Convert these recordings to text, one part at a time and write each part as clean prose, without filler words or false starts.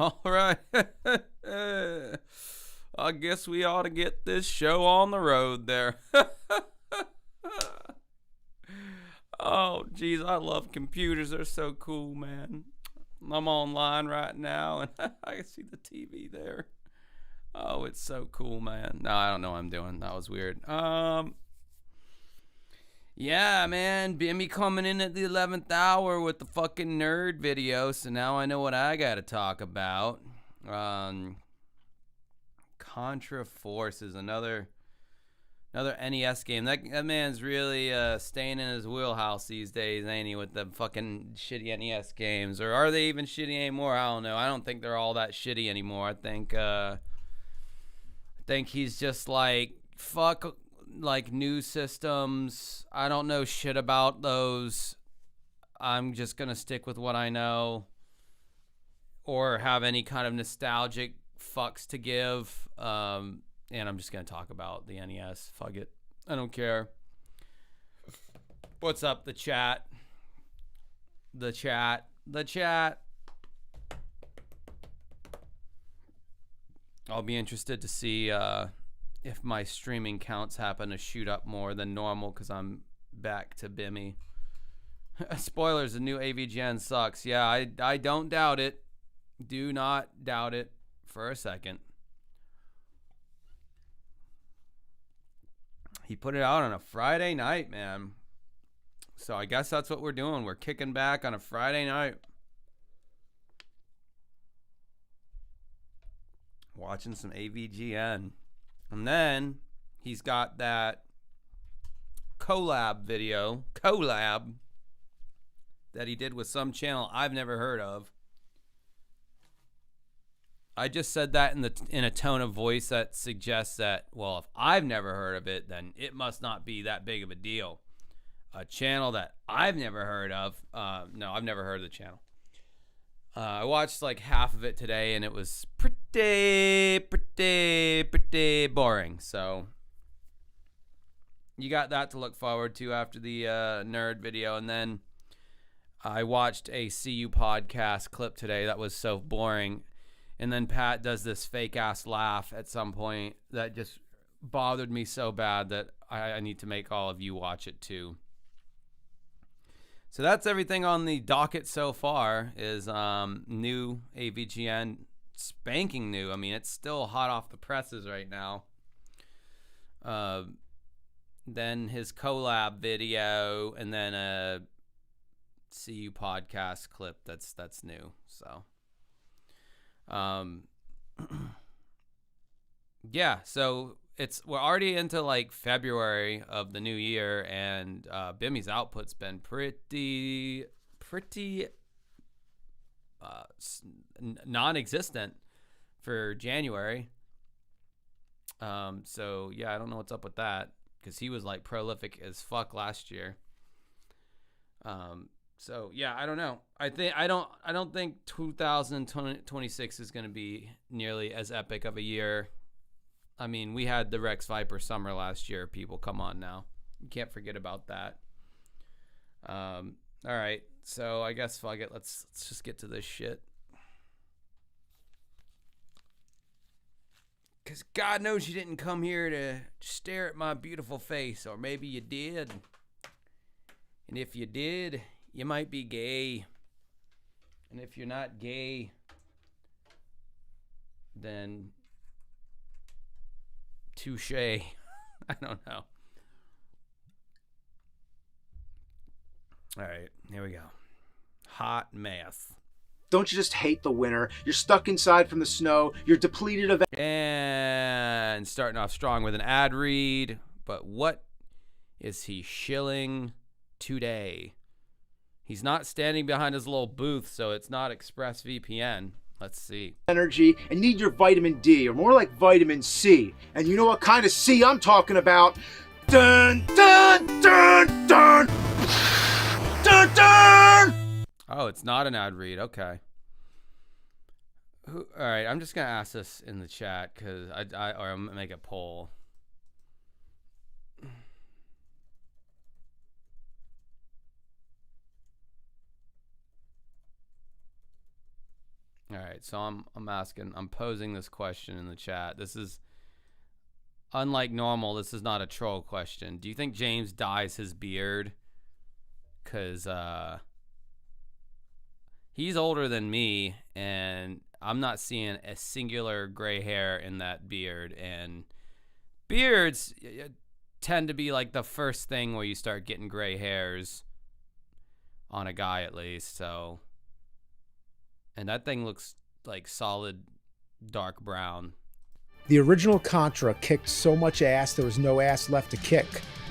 All right. I guess we ought to get this show on the road there. Oh, geez, I love computers. They're so cool, man. I'm online right now, and I can see the TV there. Oh, it's so cool, man. No, I don't know what I'm doing. That was weird. Yeah, man, Bimmy coming in at the 11th hour with the fucking nerd video, so now I know what I gotta talk about. Contra Force is another NES game. That man's really staying in his wheelhouse these days, ain't he, with the fucking shitty NES games? Or are they even shitty anymore? I don't know. I don't think they're all that shitty anymore. I think he's just like, fuck, like, new systems. I don't know shit about those. I'm just gonna stick with what I know, or have any kind of nostalgic fucks to give. And I'm just gonna talk about the NES. Fuck it, I don't care. What's up, the chat? The chat. I'll be interested to see if my streaming counts happen to shoot up more than normal because I'm back to Bimmy. Spoilers, the new AVGN sucks. Yeah, I don't doubt it. Do not doubt it for a second. He put it out on a Friday night, man. So I guess that's what we're doing. We're kicking back on a Friday night, watching some AVGN. And then he's got that collab that he did with some channel I've never heard of. I just said that in a tone of voice that suggests that, well, if I've never heard of it, then it must not be that big of a deal. A channel that I've never heard of. No, I've never heard of the channel. I watched like half of it today, and it was pretty boring. So you got that to look forward to after the nerd video. And then I watched a CU podcast clip today that was so boring. And then Pat does this fake ass laugh at some point that just bothered me so bad that I need to make all of you watch it too. So that's everything on the docket so far. Is new AVGN, spanking new. I mean, it's still hot off the presses right now. Then his collab video, and then a CU podcast clip that's new. So yeah, so we're already into like February of the new year, and Bimmy's output's been pretty non-existent for January. So yeah, I don't know what's up with that, because he was like prolific as fuck last year. So yeah, I don't know. I don't think 2026 is going to be nearly as epic of a year. I mean, we had the Rex Viper summer last year. People, come on now. You can't forget about that. All right. So I guess fuck it. Let's just get to this shit. Because God knows you didn't come here to stare at my beautiful face. Or maybe you did. And if you did, you might be gay. And if you're not gay, then touche. I don't know. All right, here we go. Hot mess. Don't you just hate the winter? You're stuck inside from the snow. You're depleted of... And starting off strong with an ad read. But what is he shilling today? He's not standing behind his little booth, so it's not ExpressVPN. Let's see. Energy and need your vitamin D, or more like vitamin C. And you know what kind of C I'm talking about? Dun, dun, dun, dun! Dun, dun! Oh, it's not an ad read. Okay. All right, I'm just going to ask this in the chat, because or I'm going to make a poll. All right, so I'm posing this question in the chat. This is unlike normal. This is not a troll question. Do you think James dyes his beard? Cause he's older than me, and I'm not seeing a singular gray hair in that beard. And beards tend to be like the first thing where you start getting gray hairs on a guy, at least. So. And that thing looks like solid dark brown. The original Contra kicked so much ass there was no ass left to kick.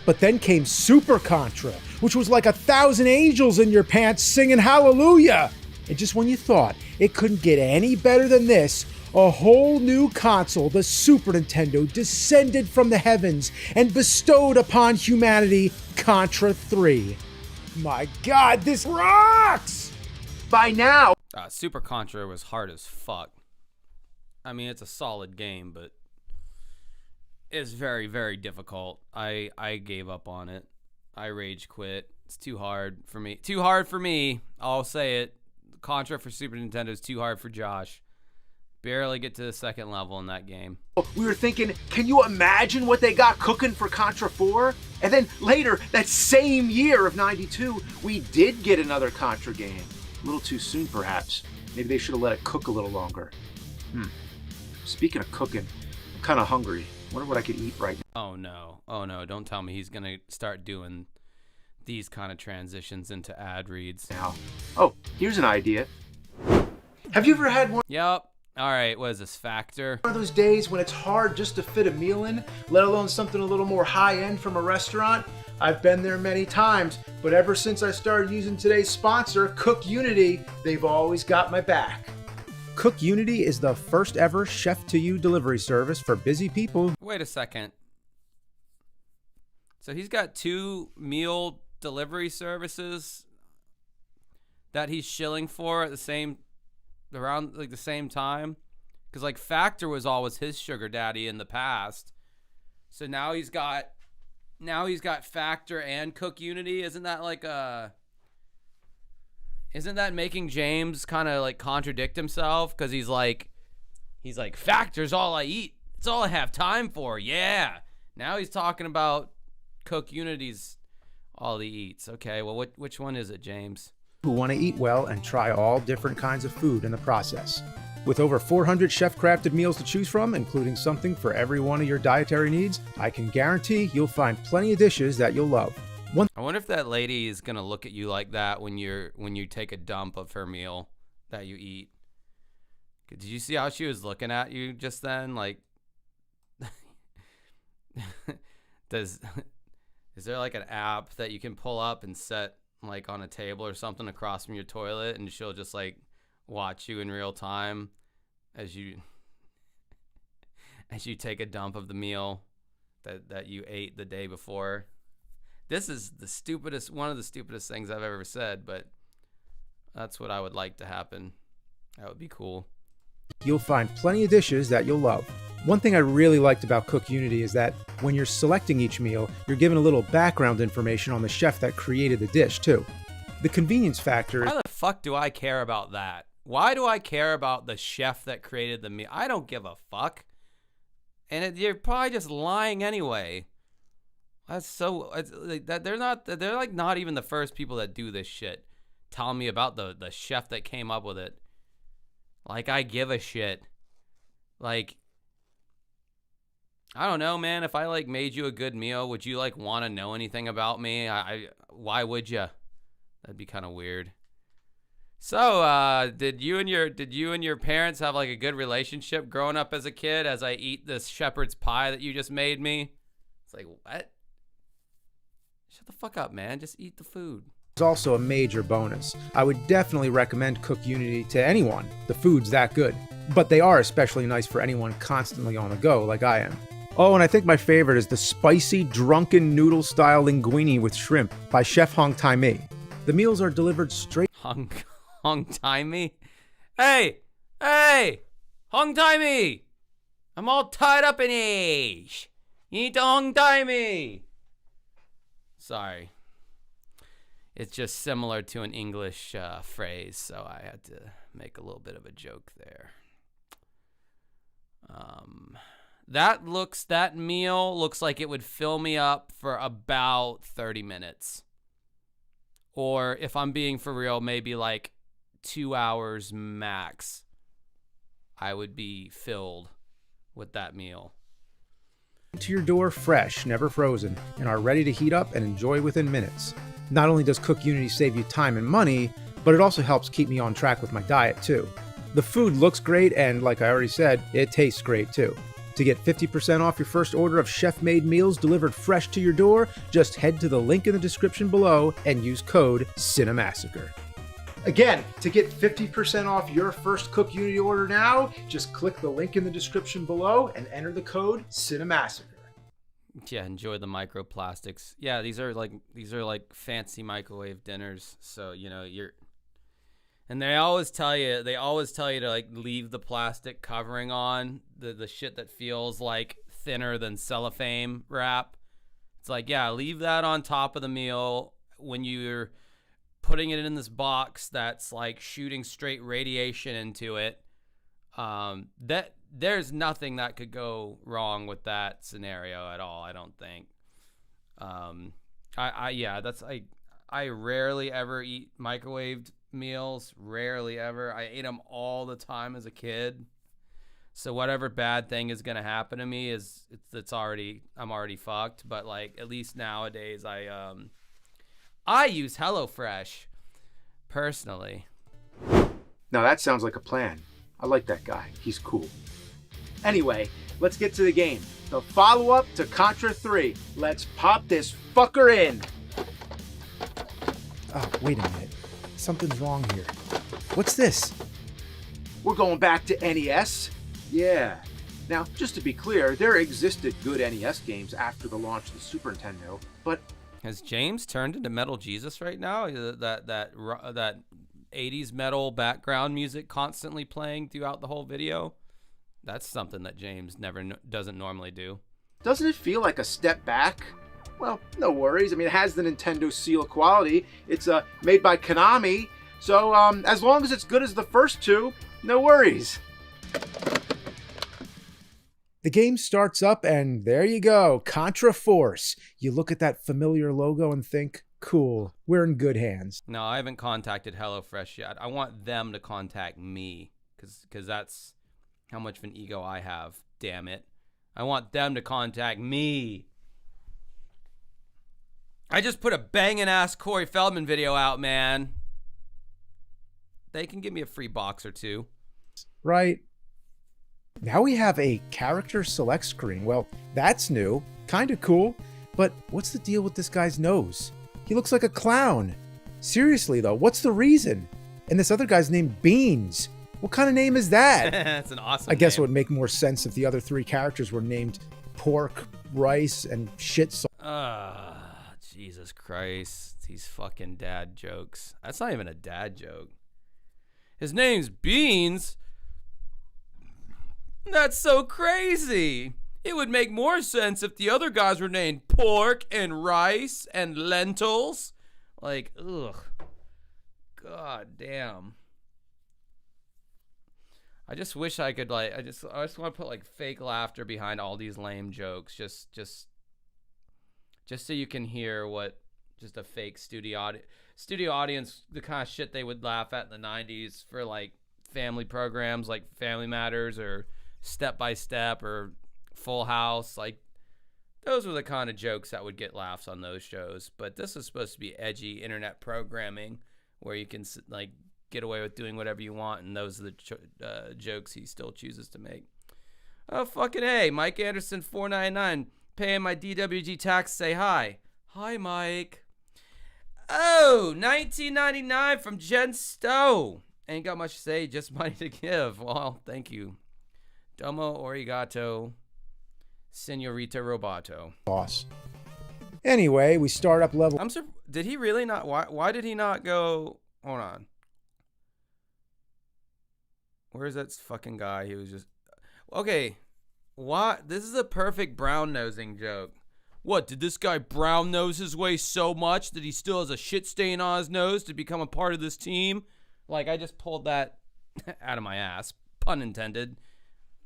But then came Super Contra, which was like 1,000 angels in your pants singing hallelujah. And just when you thought it couldn't get any better than this, a whole new console, the Super Nintendo, descended from the heavens and bestowed upon humanity Contra 3. My God, this rocks! By now, Super Contra was hard as fuck. I mean, it's a solid game, but it's very, very difficult. I gave up on it. I rage quit. It's too hard for me. Too hard for me. I'll say it. Contra for Super Nintendo is too hard for Josh. Barely get to the second level in that game. we were thinking, can you imagine what they got cooking for Contra 4? And then later, that same year of 92, we did get another Contra game. A little too soon, perhaps. Maybe they should have let it cook a little longer. Speaking of cooking, I'm kind of hungry. Wonder what I could eat right now. Oh no. Oh no. Don't tell me he's going to start doing these kind of transitions into ad reads. Now. Oh, here's an idea. Have you ever had one Yep. All right. What is this, Factor? of those days when it's hard just to fit a meal in, let alone something a little more high-end from a restaurant? I've been there many times, but ever since I started using today's sponsor, Cook Unity, they've always got my back. Cook Unity is the first ever chef-to-you delivery service for busy people. Wait a second. So he's got 2 meal delivery services that he's shilling for at the same time, because like Factor was always his sugar daddy in the past. So now he's got Factor and Cook Unity. Isn't that making James kind of like contradict himself? Because he's like Factor's all I eat. It's all I have time for. Yeah. Now he's talking about Cook Unity's all he eats. Okay. Well, which one is it, James? Who want to eat well and try all different kinds of food in the process. With over 400 chef-crafted meals to choose from, including something for every one of your dietary needs, I can guarantee you'll find plenty of dishes that you'll love. I wonder if that lady is gonna look at you like that when you take a dump of her meal that you eat. Did you see how she was looking at you just then? Like, is there like an app that you can pull up and set like on a table or something across from your toilet, and she'll just like watch you in real time as you take a dump of the meal that you ate the day before? This is one of the stupidest things I've ever said, but that's what I would like to happen. That would be cool. You'll find plenty of dishes that you'll love. One thing I really liked about Cook Unity is that when you're selecting each meal, you're given a little background information on the chef that created the dish, too. The convenience factor is... Why the fuck do I care about that? Why do I care about the chef that created the meal? I don't give a fuck. And you're probably just lying anyway. That's so... They're like not even the first people that do this shit. Telling me about the chef that came up with it. Like, I give a shit. Like... I don't know, man. If I like made you a good meal, would you like want to know anything about me? Why would you? That'd be kind of weird. So, did you and your parents have like a good relationship growing up as a kid? As I eat this shepherd's pie that you just made me, it's like, what? Shut the fuck up, man. Just eat the food. It's also a major bonus. I would definitely recommend Cook Unity to anyone. The food's that good. But they are especially nice for anyone constantly on the go, like I am. Oh, and I think my favorite is the spicy, drunken noodle-style linguine with shrimp by Chef Hong Tai Mi. The meals are delivered straight... Hong Tai Mi? Hey! Hong Tai Mi! I'm all tied up in age. You need to Hong Tai Mi. Sorry. It's just similar to an English phrase, so I had to make a little bit of a joke there. That meal looks like it would fill me up for about 30 minutes. Or if I'm being for real, maybe like 2 hours max. I would be filled with that meal. To your door fresh, never frozen, and are ready to heat up and enjoy within minutes. Not only does Cook Unity save you time and money, but it also helps keep me on track with my diet too. The food looks great, and like I already said, it tastes great too. To get 50% off your first order of chef-made meals delivered fresh to your door, just head to the link in the description below and use code CINEMASSACRE. Again, to get 50% off your first Cook Unity order now, just click the link in the description below and enter the code CINEMASSACRE. Yeah, enjoy the microplastics. Yeah, these are like fancy microwave dinners. So, you know, and they always tell you to like leave the plastic covering on, the shit that feels like thinner than cellophane wrap. It's like, yeah, leave that on top of the meal when you're putting it in this box that's like shooting straight radiation into it. That there's nothing that could go wrong with that scenario at all, I don't think. I rarely ever eat microwaved meals, rarely ever. I ate them all the time as a kid. So whatever bad thing is going to happen to me I'm already fucked, but like at least nowadays I use HelloFresh personally. Now that sounds like a plan. I like that guy. He's cool. Anyway, let's get to the game. The follow-up to Contra 3. Let's pop this fucker in. Oh, wait a minute. Something's wrong here. What's this? We're going back to NES. Yeah. Now, just to be clear, there existed good NES games after the launch of the Super Nintendo, but has James turned into Metal Jesus right now? That 80s metal background music constantly playing throughout the whole video. That's something that James doesn't normally do. Doesn't it feel like a step back? Well, no worries. I mean, it has the Nintendo seal of quality. It's made by Konami, so as long as it's good as the first two, no worries. The game starts up and there you go, Contra Force. You look at that familiar logo and think, cool, we're in good hands. No, I haven't contacted HelloFresh yet. I want them to contact me because that's how much of an ego I have, damn it. I want them to contact me. I just put a banging ass Corey Feldman video out, man. They can give me a free box or two. Right. Now we have a character select screen. Well, that's new. Kind of cool. But what's the deal with this guy's nose? He looks like a clown. Seriously, though, what's the reason? And this other guy's named Beans. What kind of name is that? That's an awesome I guess name. it would make more sense if the other three characters were named Pork, Rice, and Shit Sauce. Jesus Christ. These fucking dad jokes. That's not even a dad joke. His name's Beans? That's so crazy. It would make more sense if the other guys were named Pork and Rice and Lentils. Like, ugh. God damn. I just wish I could, like, I just want to put, like, fake laughter behind all these lame jokes. Just so you can hear what just a fake studio audience, the kind of shit they would laugh at in the 90s for, like, family programs like Family Matters or Step by Step or Full House. Like, those were the kind of jokes that would get laughs on those shows. But this is supposed to be edgy internet programming where you can, like, get away with doing whatever you want, and those are the jokes he still chooses to make. Oh, fucking hey, Mike Anderson 499 paying my DWG tax. Say hi. Hi, Mike. Oh, 1999 from Jen Stowe. Ain't got much to say, just money to give. Well, thank you. Domo Origato, Senorita Roboto. Boss. Anyway, we start up level. Did he really not? Why did he not go? Hold on. Where's that fucking guy? He was just okay. What? This is a perfect brown nosing joke. What, did this guy brown nose his way so much that he still has a shit stain on his nose to become a part of this team? Like, I just pulled that out of my ass, pun intended.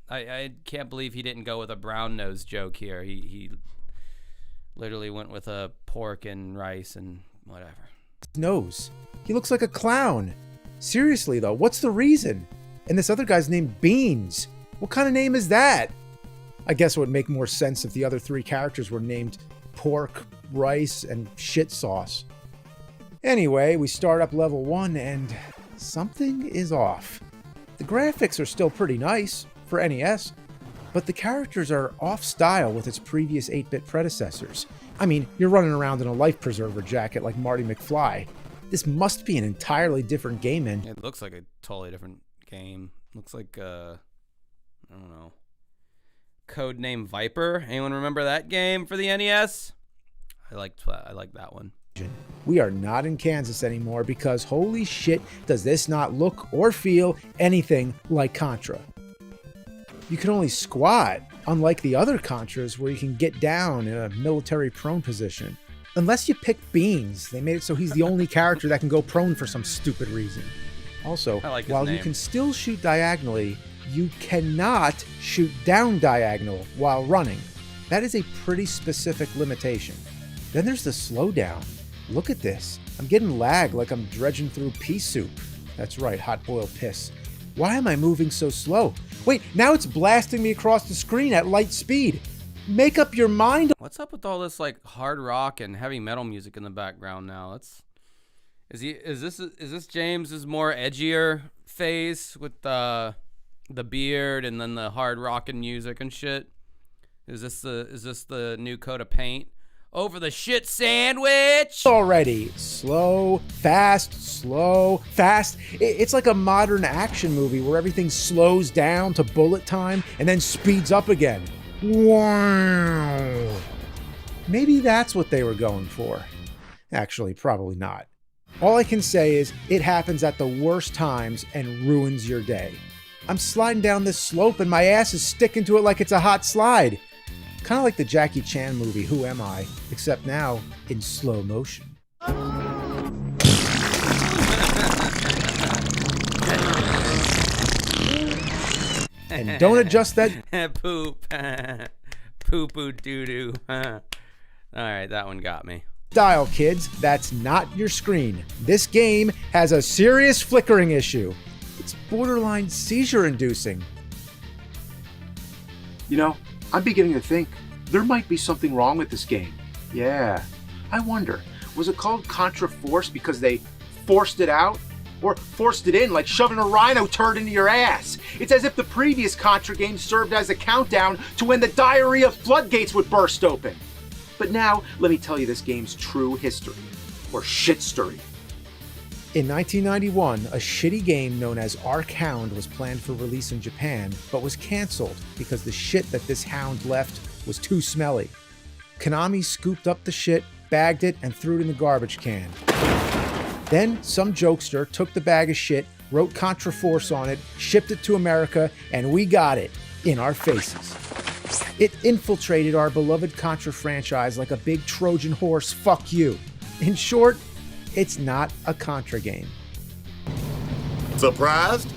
I can't believe he didn't go with a brown nose joke here. He literally went with a pork and rice and whatever. Nose. He looks like a clown. Seriously, though, what's the reason? And this other guy's named Beans. What kind of name is that? I guess it would make more sense if the other three characters were named Pork, Rice, and Shit Sauce. Anyway, we start up level 1 and something is off. The graphics are still pretty nice for NES, but the characters are off style with its previous 8-bit predecessors. I mean, you're running around in a life preserver jacket like Marty McFly. This must be an entirely different game engine. It looks like a totally different game. Looks like, I don't know, Codename Viper. Anyone remember that game for the NES? I like that one. We are not in Kansas anymore because holy shit, does this not look or feel anything like Contra. You can only squat, unlike the other Contras where you can get down in a military prone position. Unless you pick Beans, they made it so he's the only character that can go prone for some stupid reason. Also, while you can still shoot diagonally, you cannot shoot down diagonal while running. That is a pretty specific limitation. Then there's the slowdown. Look at this. I'm getting lag like I'm dredging through pea soup. That's right, hot boiled piss. Why am I moving so slow? Wait, now it's blasting me across the screen at light speed. Make up your mind. What's up with all this like hard rock and heavy metal music in the background now? Is this James's more edgier phase with the beard and then the hard rockin' music and shit? Is this the new coat of paint over the shit sandwich? Already. Slow, fast, slow, fast. It's like a modern action movie where everything slows down to bullet time and then speeds up again. Wow. Maybe that's what they were going for. Actually, probably not. All I can say is it happens at the worst times and ruins your day. I'm sliding down this slope and my ass is sticking to it like it's a hot slide. Kind of like the Jackie Chan movie, Who Am I? Except now in slow motion. And don't adjust that. Poop. Poo-poo doo-doo. All right, that one got me. Dial, kids. That's not your screen. This game has a serious flickering issue. It's borderline seizure-inducing. You know, I'm beginning to think there might be something wrong with this game. Yeah. I wonder, was it called Contra Force because they forced it out? Or forced it in like shoving a rhino turd into your ass? It's as if the previous Contra game served as a countdown to when the diarrhea floodgates would burst open. But now, let me tell you this game's true history. Or shitstory. In 1991, a shitty game known as Arc Hound was planned for release in Japan, but was cancelled because the shit that this hound left was too smelly. Konami scooped up the shit, bagged it, and threw it in the garbage can. Then some jokester took the bag of shit, wrote Contra Force on it, shipped it to America, and we got it in our faces. It infiltrated our beloved Contra franchise like a big Trojan horse, fuck you. In short, it's not a Contra game. Surprised?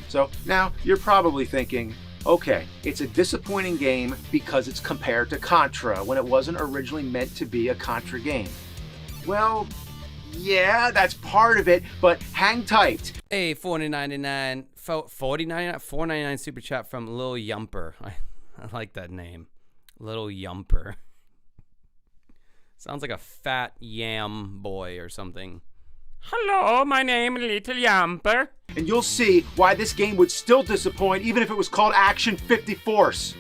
So now you're probably thinking, okay, it's a disappointing game because it's compared to Contra when it wasn't originally meant to be a Contra game. Well, yeah, that's part of it, but hang tight. Hey, $4.99 super chat from Lil Yumper. I like that name. Lil Yumper. Sounds like a fat yam boy or something. Hello, my name is Little Yumper. And you'll see why this game would still disappoint even if it was called Action 50 Force.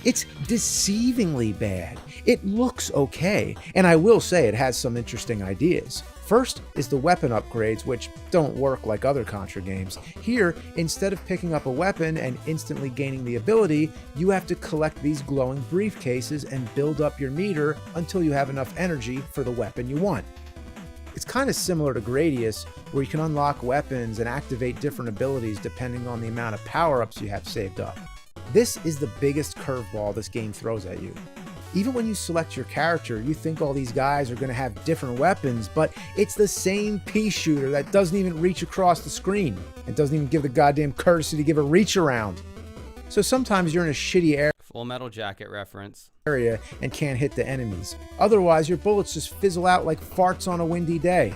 It's deceivingly bad. It looks okay, and I will say it has some interesting ideas. First is the weapon upgrades, which don't work like other Contra games. Here, instead of picking up a weapon and instantly gaining the ability, you have to collect these glowing briefcases and build up your meter until you have enough energy for the weapon you want. It's kind of similar to Gradius, where you can unlock weapons and activate different abilities depending on the amount of power-ups you have saved up. This is the biggest curveball this game throws at you. Even when you select your character, you think all these guys are going to have different weapons, but it's the same pea shooter that doesn't even reach across the screen and doesn't even give the goddamn courtesy to give a reach around. So sometimes you're in a shitty Full Metal Jacket reference. area and can't hit the enemies. Otherwise, your bullets just fizzle out like farts on a windy day.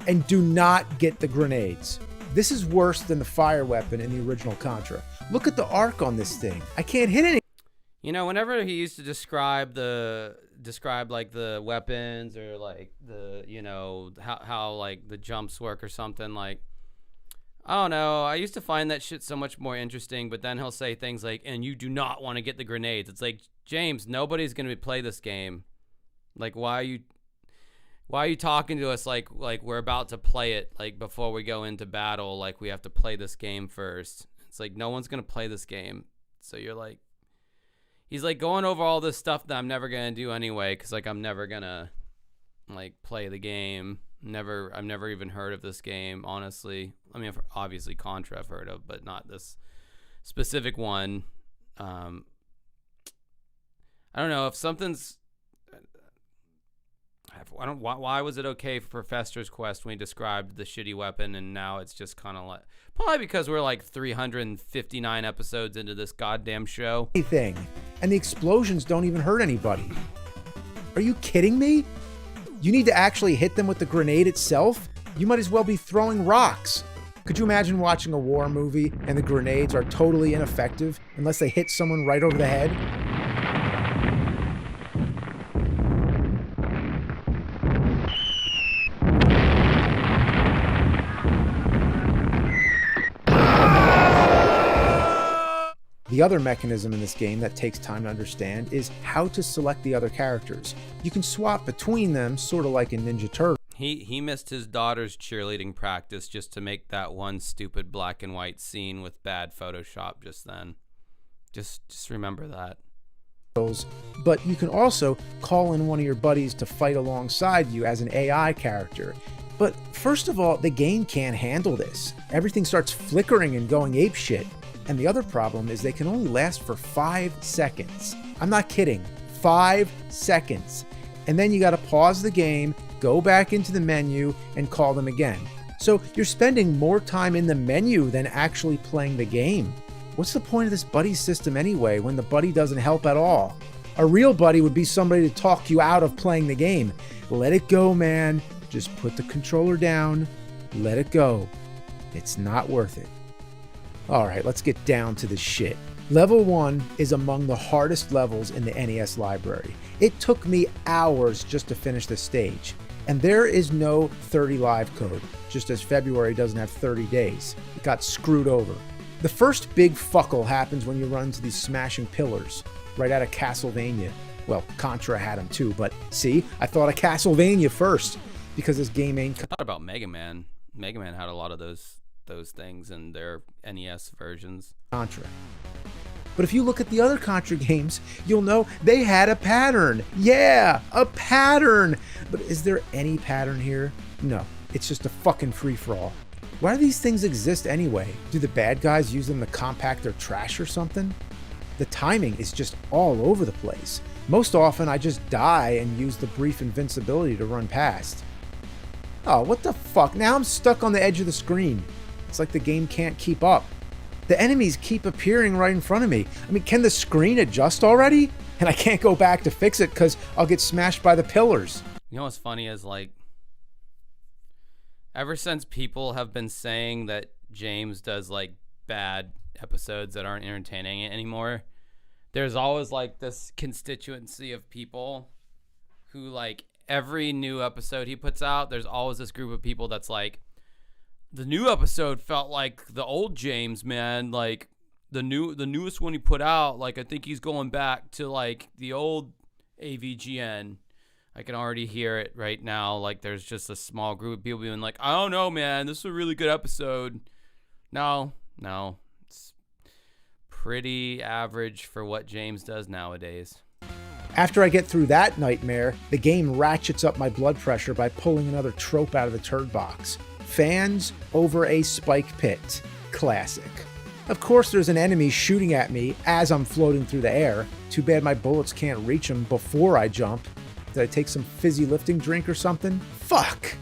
And do not get the grenades. This is worse than the fire weapon in the original Contra. Look at the arc on this thing. I can't hit any. You know, whenever he used to describe like the weapons or like the, you know, how like the jumps work or something, like, I don't know, I used to find that shit so much more interesting, but then he'll say things like, and you do not want to get the grenades. It's like, James, nobody's going to play this game. Like, why are you talking to us like we're about to play it, like before we go into battle, like we have to play this game first. It's like, no one's going to play this game. So you're like, he's like going over all this stuff that I'm never going to do anyway, because like I'm never going to like play the game. I've never even heard of this game, honestly. I mean, obviously Contra I've heard of, but not this specific one. I don't know if something's. Why was it okay for Fester's Quest when he described the shitty weapon, and now it's just kind of like, probably because we're like 359 episodes into this goddamn show. Anything, and the explosions don't even hurt anybody. Are you kidding me? You need to actually hit them with the grenade itself? You might as well be throwing rocks. Could you imagine watching a war movie and the grenades are totally ineffective unless they hit someone right over the head? The other mechanism in this game that takes time to understand is how to select the other characters. You can swap between them, sort of like in Ninja Turtles. He missed his daughter's cheerleading practice just to make that one stupid black and white scene with bad Photoshop just then. Just remember that. But you can also call in one of your buddies to fight alongside you as an AI character. But first of all, the game can't handle this. Everything starts flickering and going apeshit. And the other problem is they can only last for 5 seconds. I'm not kidding. 5 seconds. And then you got to pause the game, go back into the menu, and call them again. So you're spending more time in the menu than actually playing the game. What's the point of this buddy system anyway when the buddy doesn't help at all? A real buddy would be somebody to talk you out of playing the game. Let it go, man. Just put the controller down. Let it go. It's not worth it. Alright, let's get down to the shit. Level 1 is among the hardest levels in the NES library. It took me hours just to finish the stage. And there is no 30 live code, just as February doesn't have 30 days. It got screwed over. The first big fuckle happens when you run into these smashing pillars, right out of Castlevania. Well, Contra had them too, but see, I thought of Castlevania first, because this game ain't... I thought about Mega Man. Mega Man had a lot of those things in their NES versions. Contra. But if you look at the other Contra games, you'll know they had a pattern. Yeah, a pattern. But is there any pattern here? No, it's just a fucking free-for-all. Why do these things exist anyway? Do the bad guys use them to compact their trash or something? The timing is just all over the place. Most often I just die and use the brief invincibility to run past. Oh, what the fuck? Now I'm stuck on the edge of the screen. It's like the game can't keep up. The enemies keep appearing right in front of me. I mean, can the screen adjust already? And I can't go back to fix it because I'll get smashed by the pillars. You know what's funny is, like, ever since people have been saying that James does, like, bad episodes that aren't entertaining anymore, there's always, like, this constituency of people who, like, every new episode he puts out, there's always this group of people that's like, the new episode felt like the old James, man. Like the newest one he put out, like I think he's going back to like the old AVGN. I can already hear it right now. Like there's just a small group of people being like, I don't know, man, this is a really good episode. No, it's pretty average for what James does nowadays. After I get through that nightmare, the game ratchets up my blood pressure by pulling another trope out of the turd box. Fans over a spike pit. Classic. Of course there's an enemy shooting at me as I'm floating through the air. Too bad my bullets can't reach him before I jump. Did I take some fizzy lifting drink or something? Fuck!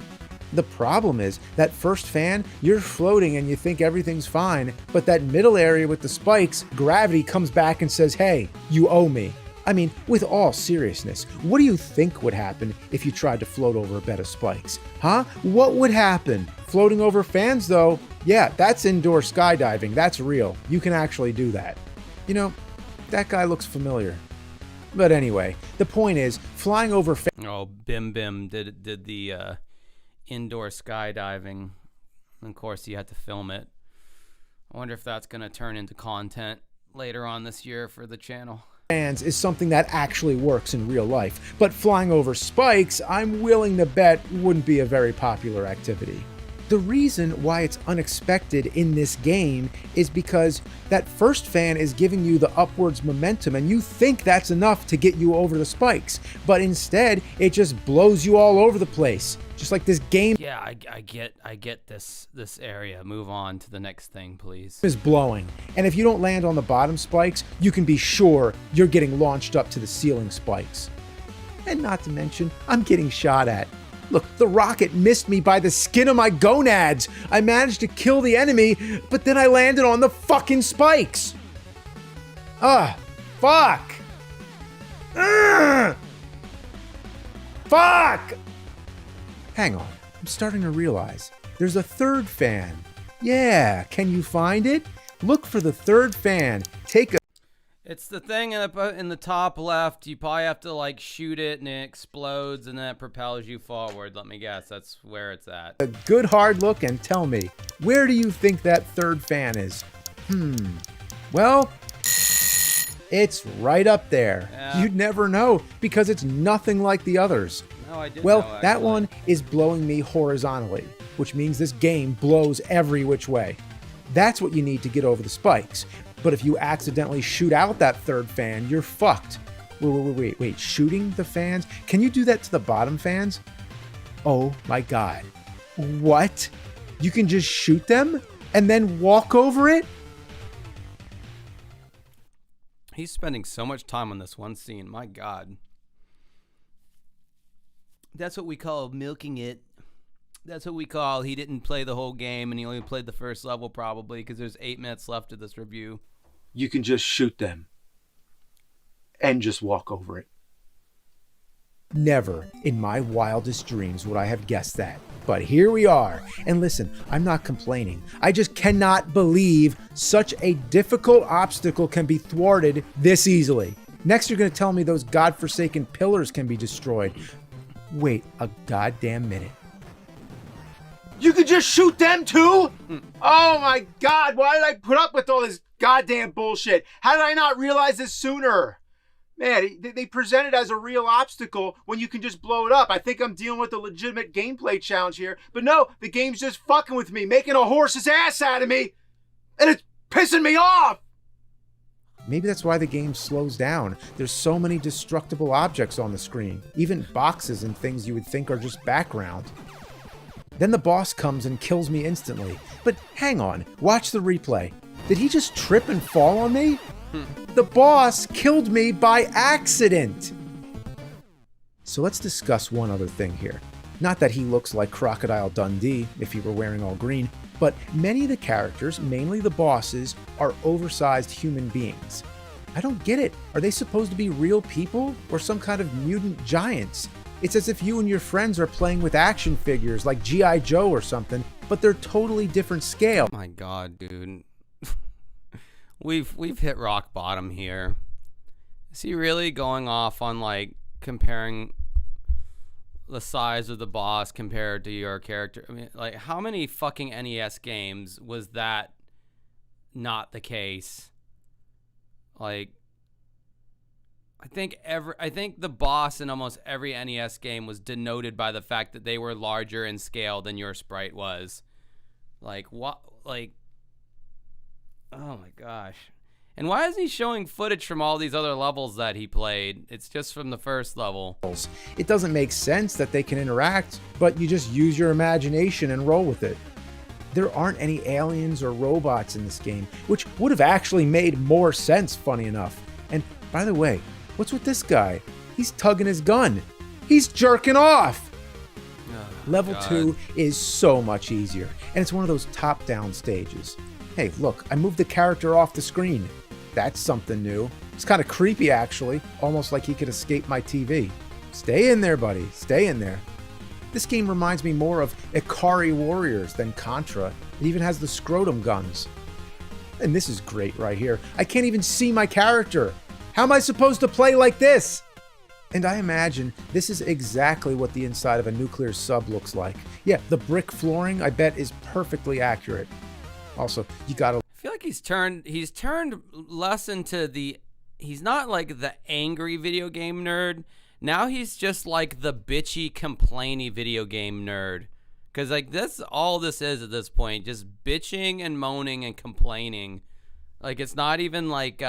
The problem is, that first fan, you're floating and you think everything's fine, but that middle area with the spikes, gravity comes back and says, hey, you owe me. I mean, with all seriousness, what do you think would happen if you tried to float over a bed of spikes? Huh? What would happen? Floating over fans, though, yeah, that's indoor skydiving. That's real. You can actually do that. You know, that guy looks familiar. But anyway, the point is, flying over fans... Oh, Bim Bim did the indoor skydiving. And of course, you had to film it. I wonder if that's going to turn into content later on this year for the channel. Is something that actually works in real life, but flying over spikes, I'm willing to bet, wouldn't be a very popular activity. The reason why it's unexpected in this game is because that first fan is giving you the upwards momentum and you think that's enough to get you over the spikes, but instead it just blows you all over the place. Just like this game. Yeah, I get this area. Move on to the next thing, please. Is blowing. And if you don't land on the bottom spikes, you can be sure you're getting launched up to the ceiling spikes. And not to mention, I'm getting shot at. Look, the rocket missed me by the skin of my gonads. I managed to kill the enemy, but then I landed on the fucking spikes. Fuck. Fuck! Hang on, I'm starting to realize there's a third fan. Yeah, can you find it? Look for the third fan. Take a... It's the thing in the top left. You probably have to like shoot it and it explodes and then it propels you forward. Let me guess, that's where it's at. A good hard look and tell me, where do you think that third fan is? Well, it's right up there. Yeah. You'd never know because it's nothing like the others. No, I did Well, know, that actually. one is blowing me horizontally, which means this game blows every which way. That's what you need to get over the spikes. But if you accidentally shoot out that third fan, you're fucked. Wait, shooting the fans? Can you do that to the bottom fans? Oh my God. What? You can just shoot them and then walk over it? He's spending so much time on this one scene. My God. That's what we call milking it. That's what we call he didn't play the whole game and he only played the first level probably because there's 8 minutes left of this review. You can just shoot them and just walk over it. Never in my wildest dreams would I have guessed that. But here we are. And listen, I'm not complaining. I just cannot believe such a difficult obstacle can be thwarted this easily. Next, you're going to tell me those godforsaken pillars can be destroyed. Wait a goddamn minute. You can just shoot them too? Oh my God, why did I put up with all this goddamn bullshit? How did I not realize this sooner? Man, they present it as a real obstacle when you can just blow it up. I think I'm dealing with a legitimate gameplay challenge here. But no, the game's just fucking with me, making a horse's ass out of me. And it's pissing me off. Maybe that's why the game slows down. There's so many destructible objects on the screen. Even boxes and things you would think are just background. Then the boss comes and kills me instantly. But hang on, watch the replay. Did he just trip and fall on me? The boss killed me by accident. So let's discuss one other thing here. Not that he looks like Crocodile Dundee if he were wearing all green, but many of the characters, mainly the bosses, are oversized human beings. I don't get it. Are they supposed to be real people or some kind of mutant giants? It's as if you and your friends are playing with action figures like G.I. Joe or something, but they're totally different scale. My God, dude. We've hit rock bottom here. Is he really going off on like comparing the size of the boss compared to your character? I mean, like how many fucking NES games was that not the case? Like I think the boss in almost every NES game was denoted by the fact that they were larger in scale than your sprite was. Like what? Like, oh my gosh. And why isn't he showing footage from all these other levels that he played? It's just from the first level. It doesn't make sense that they can interact, but you just use your imagination and roll with it. There aren't any aliens or robots in this game, which would have actually made more sense, funny enough. And by the way, what's with this guy? He's tugging his gun. He's jerking off. Level 2 is so much easier, and it's one of those top-down stages. Hey, look, I moved the character off the screen. That's something new. It's kind of creepy, actually, almost like he could escape my TV. Stay in there, buddy. Stay in there. This game reminds me more of Ikari Warriors than Contra. It even has the scrotum guns. And this is great right here. I can't even see my character. How am I supposed to play like this? And I imagine this is exactly what the inside of a nuclear sub looks like. Yeah, the brick flooring, I bet, is perfectly accurate. Also, you gotta... I feel like he's turned less into the... He's not like the angry video game nerd. Now he's just like the bitchy, complainy video game nerd. Because like that's all this is at this point. Just bitching and moaning and complaining. Like it's not even like...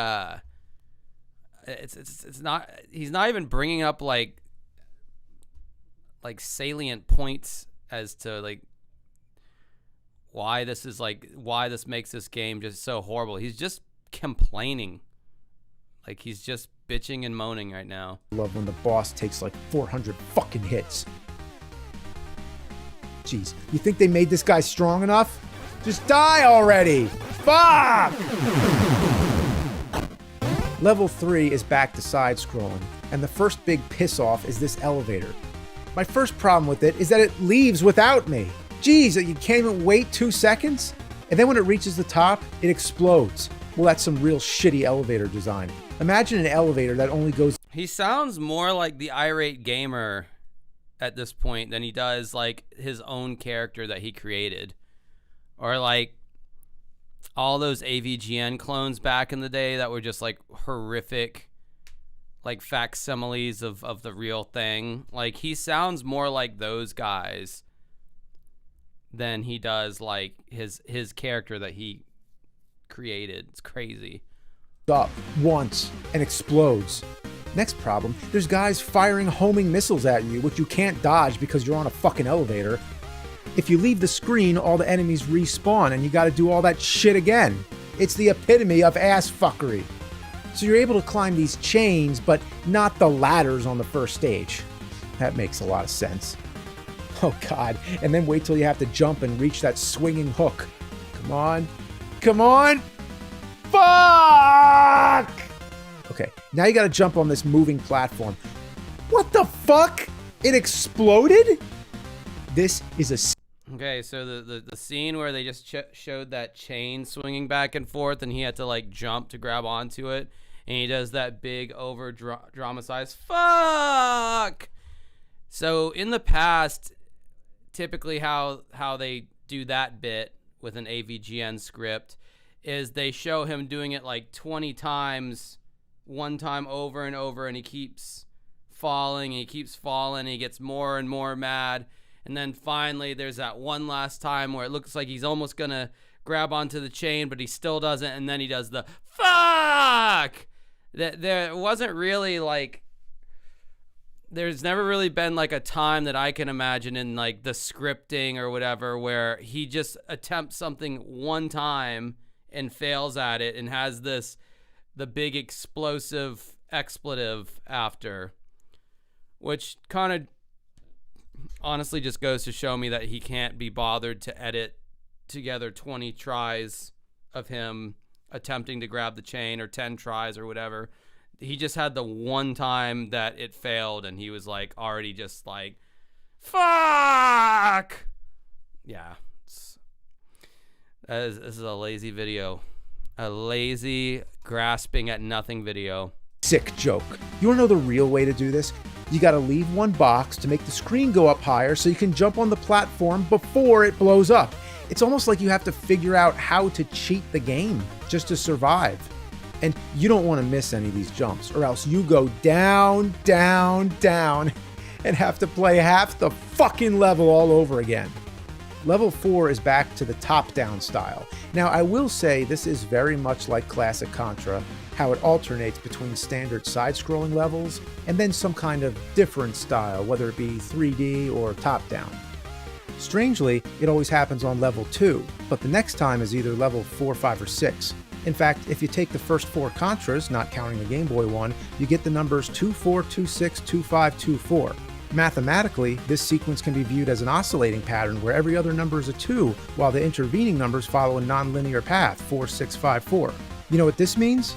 It's not, he's not even bringing up like salient points as to like why this makes this game just so horrible. He's just complaining. Like he's just bitching and moaning right now. I love when the boss takes like 400 fucking hits. Jeez, you think they made this guy strong enough? Just die already! Fuck! Level 3 is back to side-scrolling, and the first big piss-off is this elevator. My first problem with it is that it leaves without me. Geez, you can't even wait 2 seconds? And then when it reaches the top, it explodes. Well, that's some real shitty elevator design. Imagine an elevator that only goes... He sounds more like the irate gamer at this point than he does like his own character that he created. Or like... all those AVGN clones back in the day that were just like horrific, like facsimiles of the real thing. Like he sounds more like those guys than he does like his character that he created. It's crazy. Up once and explodes. Next problem, there's guys firing homing missiles at you, which you can't dodge because you're on a fucking elevator. If you leave the screen, all the enemies respawn and you gotta do all that shit again. It's the epitome of ass fuckery. So you're able to climb these chains, but not the ladders on the first stage. That makes a lot of sense. Oh god, and then wait till you have to jump and reach that swinging hook. Come on. Come on! Fuck! Okay, now you gotta jump on this moving platform. What the fuck? It exploded? This is a... Okay, so the scene where they just showed that chain swinging back and forth and he had to like jump to grab onto it, and he does that big over dramatized fuck. So in the past, typically how they do that bit with an AVGN script is they show him doing it like 20 times, one time over and over, and he keeps falling and he keeps falling and he gets more and more mad. And then finally, there's that one last time where it looks like he's almost going to grab onto the chain, but he still doesn't. And then he does the fuck. There wasn't really like, there's never really been like a time that I can imagine in like the scripting or whatever where he just attempts something one time and fails at it and has the big explosive expletive after, which kind of honestly just goes to show me that he can't be bothered to edit together 20 tries of him attempting to grab the chain, or 10 tries or whatever. He just had the one time that it failed and he was like already just like fuck. Yeah, this is a lazy video, a lazy grasping at nothing video. Sick joke. You wanna know the real way to do this? You gotta leave one box to make the screen go up higher so you can jump on the platform before it blows up. It's almost like you have to figure out how to cheat the game just to survive. And you don't want to miss any of these jumps, or else you go down, down, down, and have to play half the fucking level all over again. Level 4 is back to the top-down style. Now, I will say this is very much like classic Contra, how it alternates between standard side-scrolling levels and then some kind of different style, whether it be 3D or top-down. Strangely, it always happens on level 2, but the next time is either level 4, 5, or 6. In fact, if you take the first 4 Contras, not counting the Game Boy one, you get the numbers 24, 26, 25, 24. Mathematically, this sequence can be viewed as an oscillating pattern where every other number is a 2, while the intervening numbers follow a nonlinear path, 4, 6, 5, 4. You know what this means?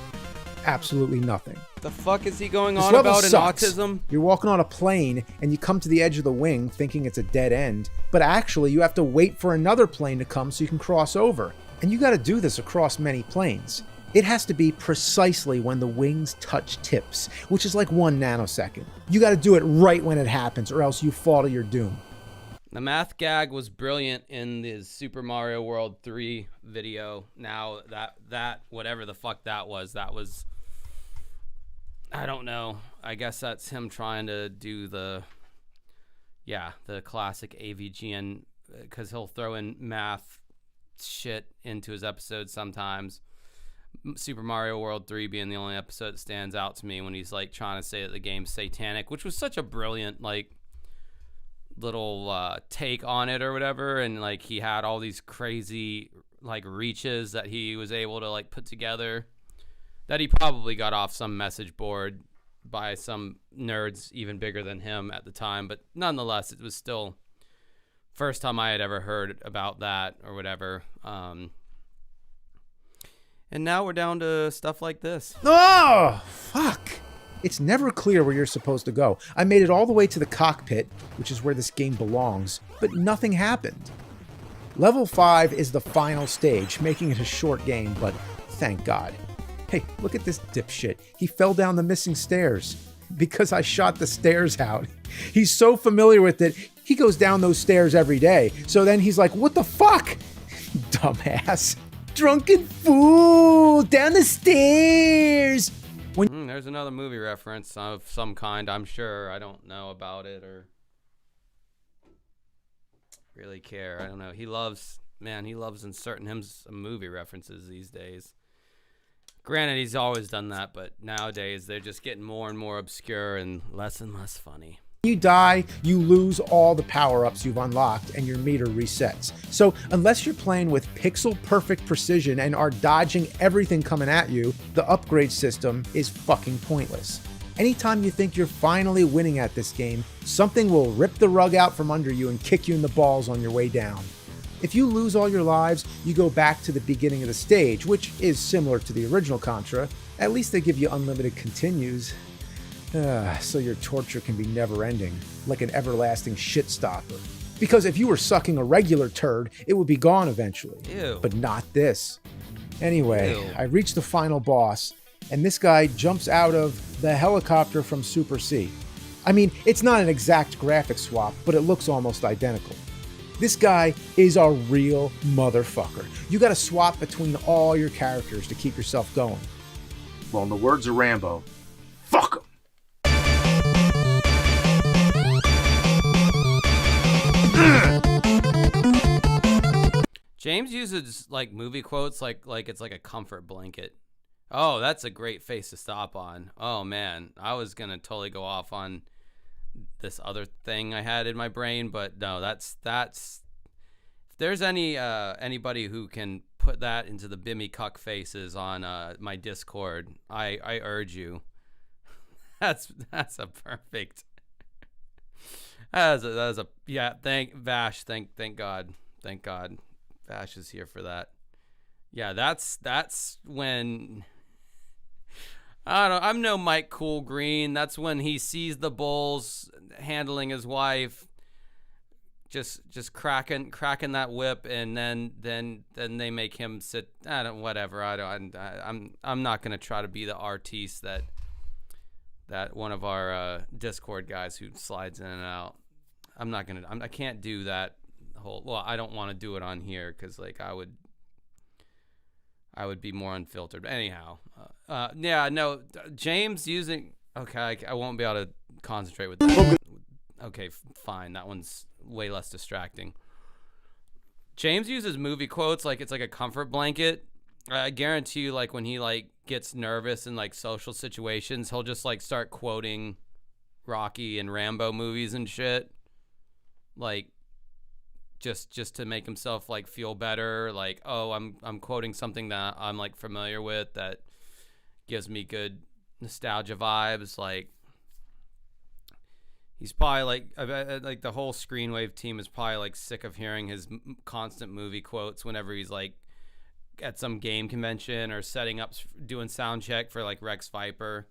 Absolutely nothing. The fuck is he going This on level about in sucks. autism? You're walking on a plane and you come to the edge of the wing thinking it's a dead end, but actually you have to wait for another plane to come so you can cross over. And you got to do this across many planes. It has to be precisely when the wings touch tips, which is like 1 nanosecond. You got to do it right when it happens or else you fall to your doom. The math gag was brilliant in the Super Mario World 3 video. Now that whatever the fuck that was, I don't know. I guess that's him trying to do the classic AVGN, because he'll throw in math shit into his episodes sometimes. Super Mario World 3 being the only episode that stands out to me when he's like trying to say that the game's satanic, which was such a brilliant like little take on it or whatever, and like he had all these crazy like reaches that he was able to like put together that he probably got off some message board by some nerds even bigger than him at the time, but nonetheless it was still first time I had ever heard about that or whatever. And now we're down to stuff like this. Oh, fuck. It's never clear where you're supposed to go. I made it all the way to the cockpit, which is where this game belongs, but nothing happened. Level 5 is the final stage, making it a short game, but thank God. Hey, look at this dipshit. He fell down the missing stairs because I shot the stairs out. He's so familiar with it, he goes down those stairs every day. So then he's like, what the fuck? Dumbass. Drunken fool, down the stairs. There's another movie reference of some kind, I'm sure. I don't know about it or really care. I don't know. He loves inserting him some movie references these days. Granted, he's always done that, but nowadays they're just getting more and more obscure and less funny. When you die, you lose all the power-ups you've unlocked and your meter resets. So unless you're playing with pixel-perfect precision and are dodging everything coming at you, the upgrade system is fucking pointless. Anytime you think you're finally winning at this game, something will rip the rug out from under you and kick you in the balls on your way down. If you lose all your lives, you go back to the beginning of the stage, which is similar to the original Contra. At least they give you unlimited continues. So your torture can be never-ending, like an everlasting shit stopper. Because if you were sucking a regular turd, it would be gone eventually. Ew. But not this. Anyway, Ew. I reached the final boss, and this guy jumps out of the helicopter from Super C. I mean, it's not an exact graphic swap, but it looks almost identical. This guy is a real motherfucker. You gotta swap between all your characters to keep yourself going. Well, in the words of Rambo, fuck 'em. James uses like movie quotes like it's like a comfort blanket. Oh, that's a great face to stop on. Oh man, I was gonna totally go off on this other thing I had in my brain, but no, that's if there's anybody who can put that into the Bimmy cuck faces on my Discord, I urge you. That's a perfect. That is a yeah. Thank Vash. Thank God. Vash is here for that. Yeah, that's when. I'm no Mike Cool Green. That's when he sees the bulls handling his wife, just cracking that whip, and then they make him sit. I'm not gonna try to be the artiste that one of our Discord guys who slides in and out. I can't do that whole. Well, I don't want to do it on here because like I would be more unfiltered. But anyhow, yeah, no, James using. Okay, I won't be able to concentrate with that. Okay, fine. That one's way less distracting. James uses movie quotes like it's like a comfort blanket. I guarantee you, like when he like gets nervous in like social situations, he'll just like start quoting Rocky and Rambo movies and shit. Like just to make himself like feel better. Like, oh, I'm quoting something that I'm like familiar with that gives me good nostalgia vibes. Like, he's probably like the whole Screenwave team is probably like sick of hearing his constant movie quotes whenever he's like at some game convention or setting up, doing sound check for like Rex Viper.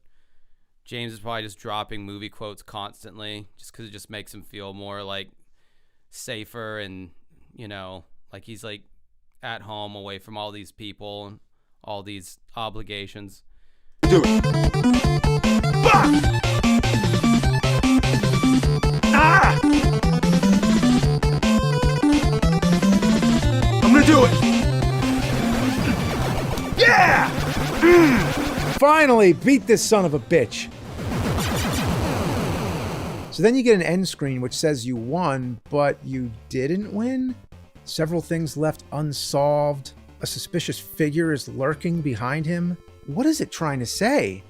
James is probably just dropping movie quotes constantly just because it just makes him feel more like safer and, you know, like he's like at home away from all these people and all these obligations. Do it. Fuck! Ah! I'm gonna do it. Yeah! Finally, beat this son of a bitch. So then you get an end screen which says you won, but you didn't win. Several things left unsolved. A suspicious figure is lurking behind him. What is it trying to say?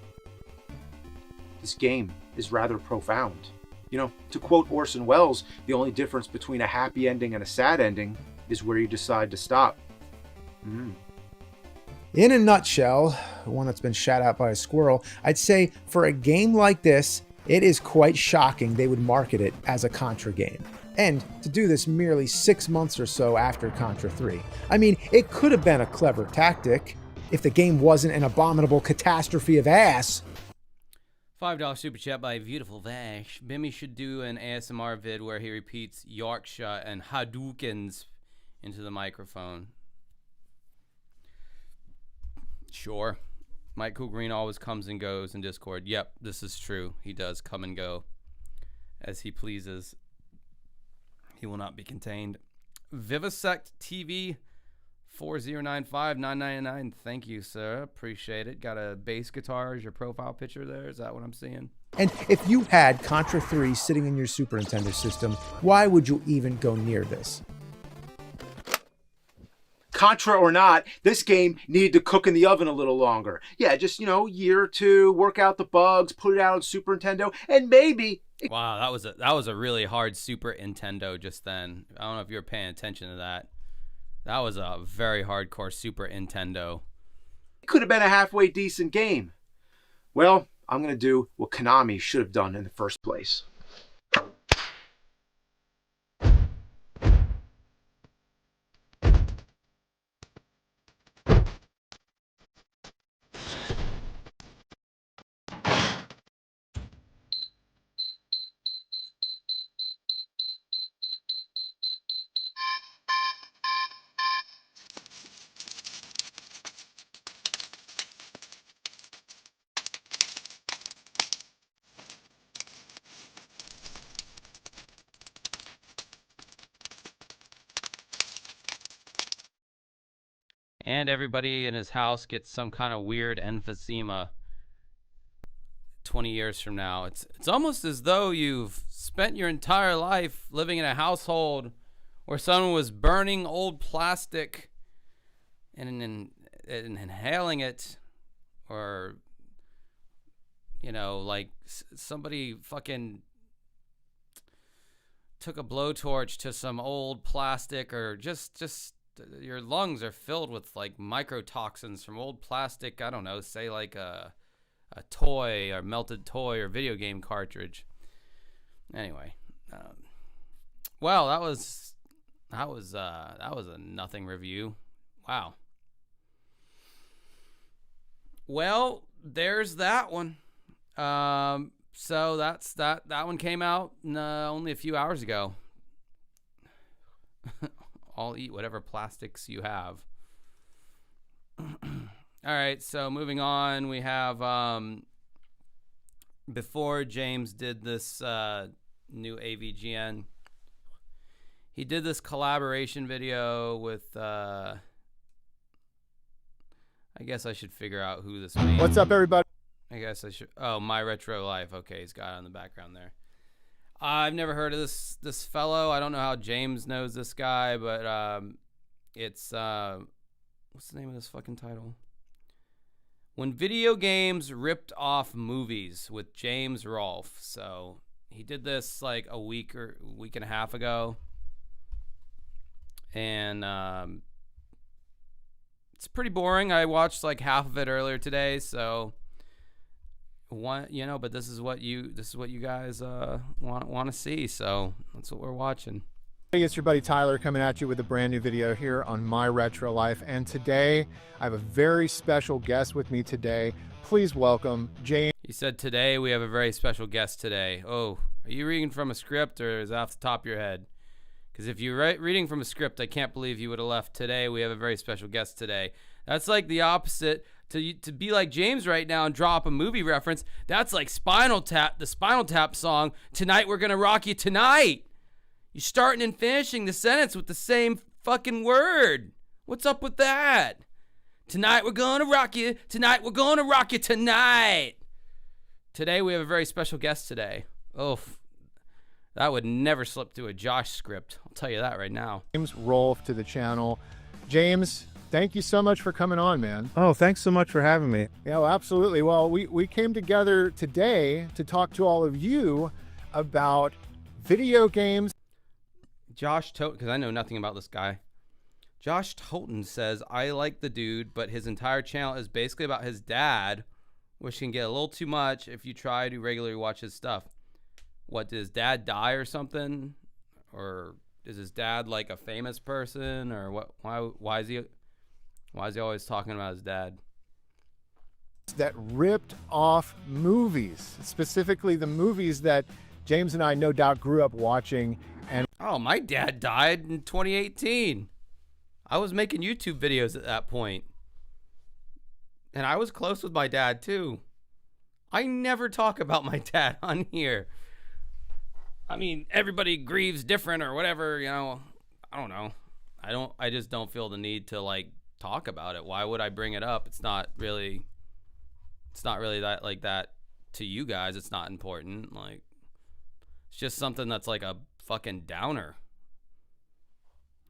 This game is rather profound. You know, to quote Orson Welles, the only difference between a happy ending and a sad ending is where you decide to stop. In a nutshell, one that's been shot out by a squirrel, I'd say for a game like this, it is quite shocking they would market it as a Contra game. And to do this merely 6 months or so after Contra 3. I mean, it could have been a clever tactic if the game wasn't an abominable catastrophe of ass. $5 super chat by Beautiful Vash. Bimmy should do an ASMR vid where he repeats Yorkshire and Hadoukens into the microphone. Sure. Mike Cool Green always comes and goes in Discord. Yep, this is true. He does come and go as he pleases. He will not be contained. Vivisect TV 4095999. Thank you, sir. Appreciate it. Got a bass guitar as your profile picture there. Is that what I'm seeing? And if you had Contra 3 sitting in your Super Nintendo system, why would you even go near this? Contra or not, this game needed to cook in the oven a little longer. Yeah, just, you know, a year or two, work out the bugs, put it out on Super Nintendo, and maybe... Wow, that was a really hard Super Nintendo just then. I don't know if you were paying attention to that. That was a very hardcore Super Nintendo. It could have been a halfway decent game. Well, I'm going to do what Konami should have done in the first place. And everybody in his house gets some kind of weird emphysema 20 years from now. It's almost as though you've spent your entire life living in a household where someone was burning old plastic and inhaling it, or, you know, like somebody fucking took a blowtorch to some old plastic, or just your lungs are filled with like microtoxins from old plastic. I don't know, say like a toy or melted toy or video game cartridge. Anyway, well, that was a nothing review. Wow. Well, there's that one. So that's that one came out only a few hours ago. I'll eat whatever plastics you have. All right, so moving on, we have before James did this new AVGN, he did this collaboration video with I guess I should figure out who this means. What's up, everybody? I guess I should. Oh, My Retro Life. Okay, he's got it on the background there. I've never heard of this fellow. I don't know how James knows this guy, but it's what's the name of this fucking title? When Video Games Ripped Off Movies with James Rolfe. So he did this like a week and a half ago. and it's pretty boring. I watched like half of it earlier today, so but this is what you guys want to see, so that's what we're watching. Hey, it's your buddy Tyler coming at you with a brand new video here on My Retro Life, and today I have a very special guest with me today. Please welcome James. He said today we have a very special guest today. Oh, are you reading from a script, or is that off the top of your head? Because if you're reading from a script, I can't believe you would have left today. We have a very special guest today. That's like the opposite. To be like James right now and drop a movie reference, that's like Spinal Tap, the Spinal Tap song, Tonight We're Gonna Rock You Tonight. You're starting and finishing the sentence with the same fucking word. What's up with that? Tonight we're gonna rock you. Tonight we're gonna rock you tonight. Today we have a very special guest today. Oh, that would never slip through a Josh script. I'll tell you that right now. James Rolfe to the channel. James, thank you so much for coming on, man. Oh, thanks so much for having me. Yeah, well, absolutely. Well, we came together today to talk to all of you about video games. Josh Toten, because I know nothing about this guy. Josh Toten says, I like the dude, but his entire channel is basically about his dad, which can get a little too much if you try to regularly watch his stuff. What, did his dad die or something? Or is his dad like a famous person? Or what? Why is he always talking about his dad? That ripped off movies, specifically the movies that James and I no doubt grew up watching. And oh, my dad died in 2018. I was making YouTube videos at that point. And I was close with my dad too. I never talk about my dad on here. I mean, everybody grieves different or whatever, you know. I don't know. I just don't feel the need to like talk about it. Why would I bring it up? It's not really that like that to you guys. It's not important. Like, it's just something that's like a fucking downer.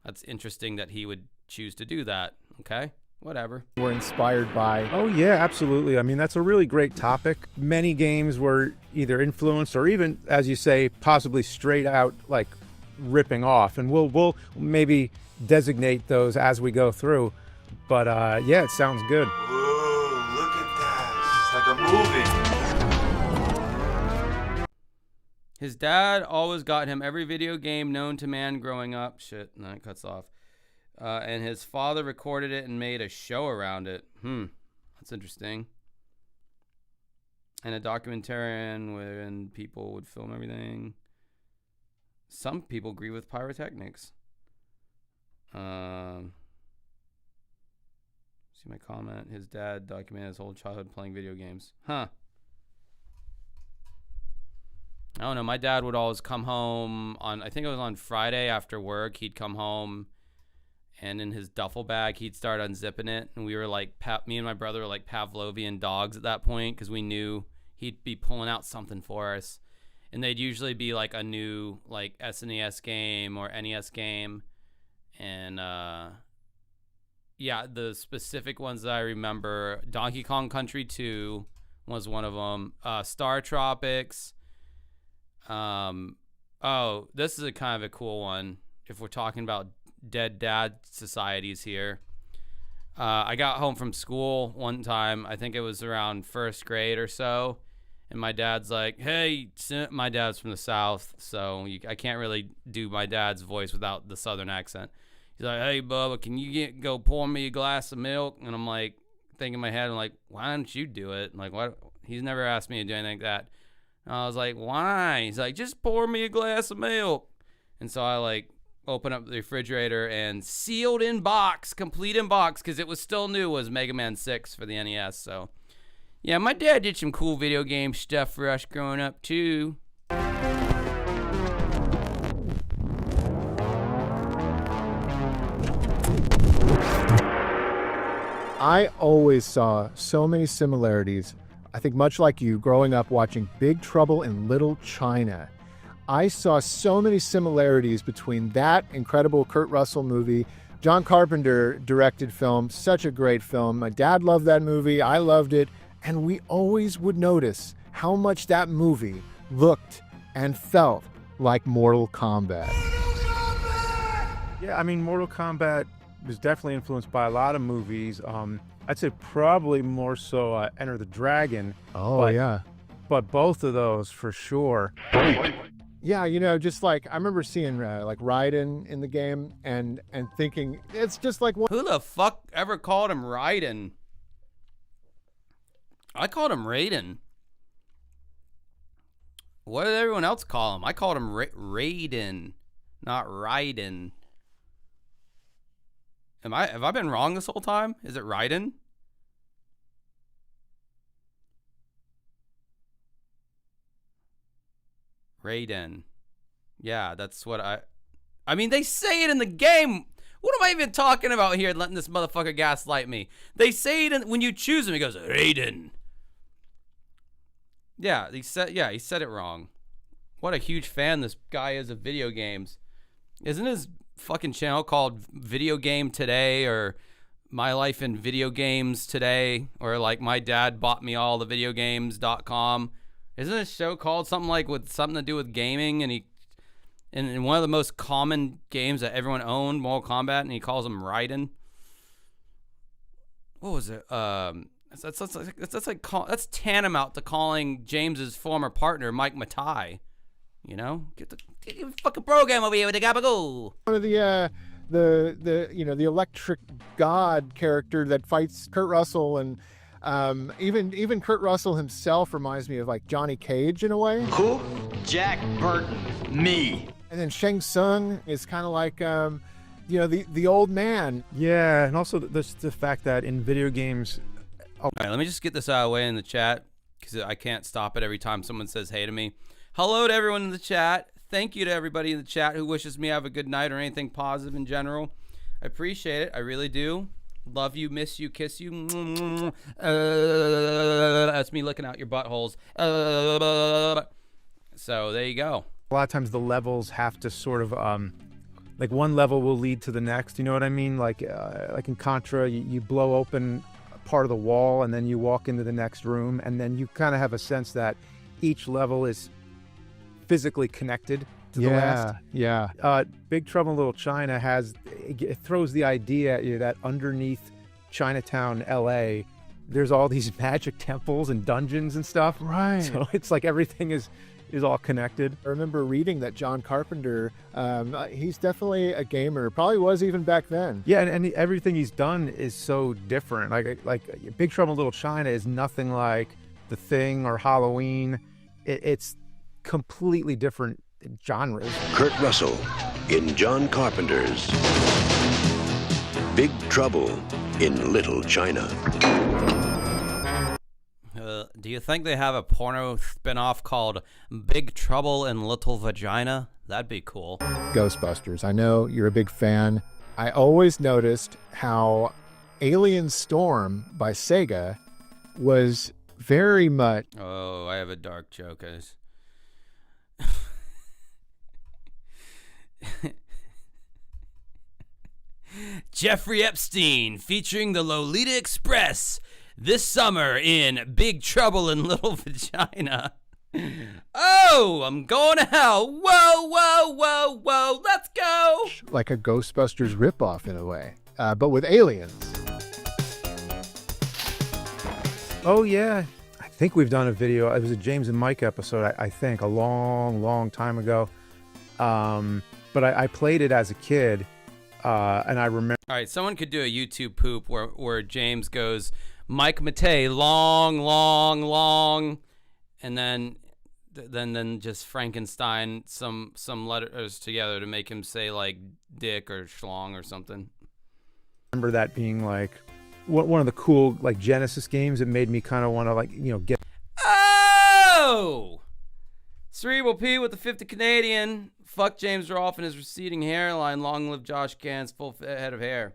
That's interesting that he would choose to do that. Okay, whatever. We're inspired by. Oh yeah, absolutely. I mean, that's a really great topic. Many games were either influenced or even, as you say, possibly straight out like ripping off. And we'll maybe designate those as we go through. But yeah, it sounds good. Whoa, look at that. It's like a movie. His dad always got him every video game known to man growing up. Shit, no, it cuts off. And his father recorded it and made a show around it. That's interesting. And a documentarian wherein people would film everything. Some people agree with pyrotechnics. See my comment. His dad documented his whole childhood playing video games. Huh. I don't know. My dad would always come home on, I think it was on Friday after work. He'd come home, and in his duffel bag, he'd start unzipping it. And we were like, me and my brother were like Pavlovian dogs at that point, because we knew he'd be pulling out something for us. And they'd usually be like a new like SNES game or NES game. And yeah, the specific ones that I remember, Donkey Kong Country 2 was one of them. Star Tropics. Oh, this is a kind of a cool one if we're talking about dead dad societies here. I got home from school one time, I think it was around first grade or so, and my dad's like, hey, my dad's from the South, so I can't really do my dad's voice without the Southern accent. He's like, hey, Bubba, can you go pour me a glass of milk? And I'm like, thinking in my head, I'm like, why don't you do it? I'm like, what? He's never asked me to do anything like that. And I was like, why? He's like, just pour me a glass of milk. And so I like open up the refrigerator, and sealed in box, complete in box, because it was still new, was Mega Man 6 for the NES. So yeah, my dad did some cool video game stuff for us growing up too. I always saw so many similarities. I think much like you, growing up watching Big Trouble in Little China. I saw so many similarities between that incredible Kurt Russell movie, John Carpenter directed film, such a great film. My dad loved that movie, I loved it, and we always would notice how much that movie looked and felt like Mortal Kombat. Yeah, I mean, Mortal Kombat was definitely influenced by a lot of movies. I'd say probably more so Enter the Dragon. Oh, but, yeah. But both of those for sure. Yeah, you know, just like I remember seeing like Raiden in the game and thinking it's just like Who the fuck ever called him Raiden? I called him Raiden. What did everyone else call him? I called him Raiden, not Raiden. Have I been wrong this whole time? Is it Raiden? Raiden. Yeah, that's what I mean, they say it in the game. What am I even talking about here, letting this motherfucker gaslight me? They say it when you choose him, he goes, Raiden. Yeah, he said it wrong. What a huge fan this guy is of video games. Isn't his fucking channel called Video Game Today or My Life in Video Games Today or like My Dad Bought Me All the Video Games.com? Isn't his show called something like with something to do with gaming? And in one of the most common games that everyone owned, Mortal Kombat, and he calls him Raiden. What was it? That's tantamount to calling James's former partner Mike Matai. You know, get the fucking program over here with the gabagool. one of the you know, the electric god character that fights Kurt Russell, and even Kurt Russell himself reminds me of like Johnny Cage in a way. Who? Jack Burton. Me. And then Shang Tsung is kind of like you know, the old man. Yeah, and also the fact that in video games. All right, let me just get this out of the way in the chat because I can't stop it every time someone says hey to me. Hello to everyone in the chat. Thank you to everybody in the chat who wishes me have a good night or anything positive in general. I appreciate it. I really do. Love you, miss you, kiss you. That's me looking out your buttholes. So there you go. A lot of times the levels have to sort of like one level will lead to the next. You know what I mean? Like in Contra, you blow open part of the wall and then you walk into the next room, and then you kind of have a sense that each level is physically connected to the last. Yeah. Big Trouble in Little China it throws the idea at you that underneath Chinatown, LA, there's all these magic temples and dungeons and stuff. Right. So it's like everything is all connected. I remember reading that John Carpenter, he's definitely a gamer. Probably was even back then. Yeah, and everything he's done is so different. Like Big Trouble in Little China is nothing like The Thing or Halloween. It's completely different genres. Kurt Russell in John Carpenter's Big Trouble in Little China. Do you think they have a porno spinoff called Big Trouble in Little Vagina? That'd be cool. Ghostbusters. I know you're a big fan. I always noticed how Alien Storm by Sega was very much... Oh, I have a dark joke, guys. Jeffrey Epstein featuring the Lolita Express this summer in Big Trouble in Little Vagina. Oh, I'm going to hell. Whoa, whoa, whoa, whoa. Let's go. like a Ghostbusters ripoff in a way, but with aliens. Oh, yeah. I think we've done a video. It was a James and Mike episode, I think, a long, long time ago. But I played it as a kid, and I remember. All right, someone could do a YouTube poop where James goes, Mike Matei, long, long, long, and then just Frankenstein some letters together to make him say like dick or schlong or something. I remember that being like one of the cool like Genesis games that made me kind of want to like, you know, get. Oh! Cerebral P with the 50 Canadian. Fuck James Rolfe and his receding hairline. Long live Josh Gann's full head of hair.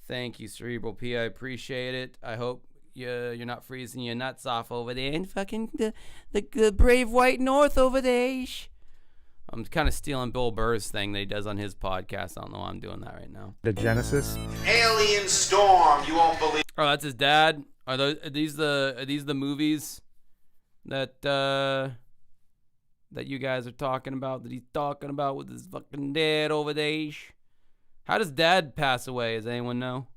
Thank you, Cerebral P. I appreciate it. I hope you're not freezing your nuts off over there in fucking the brave white north over there. I'm kind of stealing Bill Burr's thing that he does on his podcast. I don't know why I'm doing that right now. The Genesis. Alien Storm, you won't believe. Oh, that's his dad. Are these the movies that you guys are talking about? That he's talking about with his fucking dad over there? How does Dad pass away? Does anyone know?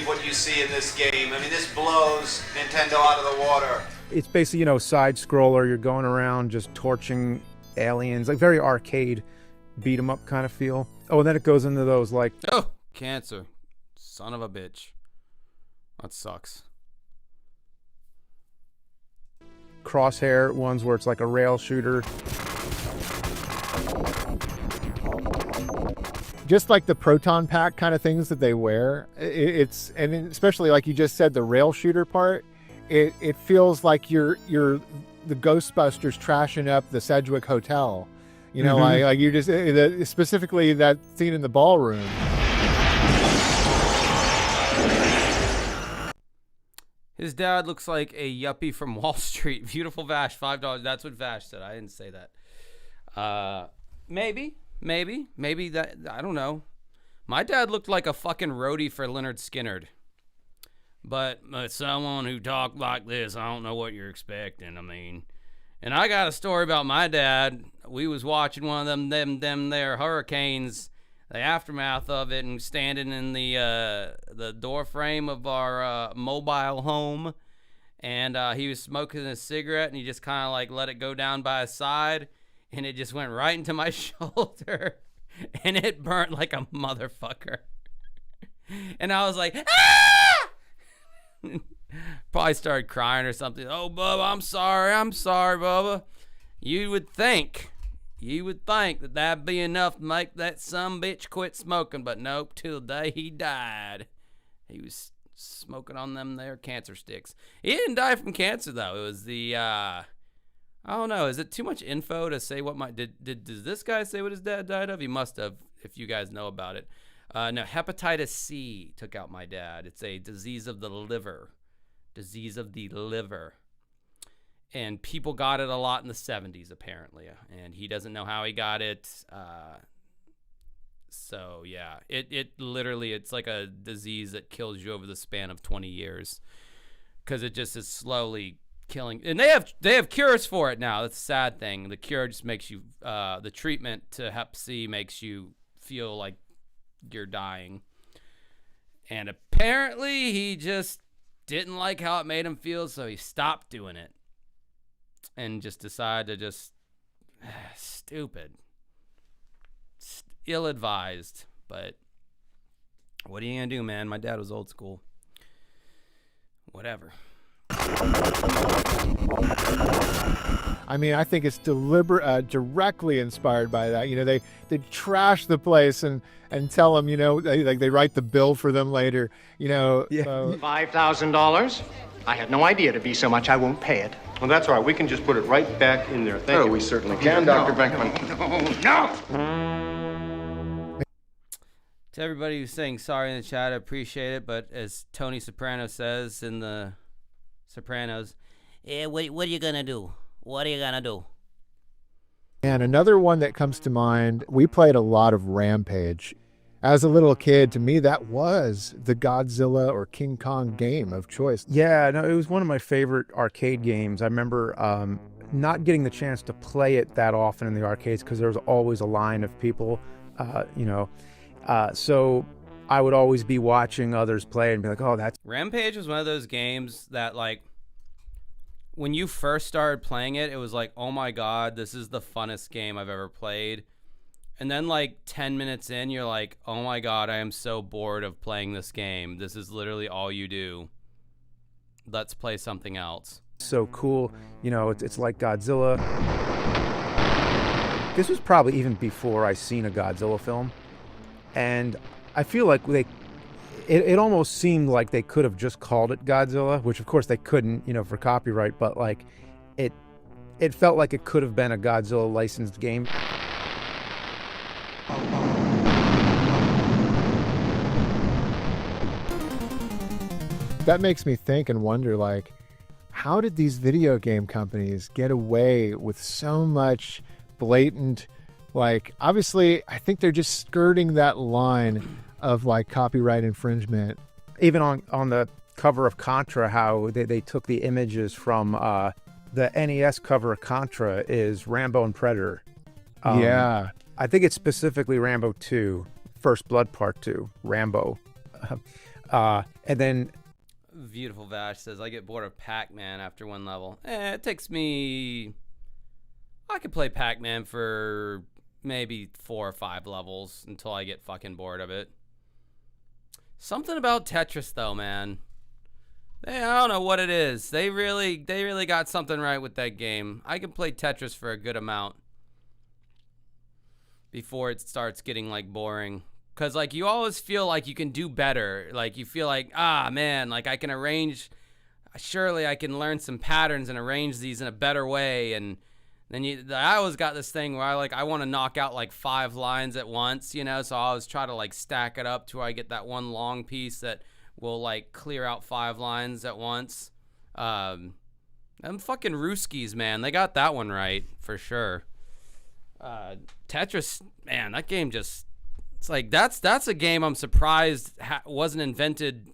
What you see in this game, I mean, this blows Nintendo out of the water. It's basically, you know, side scroller. You're going around just torching aliens, like very arcade beat 'em up kind of feel. Oh, and then it goes into those like, Oh, cancer. Son of a bitch. That sucks. crosshair ones where it's like a rail shooter. Just like the proton pack kind of things that they wear, it's and especially like you just said, the rail shooter part. It feels like you're the Ghostbusters trashing up the Sedgwick Hotel. You know, like you just specifically that scene in the ballroom. His dad looks like a yuppie from Wall Street. Beautiful Vash, $5. That's what Vash said. I didn't say that. Maybe that. I don't know. My dad looked like a fucking roadie for Leonard Skinner. But someone who talked like this, I don't know what you're expecting. I mean, and I got a story about my dad. We was watching one of them there hurricanes, the aftermath of it, and standing in the door frame of our mobile home, and he was smoking a cigarette, and he just kind of like let it go down by his side, and it just went right into my shoulder, and it burnt like a motherfucker. And I was like, ah! Probably started crying or something. Oh, Bubba, I'm sorry, Bubba. You would think that that'd be enough to make that sumbitch quit smoking, but nope, till the day he died. He was smoking on them there cancer sticks. He didn't die from cancer, though. It was the, I don't know, is it too much info to say what does this guy say what his dad died of? He must have, if you guys know about it. No, hepatitis C took out my dad. It's a disease of the liver. And people got it a lot in the 70s, apparently. And he doesn't know how he got it. So, yeah. It literally, it's like a disease that kills you over the span of 20 years. Because it just is slowly killing. And they have cures for it now. That's a sad thing. The cure just makes you, the treatment to hep C makes you feel like you're dying. And apparently he just didn't like how it made him feel, so he stopped doing it and just decided to just stupid, ill-advised. But what are you gonna do, man? My dad was old school. Whatever. I mean, I think it's directly inspired by that. You know, they trash the place and tell them, you know, they write the bill for them later. You know, $5,000. I had no idea it'd be so much. I won't pay it. Well, that's all right. We can just put it right back in there. Thank you. We certainly can, Dr. Beckman. No! To everybody who's saying sorry in the chat, I appreciate it. But as Tony Soprano says in the Sopranos, what are you gonna do? What are you gonna do? And another one that comes to mind, we played a lot of Rampage. As a little kid, to me, that was the Godzilla or King Kong game of choice. Yeah, no, it was one of my favorite arcade games. I remember not getting the chance to play it that often in the arcades because there was always a line of people, so I would always be watching others play and be like, oh, that's... Rampage was one of those games that, like, when you first started playing it, it was like, oh my God, this is the funnest game I've ever played. And then like 10 minutes in, you're like, oh my God, I am so bored of playing this game. This is literally all you do. Let's play something else. So cool. You know, it's like Godzilla. This was probably even before I seen a Godzilla film. And I feel like it almost seemed like they could have just called it Godzilla, which of course they couldn't, you know, for copyright, but like it felt like it could have been a Godzilla licensed game. That makes me think and wonder, like, how did these video game companies get away with so much blatant, like, obviously, I think they're just skirting that line of, like, copyright infringement. Even on the cover of Contra, how they took the images from the NES cover of Contra is Rambo and Predator. Yeah. I think it's specifically Rambo 2. First Blood Part 2, Rambo. And then Beautiful Vash says, I get bored of Pac-Man after one level. It takes me... I could play Pac-Man for maybe 4 or 5 levels until I get fucking bored of it. Something about Tetris, though, man. I don't know what it is. They really got something right with that game. I can play Tetris for a good amount before it starts getting, like, boring. Because, like, you always feel like you can do better. Like, you feel like, man, like, I can arrange... Surely I can learn some patterns and arrange these in a better way. And then I always got this thing where I want to knock out, like, 5 lines at once, you know? So I always try to, like, stack it up to where I get that one long piece that will, like, clear out 5 lines at once. Them fucking Ruskies, man. They got that one right, for sure. Tetris, man, that game just... It's like, that's a game I'm surprised wasn't invented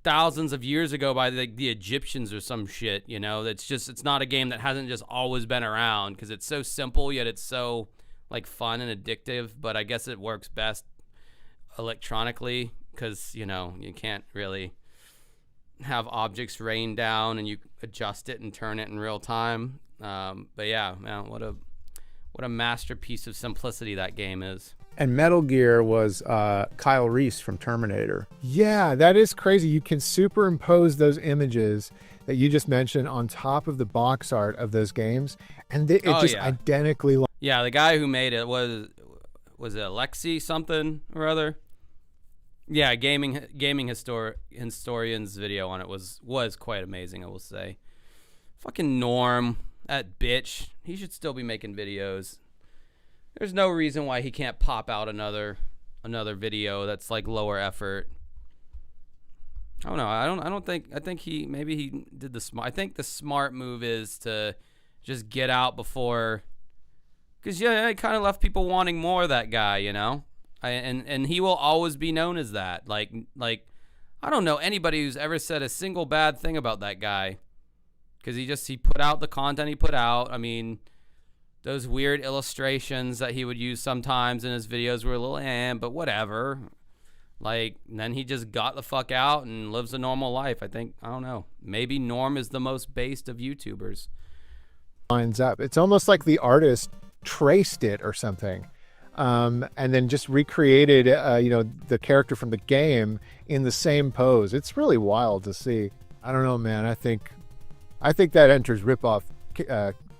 thousands of years ago by the Egyptians or some shit, you know? It's not a game that hasn't just always been around because it's so simple, yet it's so, like, fun and addictive. But I guess it works best electronically because, you know, you can't really have objects rain down and you adjust it and turn it in real time. But yeah, man, what a masterpiece of simplicity that game is. And Metal Gear was Kyle Reese from Terminator. Yeah, that is crazy. You can superimpose those images that you just mentioned on top of the box art of those games, and it identically. Yeah, the guy who made it was it Alexi something or other? Yeah, gaming historian's video on it was quite amazing, I will say. Fucking Norm, that bitch. He should still be making videos. There's no reason why he can't pop out another video that's like lower effort. I don't know. I think he did the smart. I think the smart move is to just get out before, because it kind of left people wanting more of that guy, you know. And he will always be known as that. Like I don't know anybody who's ever said a single bad thing about that guy, because he put out the content he put out. I mean, those weird illustrations that he would use sometimes in his videos were a little but whatever. Like, and then he just got the fuck out and lives a normal life. I don't know. Maybe Norm is the most based of YouTubers. Lines up. It's almost like the artist traced it or something. And then just recreated, the character from the game in the same pose. It's really wild to see. I don't know, man. I think that enters ripoff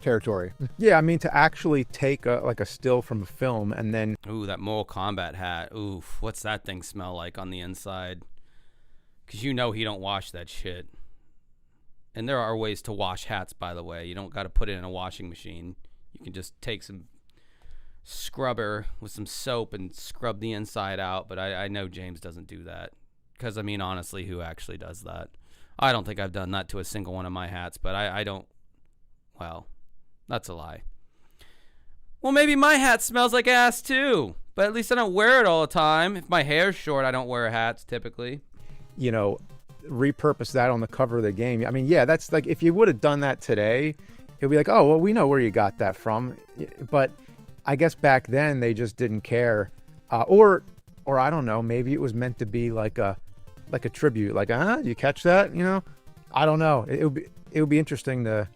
territory. Yeah, I mean, to actually take a still from a film and then... Ooh, that Mortal Kombat hat. Oof, what's that thing smell like on the inside? Because you know he don't wash that shit. And there are ways to wash hats, by the way. You don't got to put it in a washing machine. You can just take some scrubber with some soap and scrub the inside out. But I know James doesn't do that. Because, I mean, honestly, who actually does that? I don't think I've done that to a single one of my hats. But I don't... Well... That's a lie. Well, maybe my hat smells like ass too, but at least I don't wear it all the time. If my hair's short, I don't wear hats typically. You know, repurpose that on the cover of the game. I mean, yeah, that's like, if you would have done that today, it'd be like, oh, well, we know where you got that from. But I guess back then they just didn't care. Or I don't know, maybe it was meant to be like a tribute. Like, you catch that? You know, I don't know. It would be interesting to,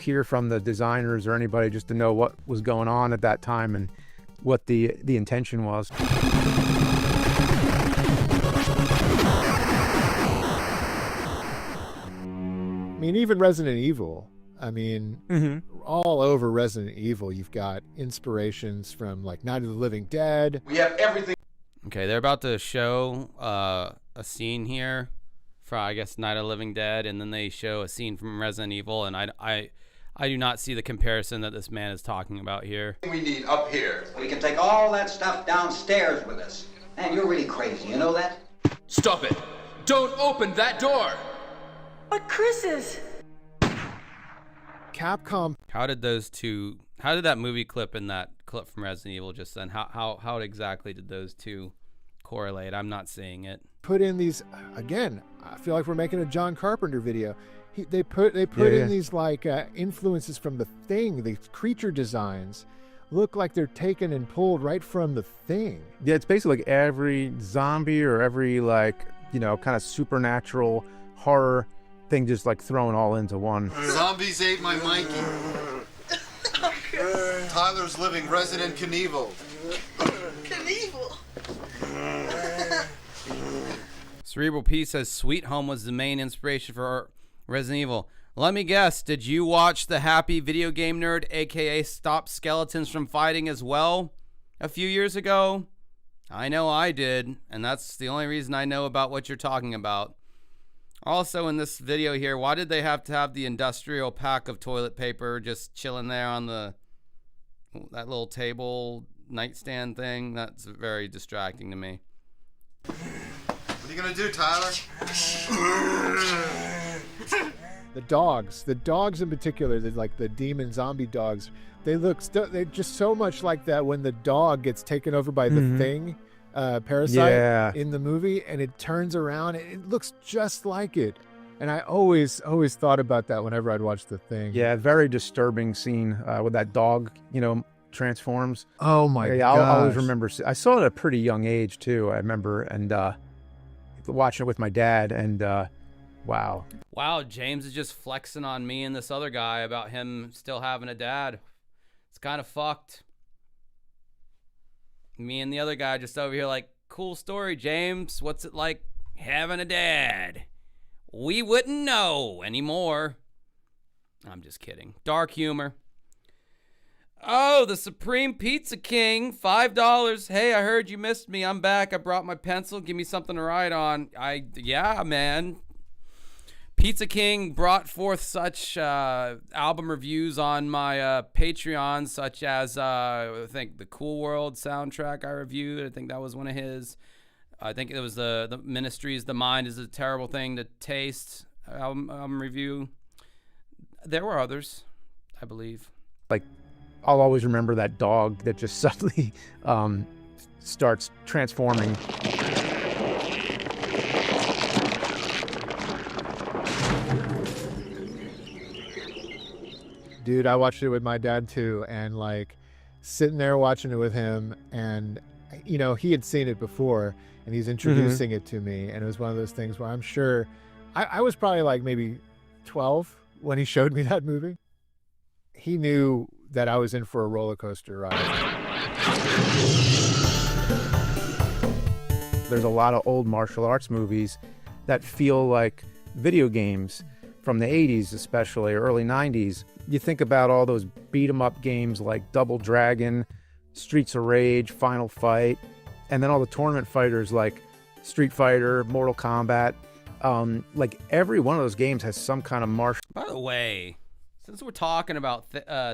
hear from the designers or anybody just to know what was going on at that time and what the intention was. I mean, even Resident Evil. I mean, all over Resident Evil, you've got inspirations from like Night of the Living Dead. We have everything. Okay, they're about to show a scene here for, I guess, Night of the Living Dead, and then they show a scene from Resident Evil, and I do not see the comparison that this man is talking about here. We need up here. We can take all that stuff downstairs with us. Man, you're really crazy, you know that? Stop it! Don't open that door! But Chris is... Capcom. How did that movie clip and that clip from Resident Evil just then, how exactly did those two correlate? I'm not seeing it. Put in these, again, I feel like we're making a John Carpenter video. They put in these like influences from The Thing, these creature designs, look like they're taken and pulled right from The Thing. Yeah, it's basically like every zombie or every like, kind of supernatural horror thing just like thrown all into one. Zombies ate my Mikey. Tyler's living Resident Knievel. Knievel. Cerebral P says Sweet Home was the main inspiration for Resident Evil. Let me guess, did you watch the Happy Video Game Nerd, aka Stop Skeletons from Fighting as well a few years ago? I know I did, and that's the only reason I know about what you're talking about. Also in this video here, why did they have to have the industrial pack of toilet paper just chilling there on that little table nightstand thing? That's very distracting to me. What are you gonna do, Tyler? The dogs in particular, like the demon zombie dogs, they're just so much like that when the dog gets taken over by the Thing, Parasite in the movie, and it turns around, it looks just like it. And I always thought about that whenever I'd watch The Thing. Yeah, very disturbing scene with that dog, transforms. Oh my god! I'll always remember. I saw it at a pretty young age too. I remember, and watching it with my dad, and wow. Wow, James is just flexing on me and this other guy about him still having a dad. It's kind of fucked. Me and the other guy just over here like, cool story, James. What's it like having a dad? We wouldn't know anymore. I'm just kidding. Dark humor. Oh, the Supreme Pizza King, $5. Hey, I heard you missed me. I'm back. I brought my pencil. Give me something to write on. Yeah, man. Pizza King brought forth such album reviews on my Patreon, such as I think the Cool World soundtrack I reviewed. I think that was one of his. I think it was the Ministry's The Mind is a Terrible Thing to Taste album review. There were others, I believe. Like, I'll always remember that dog that just suddenly starts transforming. Dude, I watched it with my dad too, and like sitting there watching it with him, and he had seen it before, and he's introducing it to me, and it was one of those things where I'm sure I was probably like maybe 12 when he showed me that movie. He knew that I was in for a roller coaster ride. There's a lot of old martial arts movies that feel like video games from the 80s, especially early 90s. You think about all those beat 'em up games like Double Dragon, Streets of Rage, Final Fight, and then all the tournament fighters like Street Fighter, Mortal Kombat. Like every one of those games has some kind of martial. By the way, since we're talking about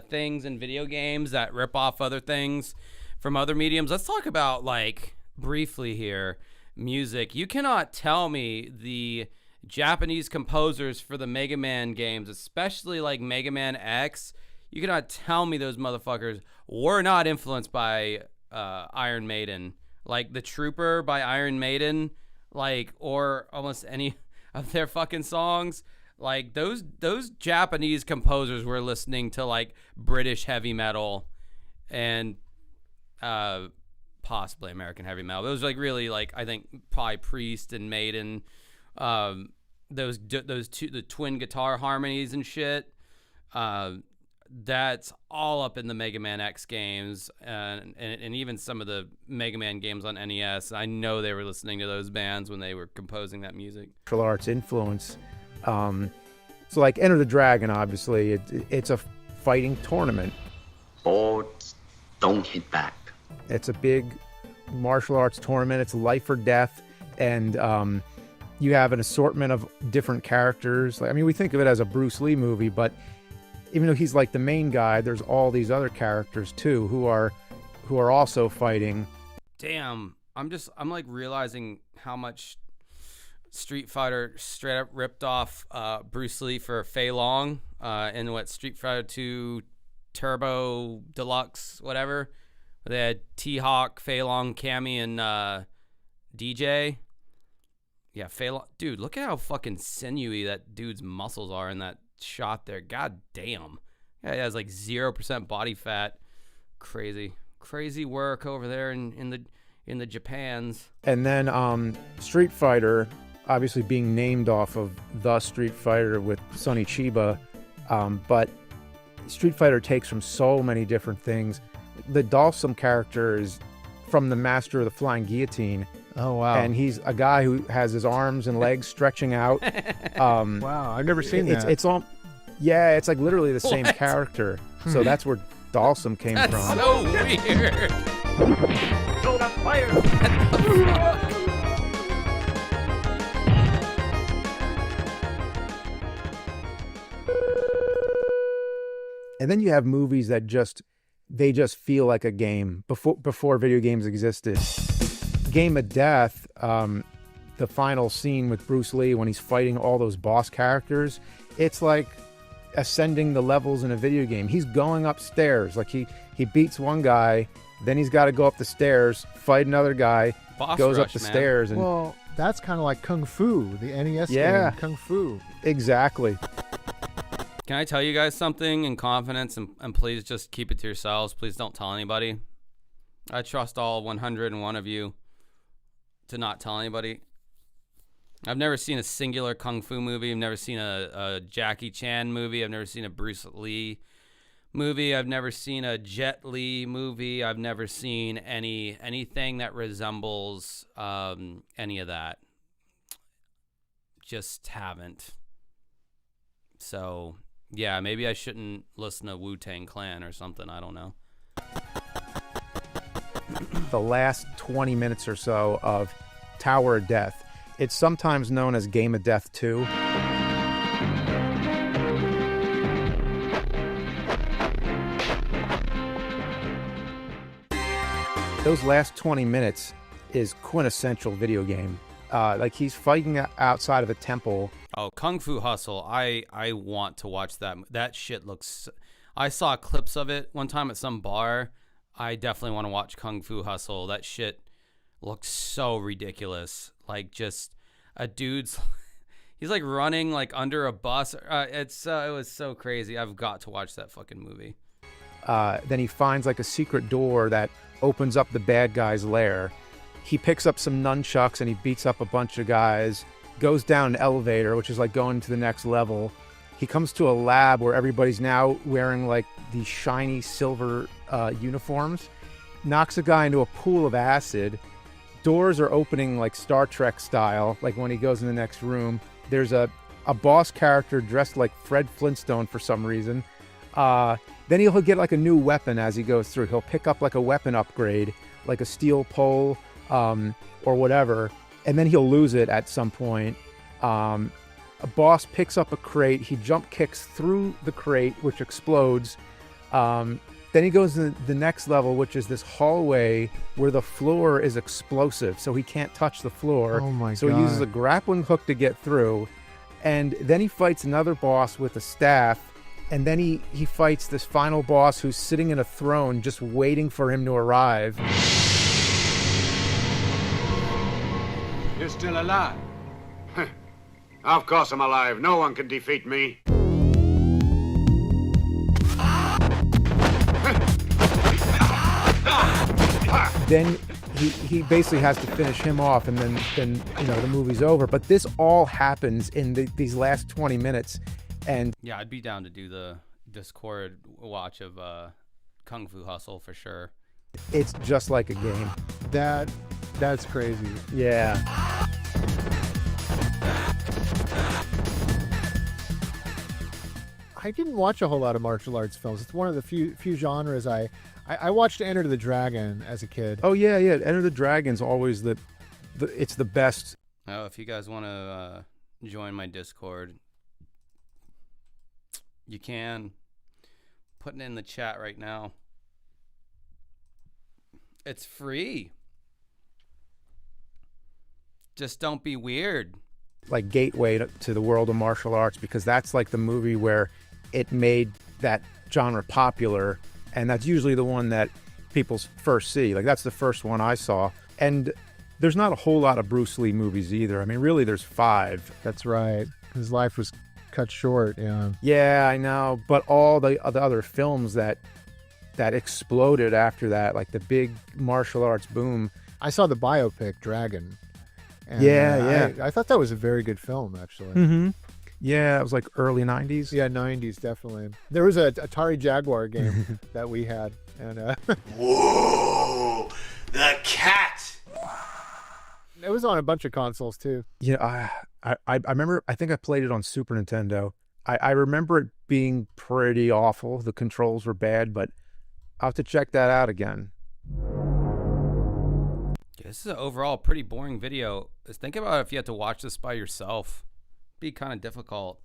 things in video games that rip off other things from other mediums, let's talk about, like, briefly here, music. You cannot tell me the Japanese composers for the Mega Man games, especially like Mega Man X, you cannot tell me those motherfuckers were not influenced by Iron Maiden. Like The Trooper by Iron Maiden, like, or almost any of their fucking songs. Like those Japanese composers were listening to like British heavy metal and possibly American heavy metal. It was like really like, I think probably Priest and Maiden. The twin guitar harmonies and shit, that's all up in the Mega Man X games, and even some of the Mega Man games on NES. I know they were listening to those bands when they were composing that music. Martial arts influence. So like Enter the Dragon, obviously it's a fighting tournament. Boards don't hit back. It's a big martial arts tournament. It's life or death, and you have an assortment of different characters. Like, I mean, we think of it as a Bruce Lee movie, but even though he's like the main guy, there's all these other characters too who are also fighting. Damn, I'm like realizing how much Street Fighter straight up ripped off Bruce Lee for Fei Long in what, Street Fighter 2 Turbo Deluxe, whatever. They had T-Hawk, Fei Long, Cammy, and DJ. Yeah, Fei Long. Dude, look at how fucking sinewy that dude's muscles are in that shot there. God damn. Yeah, he has like 0% body fat. crazy work over there in the Japans. And then Street Fighter, obviously being named off of the Street Fighter with Sonny Chiba, but Street Fighter takes from so many different things. The Dalsum character is from the Master of the Flying Guillotine. Oh, wow. And he's a guy who has his arms and legs stretching out. Wow, I've never seen that. It's all, yeah, it's like literally the same What? character. So that's where Dalsum came That's from. so weird. Hold up, fire! And then you have movies that just feel like a game before video games existed. Game of Death, the final scene with Bruce Lee when he's fighting all those boss characters, it's like ascending the levels in a video game. He's going upstairs. Like he beats one guy, then he's got to go up the stairs, fight another guy, Boss goes rush, up the man. stairs. And Well, that's kind of like Kung Fu, the NES Yeah. game, Kung Fu. exactly. Can I tell you guys something in confidence, and please just keep it to yourselves. Please don't tell anybody. I trust all 101 of you to not tell anybody. I've never seen a singular Kung Fu movie. I've never seen a Jackie Chan movie. I've never seen a Bruce Lee movie. I've never seen a Jet Li movie. I've never seen anything that resembles any of that. Just haven't. So, yeah, maybe I shouldn't listen to Wu-Tang Clan or something. I don't know. The last 20 minutes or so of Tower of Death. It's sometimes known as Game of Death 2. Those last 20 minutes is quintessential video game. Like he's fighting outside of a temple. Oh, Kung Fu Hustle. I want to watch that. That shit looks... I saw clips of it one time at some bar. I definitely want to watch Kung Fu Hustle. That shit looks so ridiculous. Like just a dude's... He's like running like under a bus. It was so crazy. I've got to watch that fucking movie. Then he finds like a secret door that opens up the bad guy's lair. He picks up some nunchucks and he beats up a bunch of guys, goes down an elevator, which is like going to the next level. He comes to a lab where everybody's now wearing like these shiny silver uniforms, knocks a guy into a pool of acid. Doors are opening like Star Trek style, like when he goes in the next room. There's a boss character dressed like Fred Flintstone for some reason. Then he'll get like a new weapon as he goes through. He'll pick up like a weapon upgrade, like a steel pole or whatever, and then he'll lose it at some point. A boss picks up a crate. He jump kicks through the crate, which explodes. Then he goes to the next level, which is this hallway where the floor is explosive, so he can't touch the floor. Oh my so God. he uses a grappling hook to get through. And then he fights another boss with a staff. And then he fights this final boss who's sitting in a throne just waiting for him to arrive. You're still alive. Of course I'm alive. No one can defeat me. Then he basically has to finish him off, and then the movie's over. But this all happens in these last 20 minutes. And yeah, I'd be down to do the Discord watch of Kung Fu Hustle for sure. It's just like a game. That's crazy. Yeah. I didn't watch a whole lot of martial arts films. It's one of the few genres I watched Enter the Dragon as a kid. Oh yeah. Enter the Dragon's always it's the best. Oh, if you guys want to join my Discord, you can. Putting it in the chat right now. It's free. Just don't be weird. Like gateway to the world of martial arts, because that's like the movie where it made that genre popular, and that's usually the one that people first see. Like that's the first one I saw. And there's not a whole lot of Bruce Lee movies either. I mean, really there's 5. That's right. His life was cut short. Yeah. Yeah, I know. But all the other films that that exploded after that, like the big martial arts boom. I saw the biopic Dragon. And, Yeah. I thought that was a very good film, actually. Mm-hmm. Yeah, it was like early 90s. Yeah, 90s, definitely. There was a Atari Jaguar game that we had. And Whoa! The cat! It was on a bunch of consoles, too. Yeah, I remember, I think I played it on Super Nintendo. I remember it being pretty awful. The controls were bad, but I'll have to check that out again. Yeah, this is an overall pretty boring video. Just think about if you had to watch this by yourself. It'd be kind of difficult.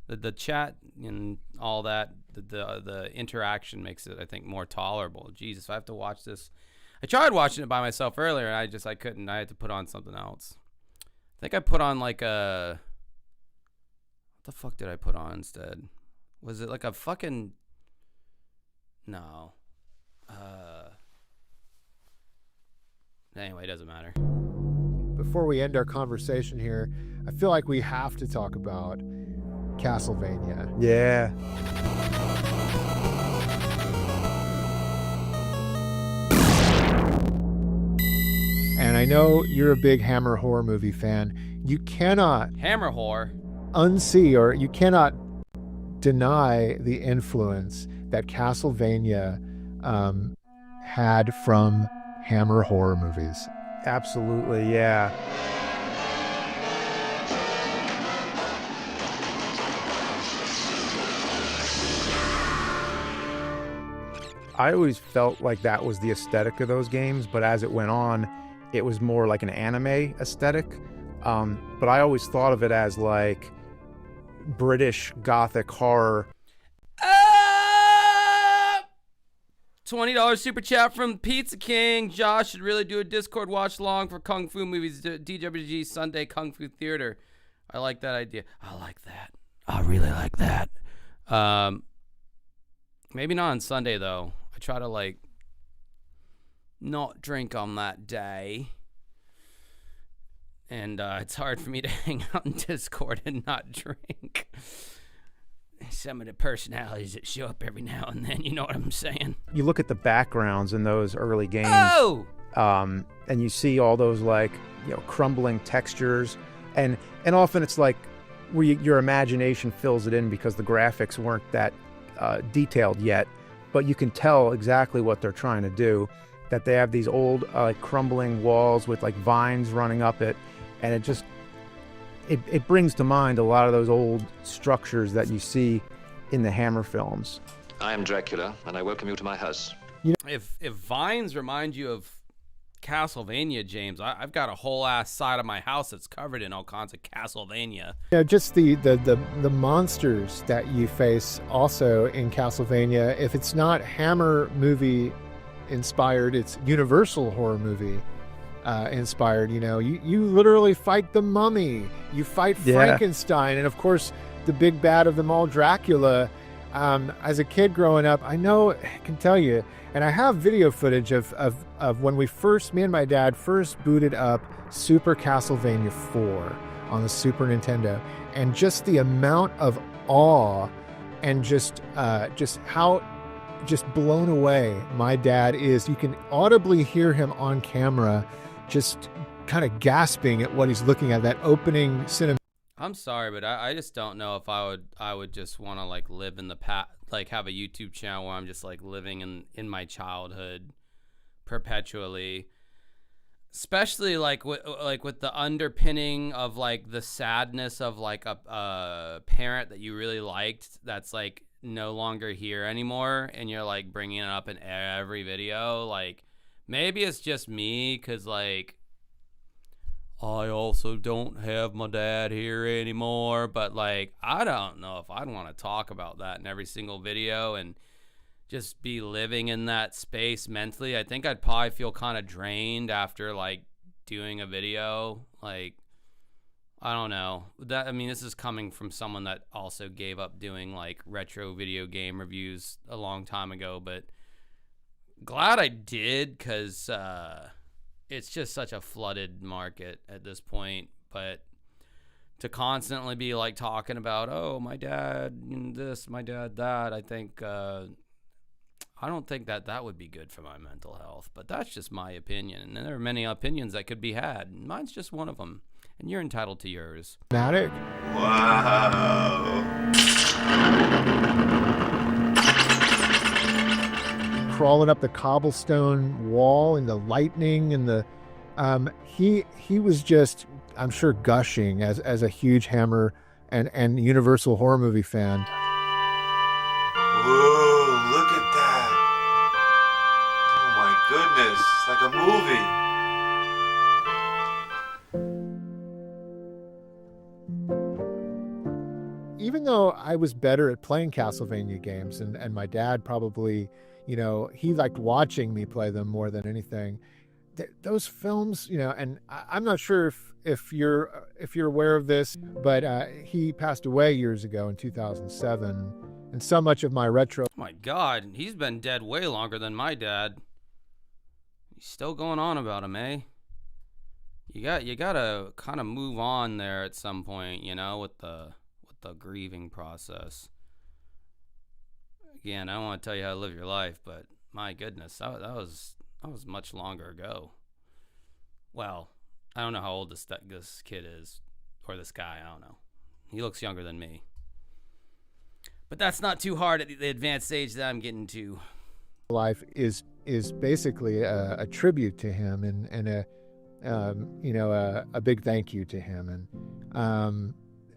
The chat and all that, the interaction makes it, I think, more tolerable. Jesus, if I have to watch this. I tried watching it by myself earlier, and I couldn't. I had to put on something else. I think I put on like a... What the fuck did I put on instead? Was it like a fucking... No. Anyway, it doesn't matter. Before we end our conversation here, I feel like we have to talk about Castlevania. Yeah. And I know you're a big Hammer horror movie fan. You cannot Hammer horror unsee, or you cannot deny the influence that Castlevania had from Hammer horror movies. Absolutely, yeah. I always felt like that was the aesthetic of those games, but as it went on, it was more like an anime aesthetic. But I always thought of it as like British Gothic horror. $20 super chat from Pizza King. Josh should really do a Discord watch long for Kung Fu movies. DWG Sunday Kung Fu Theater. I like that idea. I like that. I really like that. Maybe not on Sunday though. I try to like not drink on that day. And it's hard for me to hang out in Discord and not drink. Some of the personalities that show up every now and then, you know what I'm saying? You look at the backgrounds in those early games, and you see all those like, crumbling textures, and often it's like where your imagination fills it in because the graphics weren't that detailed yet, but you can tell exactly what they're trying to do. That they have these old like crumbling walls with like vines running up it, and it just it brings to mind a lot of those old structures that you see in the Hammer films. I am Dracula, and I welcome you to my house. If vines remind you of Castlevania, James, I've got a whole ass side of my house that's covered in all kinds of Castlevania. Just the monsters that you face also in Castlevania. If it's not Hammer movie inspired, it's Universal horror movie inspired. You literally fight the Mummy, you fight Frankenstein, and of course the big bad of them all, Dracula. As a kid growing up, I can tell you, and I have video footage of when me and my dad first booted up Super Castlevania 4 on the Super Nintendo, and just the amount of awe and just how blown away my dad is. You can audibly hear him on camera just kind of gasping at what he's looking at, that opening cinema. I'm sorry, but I just don't know if I would just want to like live in the past, like have a YouTube channel where I'm just like living in my childhood perpetually, especially like with the underpinning of like the sadness of like a parent that you really liked that's like no longer here anymore, and you're like bringing it up in every video. Like maybe it's just me, because like I also don't have my dad here anymore, but like I don't know if I'd want to talk about that in every single video and just be living in that space mentally. I think I'd probably feel kind of drained after like doing a video. Like I don't know. This is coming from someone that also gave up doing like retro video game reviews a long time ago, but glad I did, because it's just such a flooded market at this point. But to constantly be like talking about, oh, my dad this, my dad that, I think I I don't think that would be good for my mental health, but that's just my opinion. And there are many opinions that could be had. Mine's just one of them, and you're entitled to yours. Dramatic. Wow. Crawling up the cobblestone wall and the lightning and the he was just, I'm sure, gushing as a huge Hammer and Universal horror movie fan. Whoa, look at that. Oh my goodness, it's like a movie. Even though I was better at playing Castlevania games, and my dad probably, he liked watching me play them more than anything. Those films, and I'm not sure if you're aware of this, but he passed away years ago in 2007, and so much of my retro. Oh my God, he's been dead way longer than my dad. He's still going on about him, eh? You gotta kind of move on there at some point, with the grieving process. Again, I don't want to tell you how to live your life, but my goodness, that was much longer ago. Well, I don't know how old this kid is, or this guy. I don't know. He looks younger than me, but that's not too hard at the advanced age that I'm getting to. Life is basically a tribute to him, and a big thank you to him. And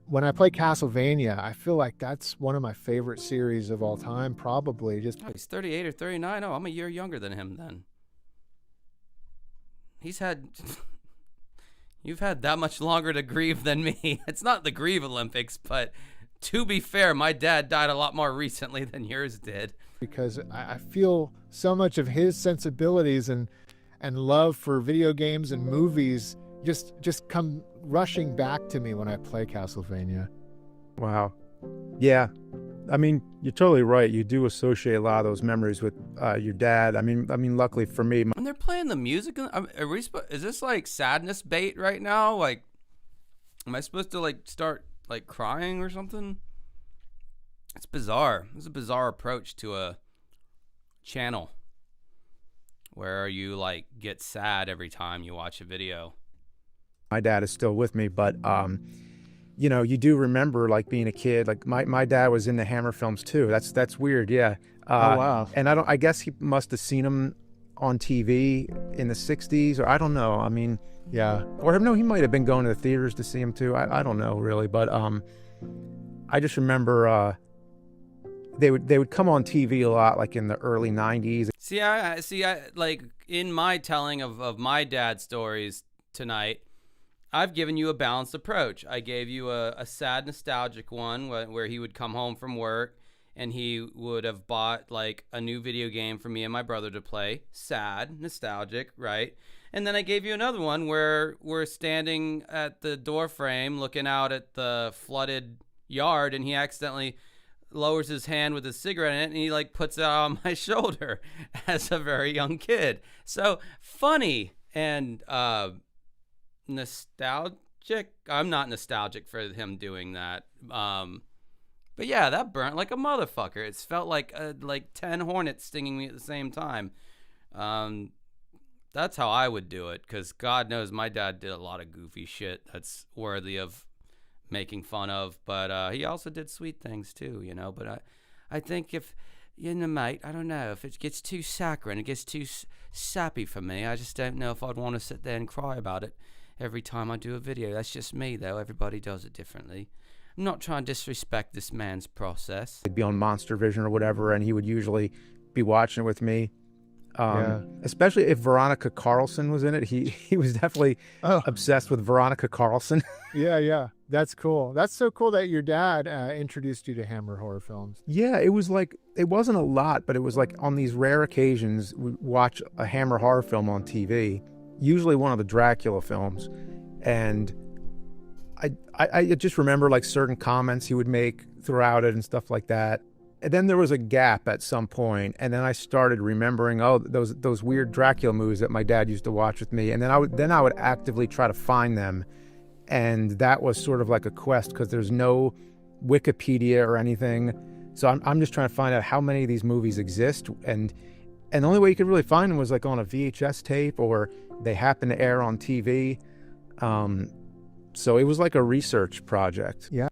when I play Castlevania, I feel like that's one of my favorite series of all time, probably. He's 38 or 39. Oh, I'm a year younger than him then. You've had that much longer to grieve than me. It's not the Grieve Olympics, but to be fair, my dad died a lot more recently than yours did. Because I feel so much of his sensibilities and love for video games and movies just come rushing back to me when I play Castlevania. Wow. Yeah. I mean, you're totally right. You do associate a lot of those memories with your dad. I mean, luckily for me. When they're playing the music, is this like sadness bait right now? Like, am I supposed to like start like crying or something? It's bizarre. It's a bizarre approach to a channel where you like get sad every time you watch a video. My dad is still with me, but you do remember like being a kid. Like my dad was in the Hammer films too. That's weird, yeah. Oh wow. And I guess he must have seen them on TV in the 60s, or I don't know. I mean, yeah. Or no, he might have been going to the theaters to see them too. I don't know really, but I just remember they would come on TV a lot, like in the early 90s. See, I like in my telling of my dad's stories tonight, I've given you a balanced approach. I gave you a sad, nostalgic one where he would come home from work and he would have bought like a new video game for me and my brother to play. Sad, nostalgic, right? And then I gave you another one where we're standing at the door frame looking out at the flooded yard and he accidentally lowers his hand with a cigarette in it and he like puts it on my shoulder as a very young kid. So funny and nostalgic. I'm not nostalgic for him doing that. But yeah, that burnt like a motherfucker. It's felt like 10 hornets stinging me at the same time. That's how I would do it, because God knows my dad did a lot of goofy shit that's worthy of making fun of. But he also did sweet things too, But I think if, mate, I don't know, if it gets too saccharine, it gets too sappy for me. I just don't know if I'd want to sit there and cry about it every time I do a video. That's just me, though. Everybody does it differently. I'm not trying to disrespect this man's process. He'd be on Monster Vision or whatever, and he would usually be watching it with me. Especially if Veronica Carlson was in it. He was definitely obsessed with Veronica Carlson. Yeah. That's cool. That's so cool that your dad introduced you to Hammer horror films. Yeah, it was like, it wasn't a lot, but it was like on these rare occasions, we'd watch a Hammer horror film on TV, usually one of the Dracula films. And I just remember like certain comments he would make throughout it and stuff like that. And then there was a gap at some point, and then I started remembering, those weird Dracula movies that my dad used to watch with me. And then I would actively try to find them. And that was sort of like a quest, because there's no Wikipedia or anything. So I'm just trying to find out how many of these movies exist, and the only way you could really find them was like on a VHS tape, or they happen to air on TV. So it was like a research project. Yeah.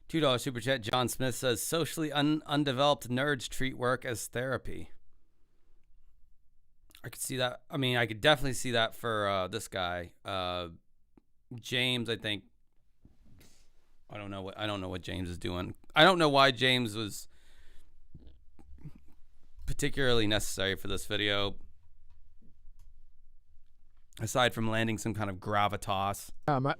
$2 super chat. John Smith says socially undeveloped nerds treat work as therapy. I could see that. I mean, I could definitely see that for this guy, James. I think. I don't know what James is doing. I don't know why James was particularly necessary for this video, aside from landing some kind of gravitas.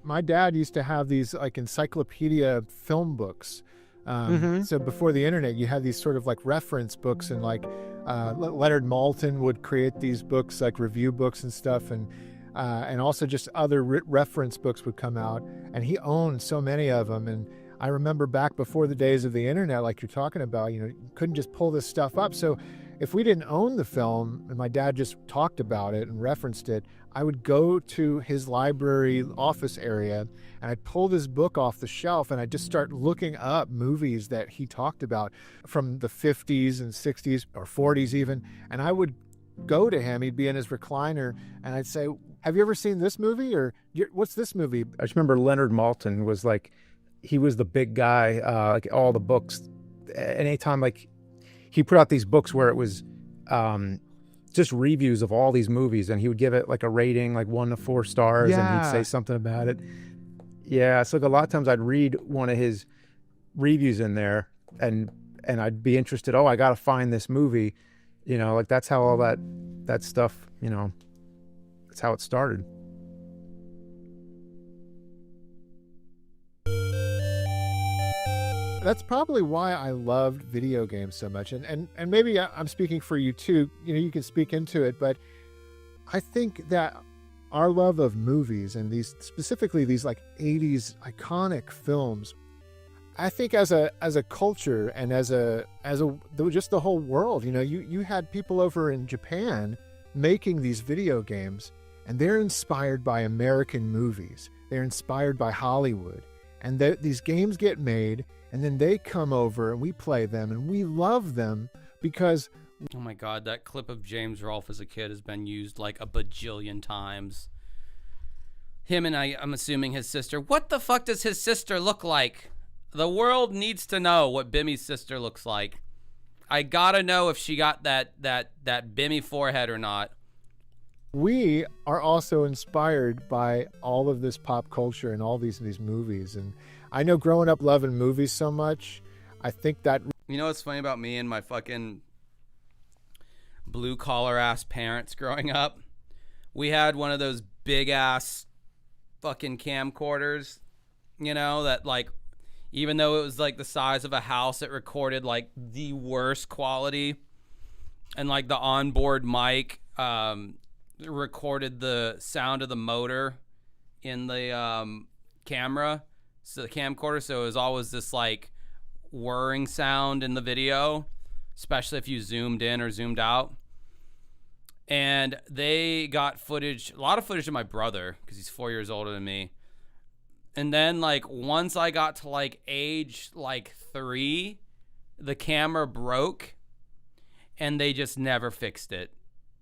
My dad used to have these like encyclopedia film books. So before the internet, you had these sort of like reference books, and like Leonard Maltin would create these books, like review books and stuff, and also just other reference books would come out, and he owned so many of them. And I remember back before the days of the internet, like you're talking about, you couldn't just pull this stuff up. So if we didn't own the film and my dad just talked about it and referenced it, I would go to his library office area and I'd pull this book off the shelf and I'd just start looking up movies that he talked about from the 50s and 60s or 40s even. And I would go to him, he'd be in his recliner, and I'd say, have you ever seen this movie? Or what's this movie? I just remember Leonard Maltin was like, he was the big guy, like all the books. Anytime like he put out these books where it was just reviews of all these movies, and he would give it like a rating, like 1 to 4 stars, and he'd say something about it. Yeah, so like a lot of times I'd read one of his reviews in there, and I'd be interested. Oh, I got to find this movie, like that's how all that stuff, that's how it started. That's probably why I loved video games so much. And maybe I'm speaking for you too. You can speak into it, but I think that our love of movies, and specifically these like 80s iconic films, I think as a culture and as just the whole world, you had people over in Japan making these video games, and they're inspired by American movies. They're inspired by Hollywood, and these games get made, and then they come over and we play them and we love them because... Oh my God, that clip of James Rolfe as a kid has been used like a bajillion times. Him and I'm assuming his sister. What the fuck does his sister look like? The world needs to know what Bimmy's sister looks like. I gotta know if she got that Bimmy forehead or not. We are also inspired by all of this pop culture and all these movies. And I know growing up loving movies so much, I think that... You know what's funny about me and my fucking blue collar ass parents growing up? We had one of those big ass fucking camcorders, that like, even though it was like the size of a house, it recorded like the worst quality, and like the onboard mic recorded the sound of the motor in the camera, so the camcorder, so it was always this like whirring sound in the video, especially if you zoomed in or zoomed out. And they got footage, a lot of footage of my brother, because he's 4 years older than me. And then like once I got to like age like 3, the camera broke and they just never fixed it.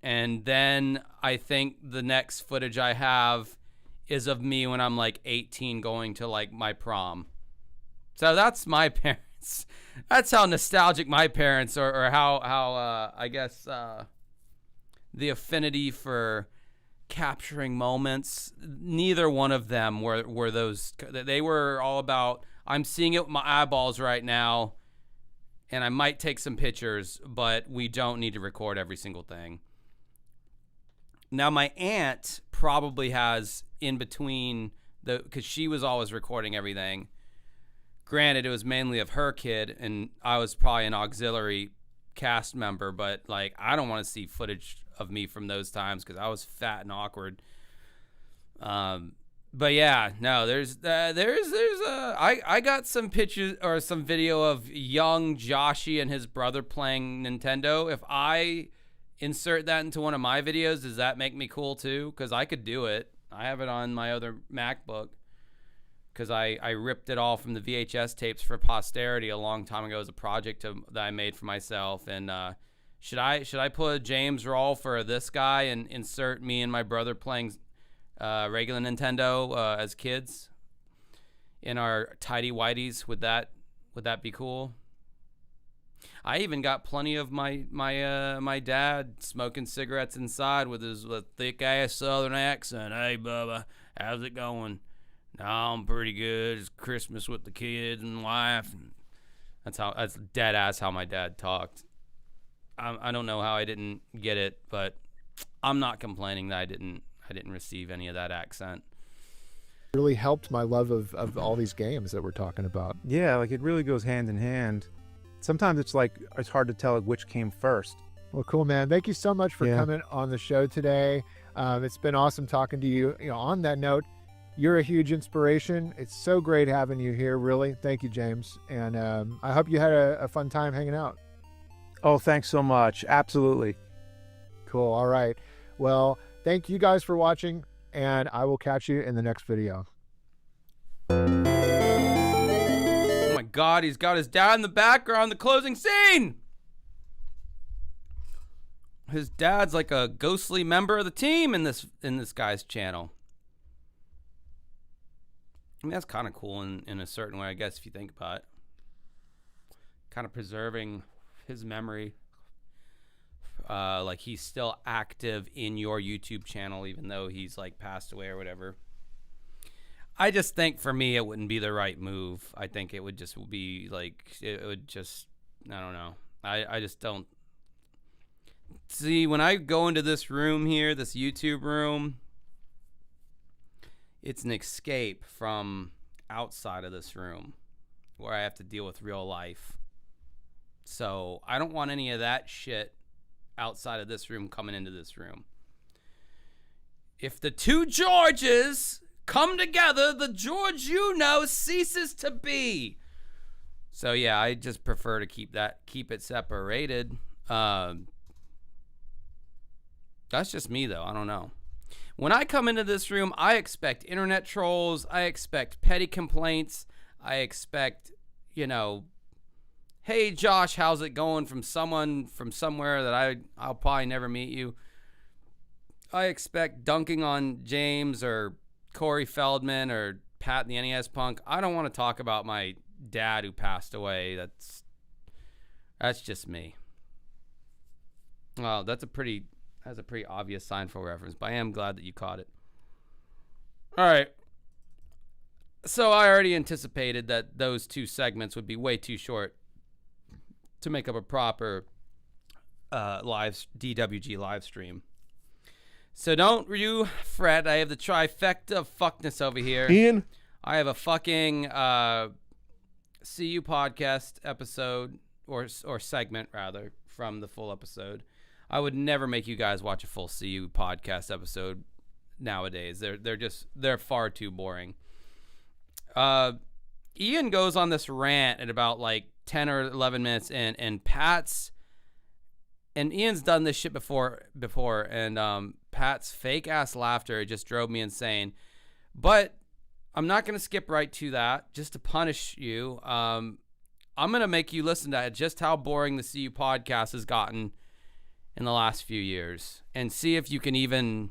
And then I think the next footage I have is of me when I'm like 18 going to like my prom. So that's my parents. That's how nostalgic my parents are, or how I guess the affinity for capturing moments. Neither one of them were those. They were all about, I'm seeing it with my eyeballs right now, and I might take some pictures, but we don't need to record every single thing. Now, my aunt probably has in between, because she was always recording everything. Granted, it was mainly of her kid, and I was probably an auxiliary cast member, but like, I don't want to see footage of me from those times because I was fat and awkward. But yeah, no, I got some pictures or some video of young Joshy and his brother playing Nintendo. If I insert that into one of my videos, does that make me cool too? Because I could do it. I have it on my other MacBook. because I ripped it all from the VHS tapes for posterity a long time ago as a project that I made for myself. And should I put a James roll for this guy and insert me and my brother playing regular Nintendo as kids in our tidy whities? Would that be cool? I even got plenty of my dad smoking cigarettes inside with his thick ass Southern accent. Hey Bubba, how's it going? No, I'm pretty good. It's Christmas with the kids and wife. That's dead ass how my dad talked. I don't know how I didn't get it, but I'm not complaining that I didn't receive any of that accent. Really helped my love of all these games that we're talking about. Yeah, like it really goes hand in hand. Sometimes it's hard to tell which came first. Well, cool, man. Thank you so much for coming on the show today. It's been awesome talking to you. On that note, you're a huge inspiration. It's so great having you here, really. Thank you, James. And I hope you had a fun time hanging out. Oh, thanks so much. Absolutely. Cool. All right. Well, thank you guys for watching, and I will catch you in the next video. Oh my God, he's got his dad in the background, the closing scene. His dad's like a ghostly member of the team in this guy's channel. I mean, that's kind of cool in a certain way, I guess, if you think about it. Kind of preserving his memory. Like he's still active in your YouTube channel, even though he's like passed away or whatever. I just think for me, it wouldn't be the right move. I think it would just be like, it would just, I don't know. I just don't. See, when I go into this room here, this YouTube room, it's an escape from outside of this room where I have to deal with real life. So I don't want any of that shit outside of this room coming into this room. If the two Georges come together, the George you know ceases to be. So yeah, I just prefer to keep it separated. That's just me though. I don't know. When I come into this room, I expect internet trolls. I expect petty complaints. I expect, hey Josh, how's it going, from someone from somewhere that I'll probably never meet you. I expect dunking on James or Corey Feldman or Pat the NES Punk. I don't want to talk about my dad who passed away. That's just me. Well, that's a pretty obvious Seinfeld reference, but I am glad that you caught it. All right. So I already anticipated that those two segments would be way too short to make up a proper DWG live stream. So don't you fret. I have the trifecta of fuckness over here. Ian? I have a fucking CU podcast episode, or segment, rather, from the full episode. I would never make you guys watch a full CU podcast episode nowadays. They're far too boring. Ian goes on this rant at about like 10 or 11 minutes in, and Ian's done this shit before, and Pat's fake ass laughter just drove me insane. But I'm not gonna skip right to that just to punish you. I'm gonna make you listen to just how boring the CU podcast has gotten in the last few years, and see if you can even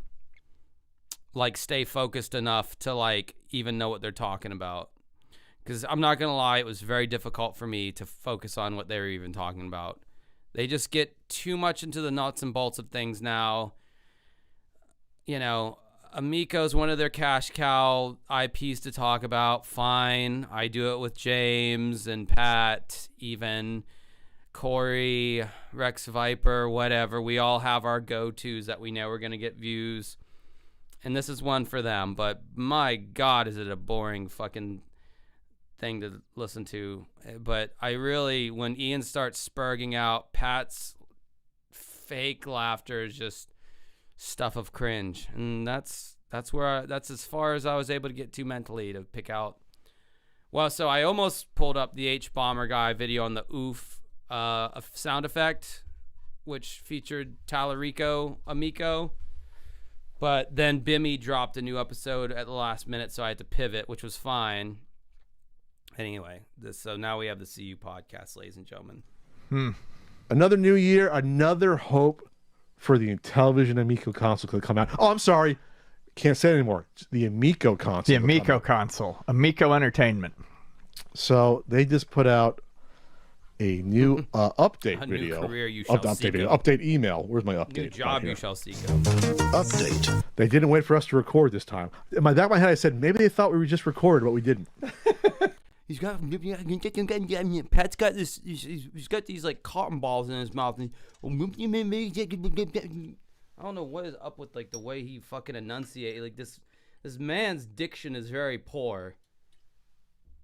like stay focused enough to like even know what they're talking about. Because I'm not gonna lie, it was very difficult for me to focus on what they were even talking about. They just get too much into the nuts and bolts of things now. Amico's one of their cash cow IPs to talk about. Fine. I do it with James and Pat, even Corey, Rex Viper, whatever. We all have our go-tos that we know we're going to get views. And this is one for them. But my God, is it a boring fucking thing to listen to. But I really, when Ian starts spurging out, Pat's fake laughter is just stuff of cringe. And that's as far as I was able to get to mentally to pick out. Well, so I almost pulled up the H-Bomber guy video on the oof sound effect, which featured Talarico Amico. But then Bimmy dropped a new episode at the last minute, so I had to pivot, which was fine. Anyway, so now we have the CU podcast, ladies and gentlemen. Another new year, another hope for the Intellivision Amico console to come out. Oh, I'm sorry. Can't say it anymore. The Amico console. The Amico console. Amico Entertainment. So they just put out a new update video. New career you shall seek. Update email. Where's my update? New job you shall seek. Update. They didn't wait for us to record this time. In my head, I said, maybe they thought we were just recorded, but we didn't. He's got Pat's got this. He's got these like cotton balls in his mouth. And, I don't know what is up with like the way he fucking enunciates. Like this man's diction is very poor.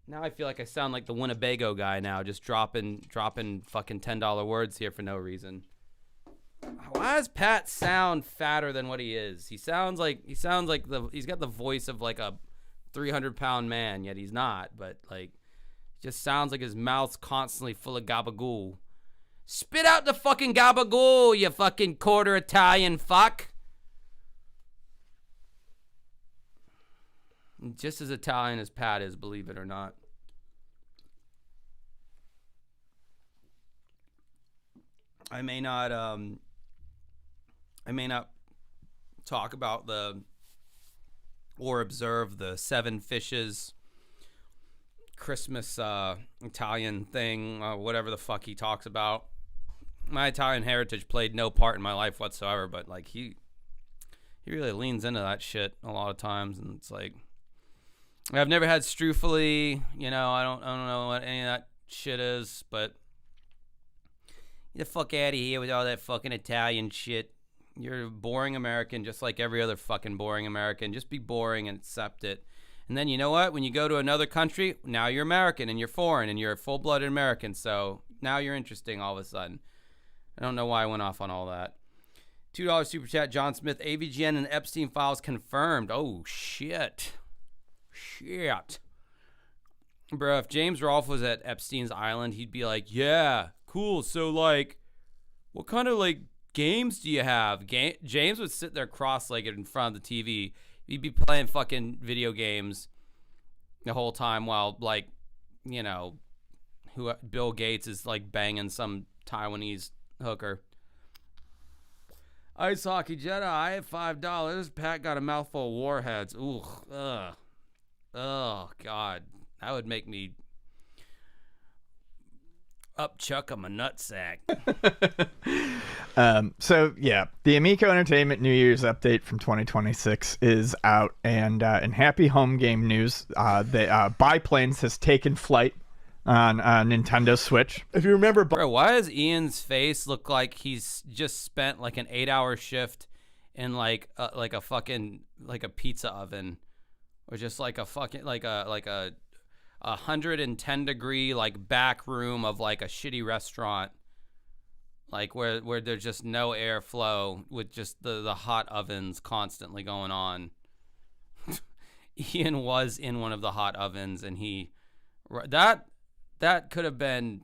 Now I feel like I sound like the Winnebago guy now, just dropping fucking $10 words here for no reason. Why does Pat sound fatter than what he is? He sounds like he's got the voice of like a 300-pound man, yet he's not. But like, just sounds like his mouth's constantly full of gabagool. Spit out the fucking gabagool, you fucking quarter Italian fuck. Just as Italian as Pat is, believe it or not. I may not talk about or observe the Seven Fishes Christmas Italian thing, whatever the fuck he talks about. My Italian heritage played no part in my life whatsoever, but like he really leans into that shit a lot of times, and it's like, I've never had strufoli, I don't know what any of that shit is, but get the fuck out of here with all that fucking Italian shit. You're a boring American, just like every other fucking boring American. Just be boring and accept it. And then you know what? When you go to another country, now you're American and you're foreign and you're a full-blooded American. So now you're interesting all of a sudden. I don't know why I went off on all that. $2 super chat, John Smith. AVGN and Epstein files confirmed. Oh, shit. Bro, if James Rolfe was at Epstein's Island, he'd be like, yeah, cool. So, like, what kind of, like, games do you have? James would sit there cross-legged in front of the TV. He'd be playing fucking video games the whole time while, like, Bill Gates is, like, banging some Taiwanese hooker. Ice Hockey Jedi, I have $5. Pat got a mouthful of warheads. Ooh, ugh. Oh, God. That would make me upchuck my nutsack. So, yeah, the Amico Entertainment New Year's update from 2026 is out. And in happy home game news, the Biplanes has taken flight on Nintendo Switch. If you remember... Bro, why does Ian's face look like he's just spent like an 8-hour shift in like a pizza oven? Or just like a fucking like a 110 degree like back room of like a shitty restaurant, like where there's just no airflow with just the hot ovens constantly going on. Ian was in one of the hot ovens, and that could have been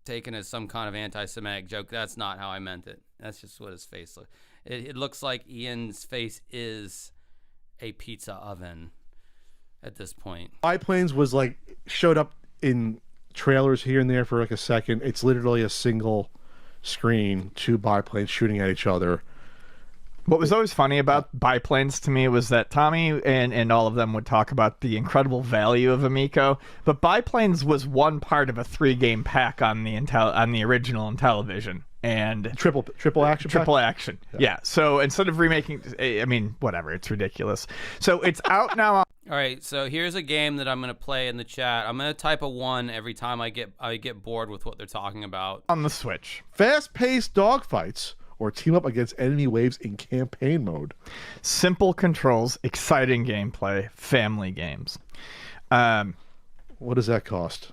taken as some kind of anti-Semitic joke. That's not how I meant it. That's just what his face looks. It looks like Ian's face is a pizza oven at this point. Biplanes was like showed up in trailers here and there for like a second. It's literally a single screen, two biplanes shooting at each other. What was always funny about Biplanes to me was that Tommy and all of them would talk about the incredible value of Amico, but Biplanes was one part of a 3-game pack on the original Intellivision. And triple action. Yeah. So instead of remaking, I mean, whatever, it's ridiculous. So it's out now. All right, so here's a game that I'm gonna play in the chat. I'm gonna type a 1 every time I get bored with what they're talking about on the Switch. Fast-paced dogfights or team up against enemy waves in campaign mode. Simple controls, exciting gameplay, family games. What does that cost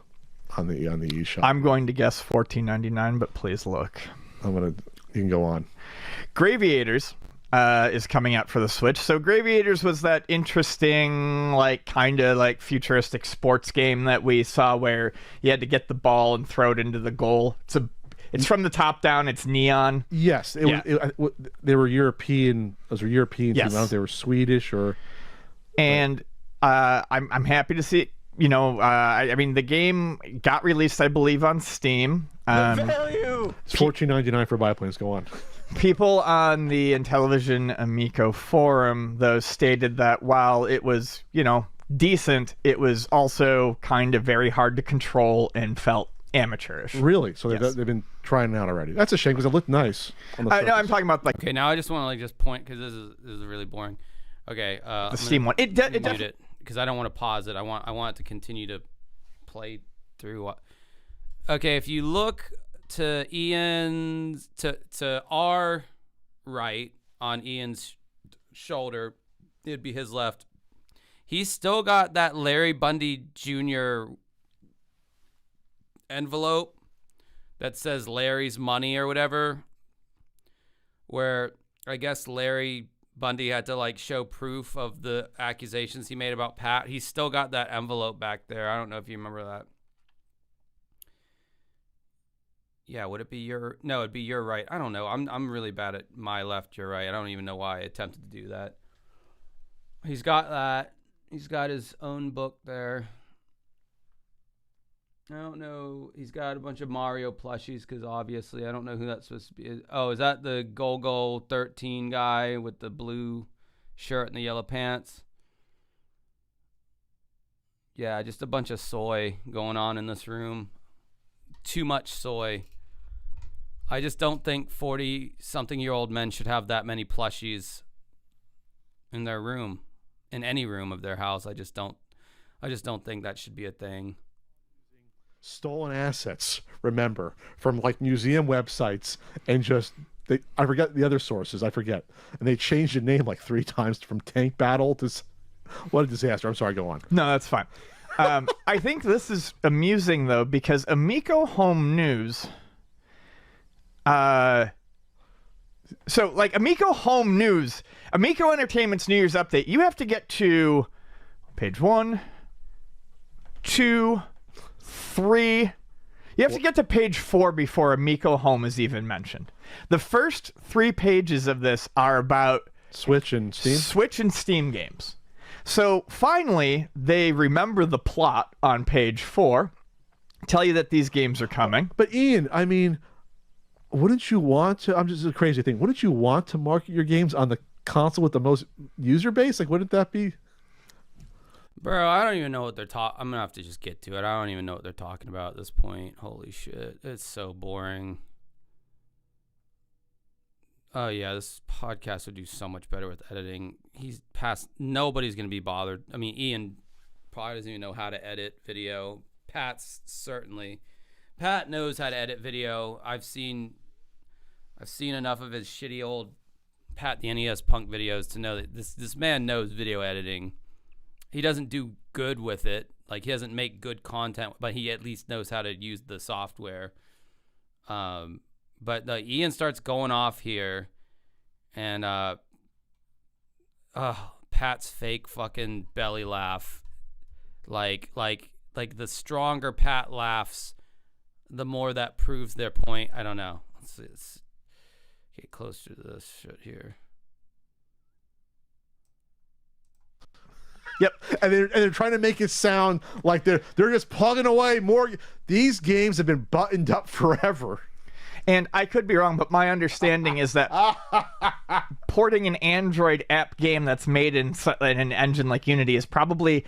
on the eShop? I'm going to guess $14.99, but please look. You can go on. Graviators is coming out for the Switch. So Graviators was that interesting, like kind of like futuristic sports game that we saw where you had to get the ball and throw it into the goal. it's from the top down. It's neon. Yes, they were European. Those were European. Yes. Teams. I don't know if they were Swedish or. And I'm happy to see it. You know, I mean, the game got released, I believe, on Steam. Value. It's $14.99 for biplanes. Go on. People on the Intellivision Amico forum, though, stated that while it was, decent, it was also kind of very hard to control and felt amateurish. Really? So they've been trying it out already. That's a shame because it looked nice. On the no, I'm talking about Okay, now I just want to just point because this is really boring. Okay, the Steam one. It mute it because I don't want to pause it. I want it to continue to play through. Okay, if you look to Ian's to our right on Ian's shoulder, it'd be his left. He's still got that Larry Bundy Jr. envelope that says Larry's money or whatever, where I guess Larry Bundy had to show proof of the accusations he made about Pat. He's still got that envelope back there. I don't know if you remember that. Yeah, would it be your? No, it'd be your right. I don't know. I'm really bad at my left, your right. I don't even know why I attempted to do that. He's got that. He's got his own book there. I don't know. He's got a bunch of Mario plushies because obviously I don't know who that's supposed to be. Oh, is that the Golgo 13 guy with the blue shirt and the yellow pants? Yeah, just a bunch of soy going on in this room. Too much soy. I just don't think 40-something-year-old men should have that many plushies in their room, in any room of their house. I just don't think that should be a thing. Stolen assets, remember, from museum websites, and I forget the other sources, and they changed the name 3 times from Tank Battle to what a disaster. I'm sorry, go on. No, that's fine. I think this is amusing though, because Amico Home News Amico Home News, Amico Entertainment's New Year's update, you have to get to page 1, 2, 3. You have to get to page 4 before Amico Home is even mentioned. The first 3 pages of this are about Switch and Steam games. So finally, they remember the plot on page 4, tell you that these games are coming. But Ian, I mean, wouldn't you want to, I'm just a crazy thing, wouldn't you want to market your games on the console with the most user base? Wouldn't that be? Bro, I don't even know what they're talking. I'm going to have to just get to it. I don't even know what they're talking about at this point. Holy shit. It's so boring. Oh, yeah, this podcast would do so much better with editing. Nobody's going to be bothered. I mean, Ian probably doesn't even know how to edit video. Pat knows how to edit video. I've seen enough of his shitty old Pat the NES Punk videos to know that this man knows video editing. He doesn't do good with it. He doesn't make good content, but he at least knows how to use the software. But Ian starts going off here, and Pat's fake fucking belly laugh, like the stronger Pat laughs, the more that proves their point. I don't know. Let's get closer to this shit here. Yep, and they're trying to make it sound like they're just plugging away more. These games have been buttoned up forever. And I could be wrong, but my understanding is that porting an Android app game that's made in an engine like Unity is probably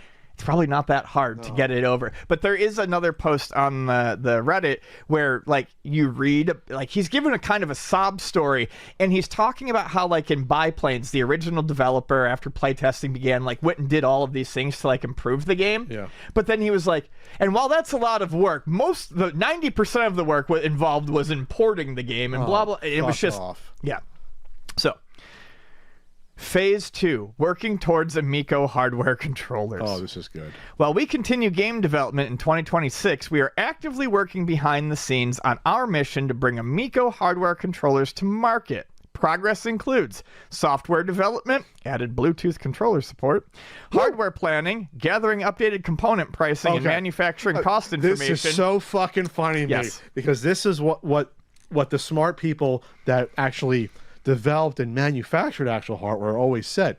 not that hard to get it over. But there is another post on the Reddit where you read, he's given a kind of a sob story, and he's talking about how in Biplanes, the original developer, after playtesting began, went and did all of these things to improve the game. Yeah. But then he was and while that's a lot of work, 90% of the work involved was importing the game and blah blah. It was just yeah. So. Phase 2, working towards Amico hardware controllers. Oh, this is good. While we continue game development in 2026, we are actively working behind the scenes on our mission to bring Amico hardware controllers to market. Progress includes software development, added Bluetooth controller support, hardware planning, gathering updated component pricing and manufacturing cost information. This is so fucking funny to me, because this is what what the smart people that actually developed and manufactured actual hardware always said.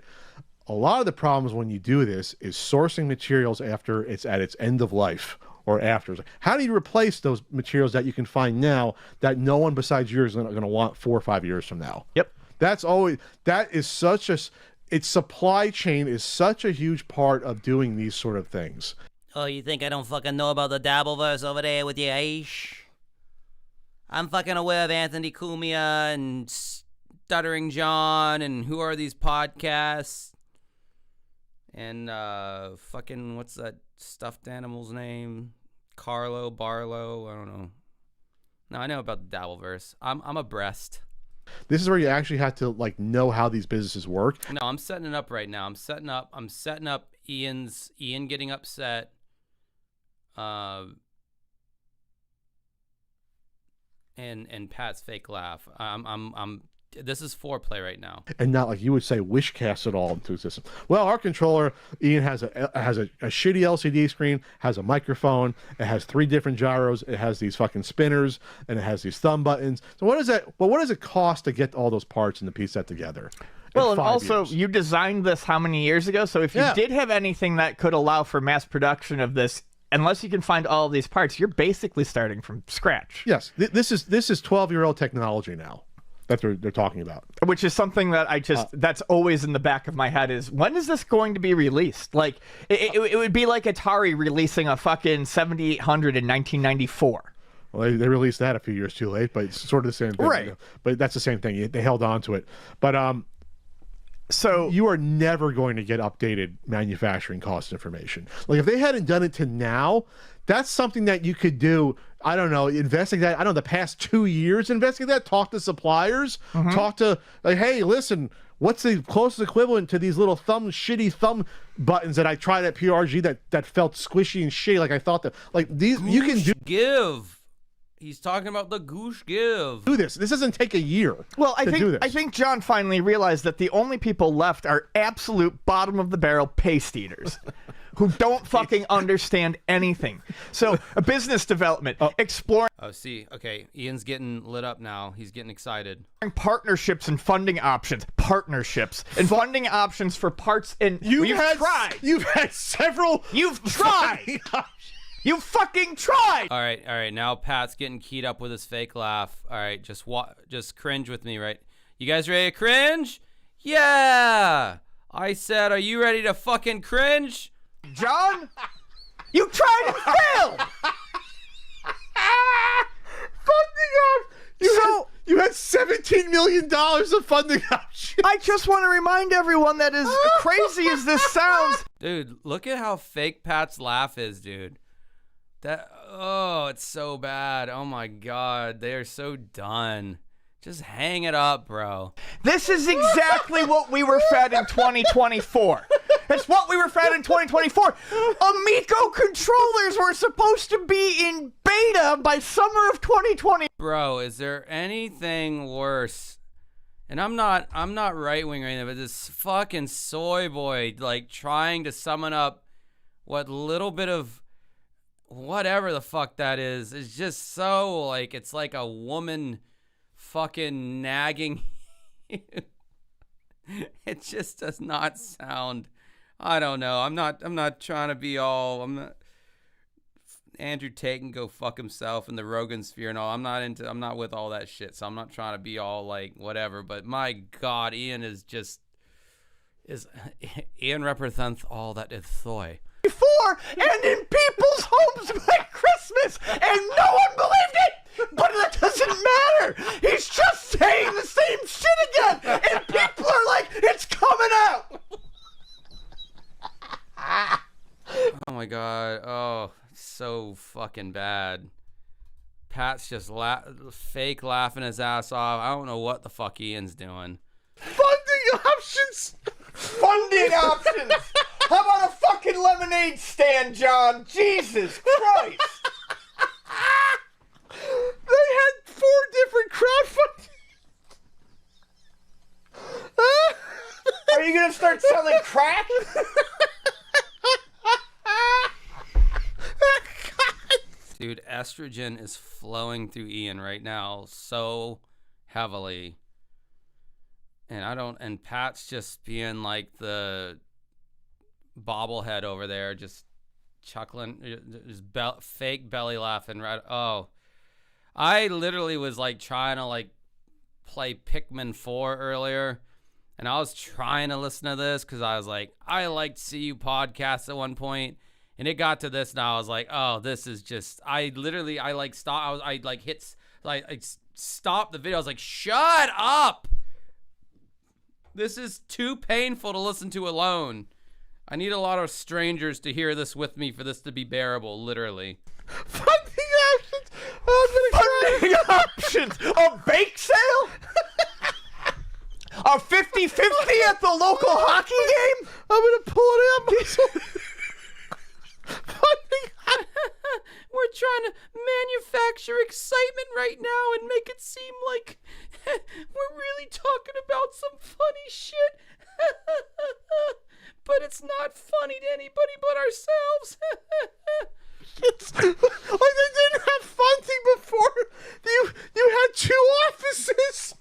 A lot of the problems when you do this is sourcing materials after it's at its end of life or after. How do you replace those materials that you can find now that no one besides you is going to want 4 or 5 years from now? Yep. Its supply chain is such a huge part of doing these sort of things. Oh, you think I don't fucking know about the Dabbleverse over there with your Aish? I'm fucking aware of Anthony Cumia and Stuttering John and who are these podcasts? And fucking what's that stuffed animal's name? Carlo Barlow, I don't know. No, I know about the Dabbleverse. I'm abreast. This is where you actually have to know how these businesses work. No, I'm setting it up right now. I'm setting up Ian getting upset. And Pat's fake laugh. This is foreplay right now. And not like you would say wish cast it all into a system. Well, our controller, Ian, has a shitty LCD screen, has a microphone, it has 3 different gyros, it has these fucking spinners, and it has these thumb buttons. So what does it cost to get all those parts and to piece that together? Well, and also, you designed this how many years ago? So if you did have anything that could allow for mass production of this, unless you can find all of these parts, you're basically starting from scratch. Yes, this is 12-year-old technology now that they're talking about. Which is something that that's always in the back of my head is, when is this going to be released? Like, it would be like Atari releasing a fucking 7800 in 1994. Well, they released that a few years too late, but it's sort of the same thing. Right. But that's the same thing. They held on to it. But so you are never going to get updated manufacturing cost information. Like, if they hadn't done it to now, that's something that you could do. I don't know, investigate that. I don't know, the past 2 years, investigate that. Talk to suppliers. Talk to, hey, listen, what's the closest equivalent to these little shitty thumb buttons that I tried at PRG that felt squishy and shitty? Like, I thought that, these, you can do. Give. He's talking about the Goosh Give. Do this. This doesn't take a year. Well, I think John finally realized that the only people left are absolute bottom of the barrel paste eaters who don't fucking understand anything. So, a business development, exploring. Oh, see, okay, Ian's getting lit up now. He's getting excited. Partnerships and funding options. Partnerships and funding options for parts. And you've tried. You've had several. You've tried. You fucking tried! All right. Now Pat's getting keyed up with his fake laugh. All right, just cringe with me, right? You guys ready to cringe? Yeah! I said, are you ready to fucking cringe? John? You tried and failed! Funding up! You had $17 million of funding options. I just want to remind everyone that as crazy as this sounds... Dude, look at how fake Pat's laugh is, dude. It's so bad. Oh my God, they are so done. Just hang it up, bro. This is exactly what we were fed in 2024. It's what we were fed in 2024. Amico controllers were supposed to be in beta by summer of 2020. Bro, is there anything worse? And I'm not right-wing or anything, but this fucking soy boy, trying to summon up what little bit of whatever the fuck that is just so it's like a woman fucking nagging you. It just does not sound, I don't know. I'm not trying to be all, Andrew Tate can go fuck himself in the Rogan sphere and all. I'm not with all that shit, so I'm not trying to be all whatever, but my God, Ian Ian represents all that is soy. Before and in people's homes by Christmas, and no one believed it. But that doesn't matter. He's just saying the same shit again, and people are like, "It's coming out." Oh my God! Oh, so fucking bad. Pat's just fake laughing his ass off. I don't know what the fuck Ian's doing. Funding options. Funding options. How about a fucking lemonade stand, John? Jesus Christ! They had 4 different crowdfunding. Are you gonna start selling crack? Dude, estrogen is flowing through Ian right now so heavily. And Pat's just being like the bobblehead over there, just chuckling, just fake belly laughing. Right? Oh, I literally was like trying to like play Pikmin 4 earlier, and I was trying to listen to this because I was like, I liked CU podcasts at one point, and it got to this, and I was like, oh, this is just. I stopped the video. I was like, shut up. This is too painful to listen to alone. I need a lot of strangers to hear this with me for this to be bearable, literally. Funding options! Funding options! A bake sale? A 50-50 at the local hockey game? I'm going to pull it up. Funding. We're trying to manufacture excitement right now and make it seem like we're really talking about some funny shit. But it's not funny to anybody but ourselves. It's like they didn't have funding before. You had 2 offices.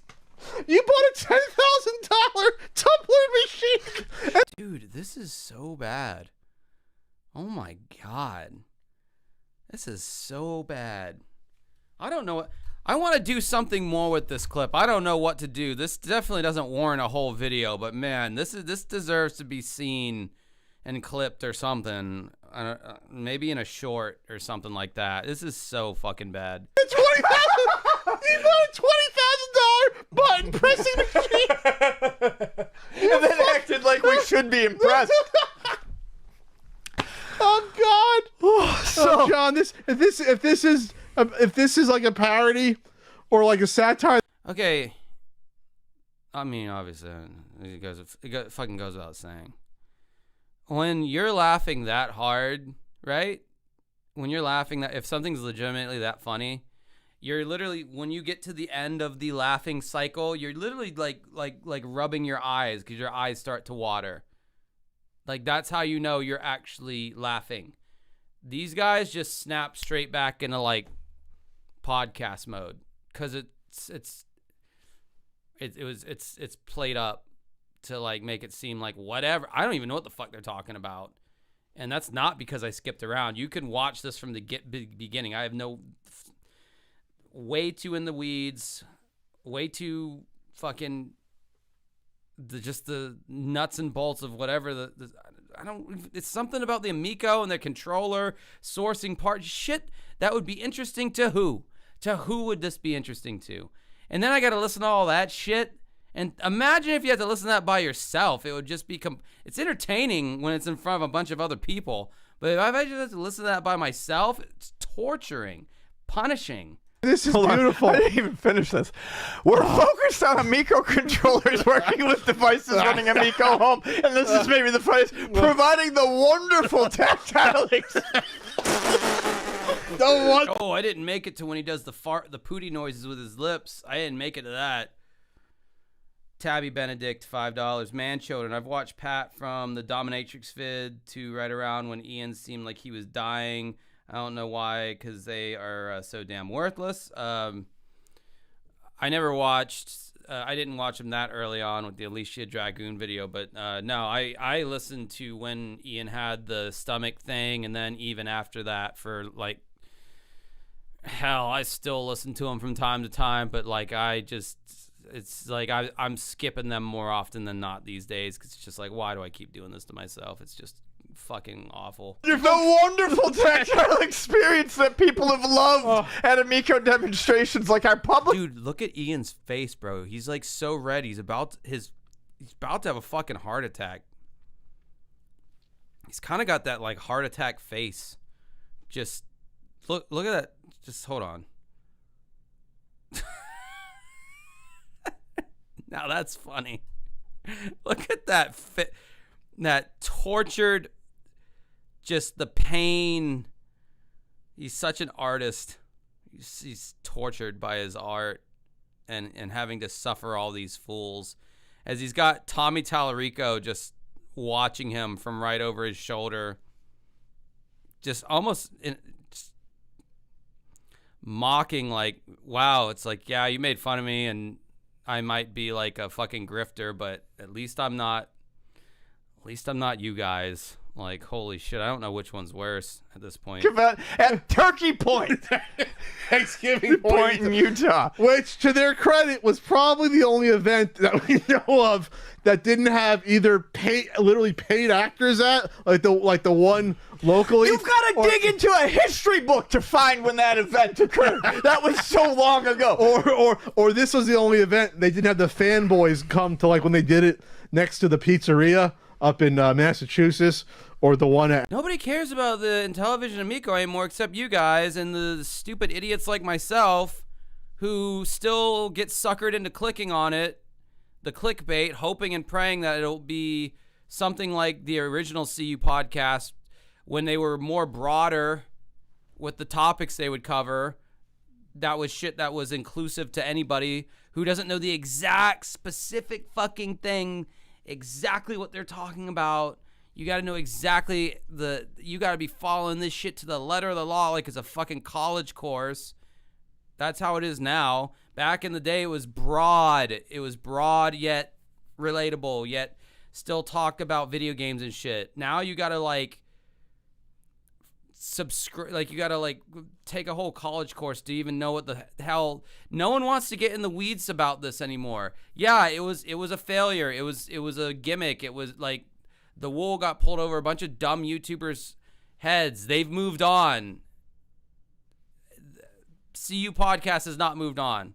You bought a $10,000 tumbler machine. Dude, this is so bad. Oh my God. This is so bad. I don't know what. I want to do something more with this clip. I don't know what to do. This definitely doesn't warrant a whole video, but man, this deserves to be seen and clipped or something. Maybe in a short or something like that. This is so fucking bad. $20,000. You bought a $20,000 button pressing machine. And then acted like we should be impressed. Oh God! So John, if this is like a parody or like a satire. Okay. I mean, obviously, it fucking goes without saying. When you're laughing that hard, right? When you're laughing that, if something's legitimately that funny, you're literally, when you get to the end of the laughing cycle, you're literally like rubbing your eyes because your eyes start to water. Like, that's how you know you're actually laughing. These guys just snap straight back into like podcast mode because it's played up to like make it seem like whatever. I don't even know what the fuck they're talking about, and that's not because I skipped around. You can watch this from the beginning. I have way too in the weeds, way too fucking. Just the nuts and bolts of whatever it's something about the Amico and their controller sourcing part shit that would be interesting to who would this be interesting to? And then I got to listen to all that shit. And imagine if you had to listen to that by yourself. It would just be it's entertaining when it's in front of a bunch of other people, but if I just have to listen to that by myself, it's torturing, punishing. This is beautiful. I didn't even finish this. We're focused on Amico controllers working with devices running Amico Home, and this is maybe the funniest, providing the wonderful tactile experience. Oh, I didn't make it to when he does the pooty noises with his lips. I didn't make it to that. Tabby Benedict, $5. Man Children. I've watched Pat from the Dominatrix vid to right around when Ian seemed like he was dying. I don't know why, because they are so damn worthless. I never watched, I didn't watch them that early on with the Alicia Dragoon video, but no, I listened to when Ian had the stomach thing, and then even after that for like, hell, I still listen to them from time to time, but like it's like I'm skipping them more often than not these days, because it's just like, why do I keep doing this to myself? It's just fucking awful. The wonderful tactile experience that people have loved at Amico demonstrations, like our public. Dude, look at Ian's face, bro. He's like so red. He's about to have a fucking heart attack. He's kind of got that like heart attack face. Just look at that. Just hold on. Now that's funny. Look at that that tortured. Just the pain. He's such an artist. He's tortured by his art and having to suffer all these fools. As he's got Tommy Tallarico just watching him from right over his shoulder. Just almost mocking, like, wow, it's like, yeah, you made fun of me and I might be like a fucking grifter, but at least I'm not you guys. Like, holy shit, I don't know which one's worse at this point. At Turkey Point. Thanksgiving Point in Utah. Which, to their credit, was probably the only event that we know of that didn't have either literally paid actors at, like the one locally. You've got to dig into a history book to find when that event occurred. That was so long ago. Or this was the only event they didn't have the fanboys come to, like when they did it next to the pizzeria up in Massachusetts, or the one at... Nobody cares about the Intellivision Amico anymore except you guys and the stupid idiots like myself who still get suckered into clicking on it, the clickbait, hoping and praying that it'll be something like the original CU podcast when they were more broader with the topics they would cover. That was shit that was inclusive to anybody who doesn't know the exact specific fucking thing, exactly what they're talking about. You got to know exactly you got to be following this shit to the letter of the law like it's a fucking college course. That's how it is now. Back in the day, it was broad. It was broad yet relatable, yet still talk about video games and shit. Now you got to like subscribe, like you got to like take a whole college course to even know what the hell. No one wants to get in the weeds about this anymore. Yeah, it was a failure. It was a gimmick. It was like the wool got pulled over a bunch of dumb YouTubers' heads. They've moved on. CU Podcast has not moved on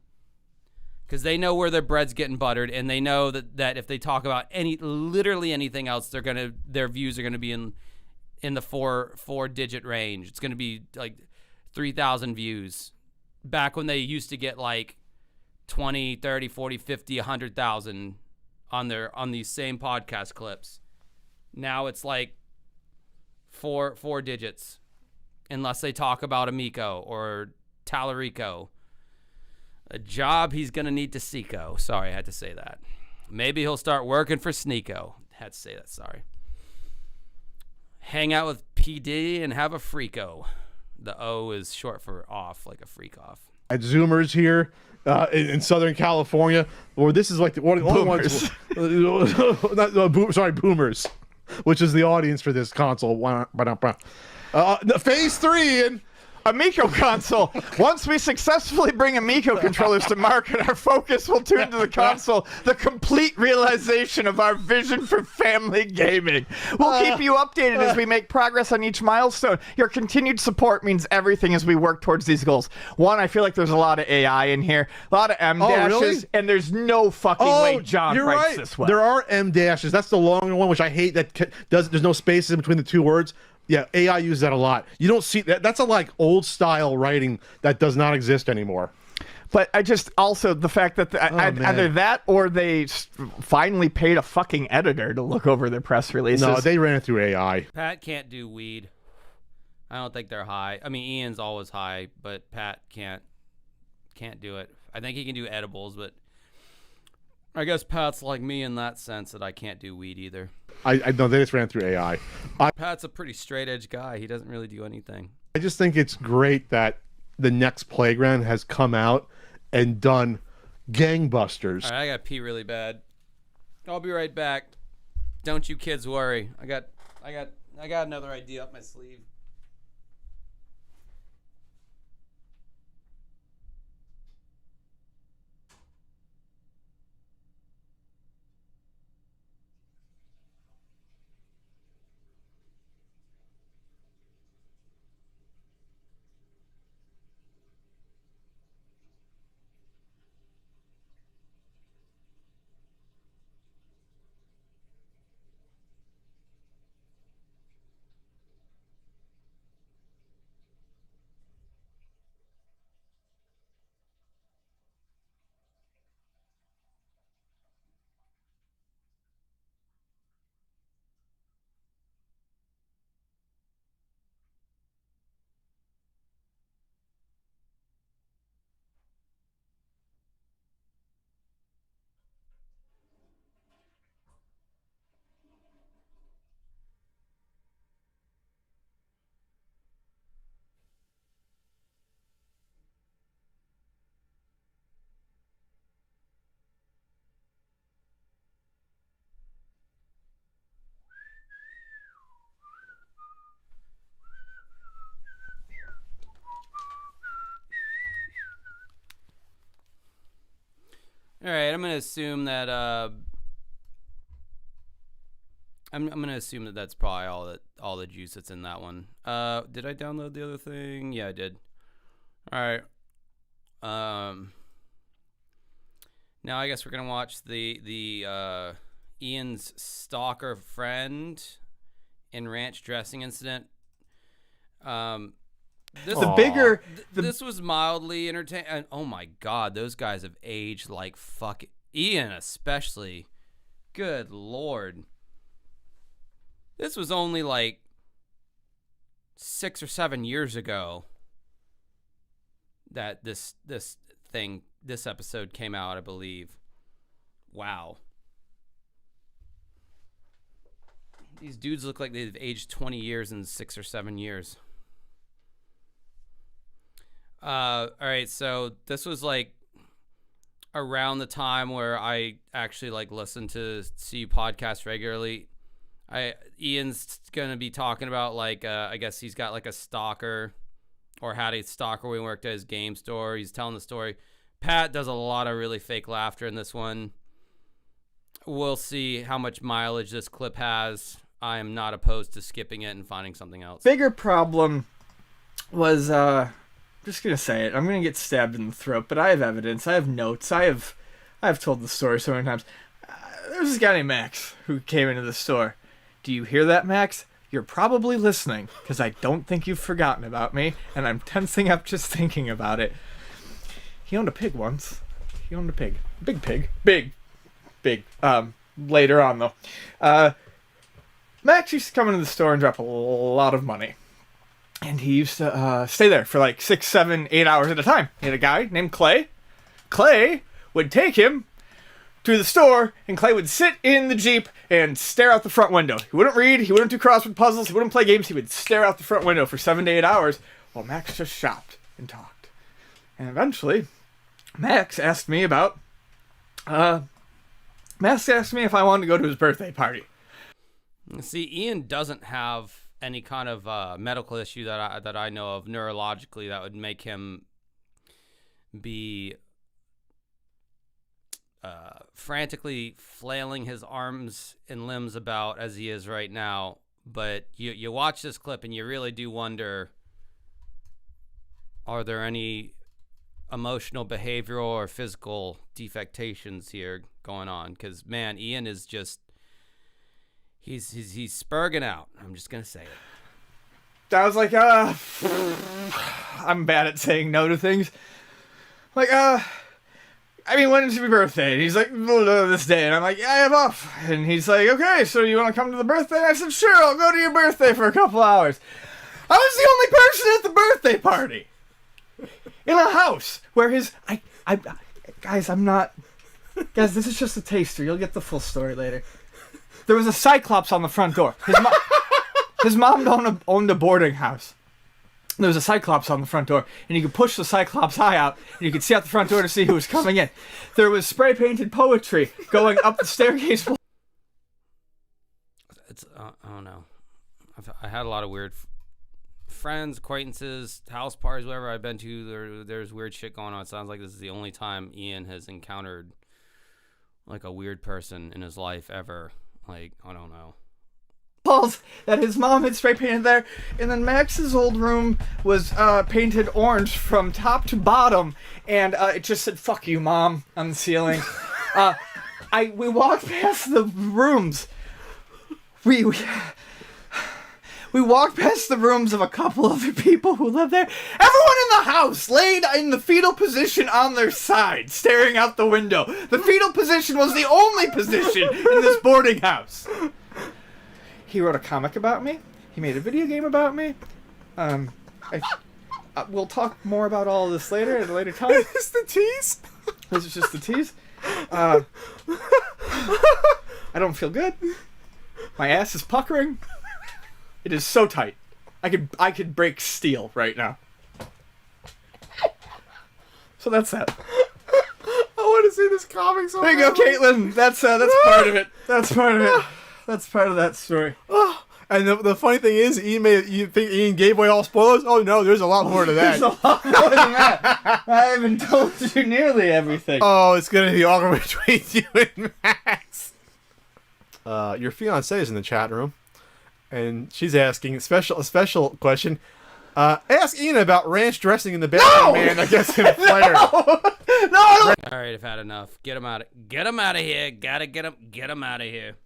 because they know where their bread's getting buttered, and they know that if they talk about literally anything else, their views are gonna be in the four digit range. It's gonna be like 3,000 views. Back when they used to get like 20, 30, 40, 50, 100,000 on these same podcast clips. Now it's like four digits, unless they talk about Amico or Talarico, a job he's gonna need to Seco. Sorry, I had to say that. Maybe he'll start working for Sneeko. Had to say that. Sorry. Hang out with PD and have a freako. The O is short for off, like a freak off. At Zoomers here in Southern California, or this is like the only ones. Boomers, which is the audience for this console. Phase 3 and Amico console. Once we successfully bring Amico controllers to market, our focus will turn to the console, the complete realization of our vision for family gaming. We'll keep you updated as we make progress on each milestone. Your continued support means everything as we work towards these goals. One, I feel like there's a lot of AI in here, a lot of M dashes, really? And there's no fucking way John you're writes right. this well. There are M dashes. That's the long one, which I hate. There's no spaces in between the two words. Yeah, AI uses that a lot. You don't see that. That's a like old style writing that does not exist anymore. But I just also the fact that either that or they finally paid a fucking editor to look over their press releases. No, they ran it through AI. Pat can't do weed. I don't think they're high. I mean, Ian's always high, but Pat can't do it. I think he can do edibles, but I guess Pat's like me in that sense that I can't do weed either. I know they just ran through AI. Pat's a pretty straight edge guy. He doesn't really do anything. I just think it's great that the next Playground has come out and done gangbusters. All right, I got to pee really bad. I'll be right back. Don't you kids worry. I got another idea up my sleeve. All right, I'm gonna assume that I'm gonna assume that that's probably all the juice that's in that one. Did I download the other thing? Yeah, I did. All right. Now I guess we're gonna watch the Ian's stalker friend in ranch dressing incident. This this was mildly entertaining. Oh my god, those guys have aged like fuck. Ian especially. Good lord. This was only like 6 or 7 years ago that this episode came out, I believe. Wow. These dudes look like they've aged 20 years in 6 or 7 years. All right, so this was like around the time where I actually like listened to CU podcasts regularly. Ian's gonna be talking about like I guess he's got like a stalker or had a stalker when he worked at his game store. He's telling the story. Pat does a lot of really fake laughter in this one. We'll see how much mileage this clip has. I am not opposed to skipping it and finding something else. Bigger problem was just gonna say it. I'm gonna get stabbed in the throat, but I have evidence. I have notes. I've told the story so many times. There's this guy named Max who came into the store. Do you hear that, Max? You're probably listening, because I don't think you've forgotten about me, and I'm tensing up just thinking about it. He owned a pig once. He owned a pig. Big pig. Big. Later on, though. Max used to come into the store and drop a lot of money. And he used to stay there for like 6, 7, 8 hours at a time. He had a guy named Clay. Clay would take him to the store, and Clay would sit in the Jeep and stare out the front window. He wouldn't read, he wouldn't do crossword puzzles, he wouldn't play games, he would stare out the front window for 7 to 8 hours while Max just shopped and talked. And eventually, Max asked me if I wanted to go to his birthday party. See, Ian doesn't have any kind of medical issue that I know of neurologically that would make him be frantically flailing his arms and limbs about as he is right now. But you watch this clip and you really do wonder, are there any emotional, behavioral, or physical defectations here going on? Because, man, Ian is just... He's spurging out. I'm just gonna say it. I was like, I'm bad at saying no to things. Like, when is your birthday? And he's like, this day. And I'm like, yeah, I have off. And he's like, okay, so you want to come to the birthday? And I said, sure, I'll go to your birthday for a couple hours. I was the only person at the birthday party. In a house where guys, this is just a taster. You'll get the full story later. There was a Cyclops on the front door. His mom owned a boarding house. There was a Cyclops on the front door, and you could push the Cyclops eye out, and you could see out the front door to see who was coming in. There was spray-painted poetry going up the staircase. It's I don't know. I had a lot of weird friends, acquaintances, house parties, whatever I've been to. There's weird shit going on. It sounds like this is the only time Ian has encountered like a weird person in his life ever. Like, I don't know. That his mom had spray painted there, and then Max's old room was painted orange from top to bottom, and it just said "fuck you, mom" on the ceiling. We walked past the rooms. We walked past the rooms of a couple other people who lived there. Everyone in the house laid in the fetal position on their side, staring out the window. The fetal position was the only position in this boarding house. He wrote a comic about me. He made a video game about me. We'll talk more about all of this later at a later time. Is this the tease? This is just the tease. I don't feel good. My ass is puckering. It is so tight. I could break steel right now. So that's that. I want to see this comic so There you go, Caitlin. That's part of it. That's part of it. That's part of that story. And the funny thing is, you think Ian gave away all spoilers? Oh no, there's a lot more to that. There's a lot more than that. I haven't told you nearly everything. Oh, it's gonna be awkward between you and Max. Your fiance is in the chat room, and she's asking a special question. Ask Ian about ranch dressing in the bathroom, man. I guess in Flair. No. All right, I've had enough. Get him out of here. Gotta get him out of here.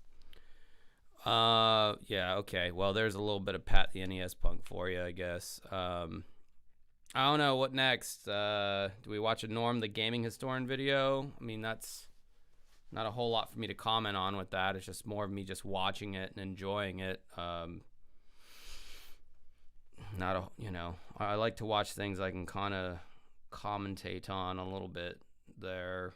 Yeah, okay. Well, there's a little bit of Pat the NES Punk for you, I guess. I don't know what next. Do we watch a Norm the Gaming Historian video? I mean, that's not a whole lot for me to comment on with that. It's just more of me just watching it and enjoying it. I like to watch things I can kind of commentate on a little bit there.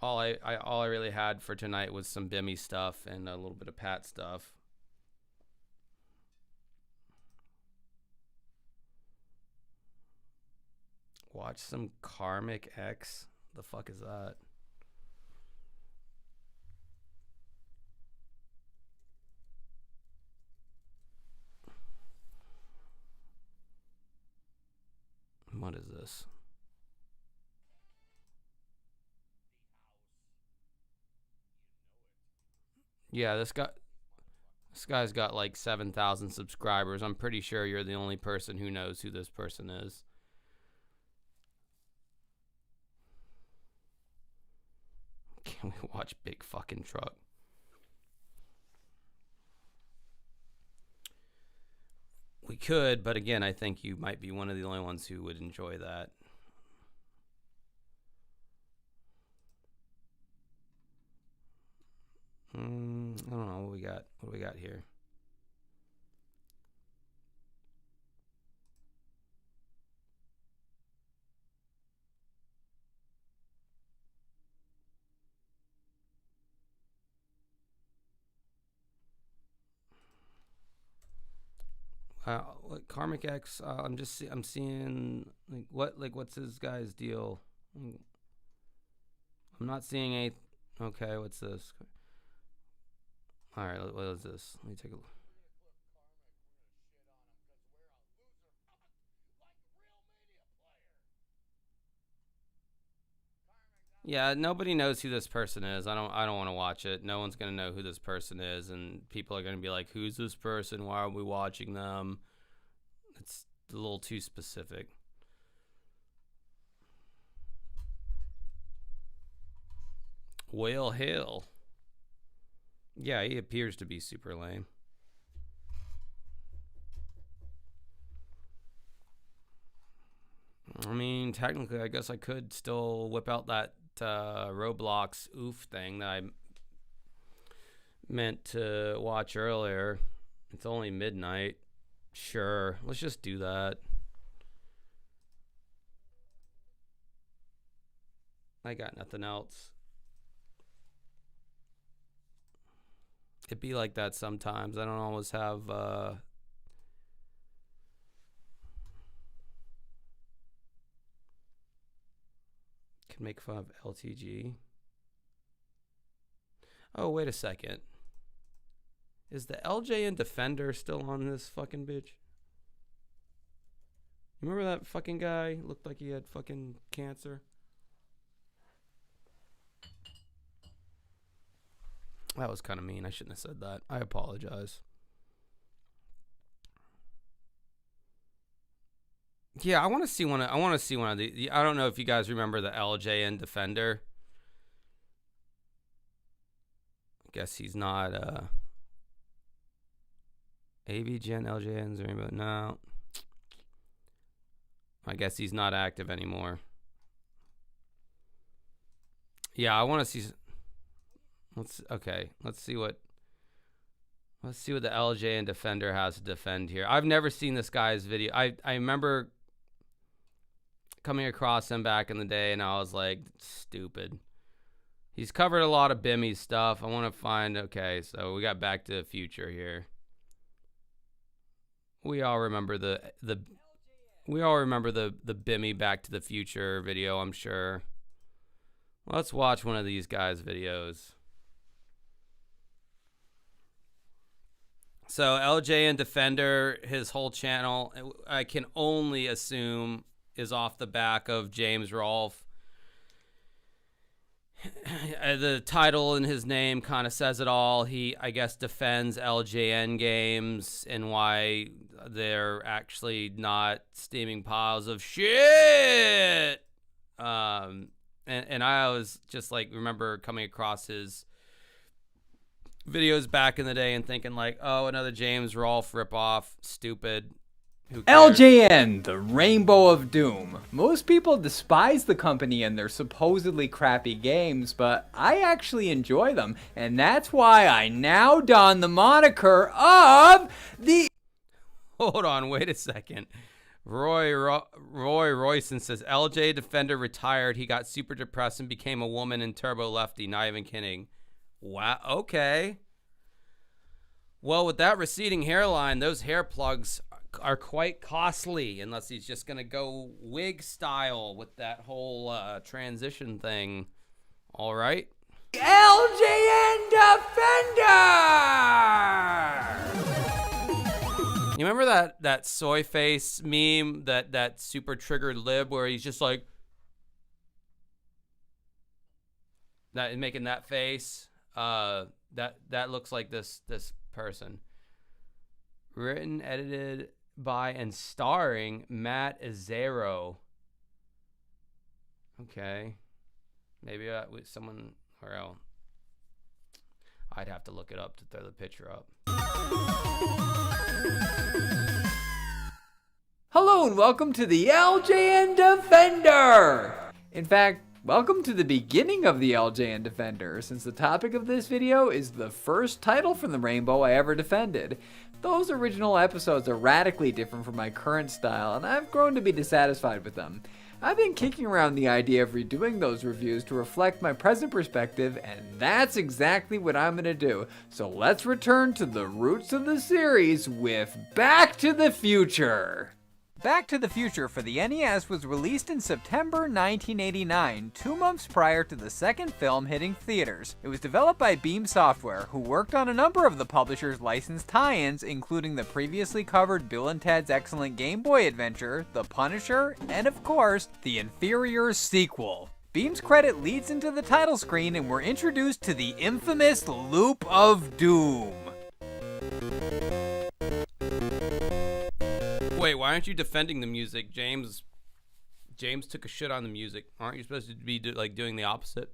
All I really had for tonight was some Bimmy stuff and a little bit of Pat stuff. Watch some Karmic X. The fuck is that? What is this? Yeah, this guy's got like 7,000 subscribers. I'm pretty sure you're the only person who knows who this person is. Can we watch Big Fucking Truck? We could, but again, I think you might be one of the only ones who would enjoy that. I don't know what we got. What do we got here? Karmic X. I'm seeing what's this guy's deal? I'm not seeing a. Okay, what's this? All right, what is this? Let me take a look. Yeah, nobody knows who this person is. I don't want to watch it. No one's gonna know who this person is, and people are gonna be like, "Who's this person? Why are we watching them?" It's a little too specific. Well, hell. Yeah, he appears to be super lame. I mean, technically, I guess I could still whip out that Roblox oof thing that I meant to watch earlier. It's only midnight. Sure, let's just do that. I got nothing else. It'd be like that sometimes. I don't always have can make fun of LTG. Oh, wait a second. Is the LJN Defender still on this fucking bitch? You remember that fucking guy? Looked like he had fucking cancer. That was kind of mean. I shouldn't have said that. I apologize. Yeah, I want to see one. I want to see one of the. I don't know if you guys remember the LJN Defender. I guess he's not AVGN, LJNs, or anybody. No. I guess he's not active anymore. Yeah, I want to see. Let's see what the LJN Defender has to defend here. I've never seen this guy's video. I remember coming across him back in the day, and I was like, stupid. He's covered a lot of Bimmy stuff. I want to find. Okay, so we got Back to the Future here. We all remember the Bimmy Back to the Future video, I'm sure. Let's watch one of these guys' videos. So LJN Defender, his whole channel, I can only assume, is off the back of James Rolfe. The title in his name kind of says it all. He, I guess, defends LJN games and why they're actually not steaming piles of shit. And I always just like remember coming across his videos back in the day and thinking like, oh, another James Rolfe ripoff, stupid. Who cares? LJN, the Rainbow of Doom. Most people despise the company and their supposedly crappy games, but I actually enjoy them, and that's why I now don the moniker of the... Hold on, wait a second. Roy Royson says, LJ Defender retired. He got super depressed and became a woman in Turbo Lefty. Not even kidding. Wow, okay. Well, with that receding hairline, those hair plugs are quite costly unless he's just going to go wig style with that whole transition thing. All right. LJN Defender! You remember that soy face meme, that super triggered lib where he's just like that, making that face? That looks like this person. Written, edited by, and starring Matt Azzaro. Okay. Maybe with someone, or else. I'd have to look it up to throw the picture up. Hello and welcome to the LJN Defender! In fact, welcome to the beginning of the LJN Defender, since the topic of this video is the first title from the Rainbow I ever defended. Those original episodes are radically different from my current style, and I've grown to be dissatisfied with them. I've been kicking around the idea of redoing those reviews to reflect my present perspective, and that's exactly what I'm gonna do. So let's return to the roots of the series with Back to the Future! Back to the Future for the NES was released in September 1989, 2 months prior to the second film hitting theaters. It was developed by Beam Software, who worked on a number of the publisher's licensed tie-ins, including the previously covered Bill and Ted's Excellent Game Boy Adventure, The Punisher, and of course, the inferior sequel. Beam's credit leads into the title screen, and we're introduced to the infamous Loop of Doom. Wait, why aren't you defending the music, James? James took a shit on the music. Aren't you supposed to be doing the opposite?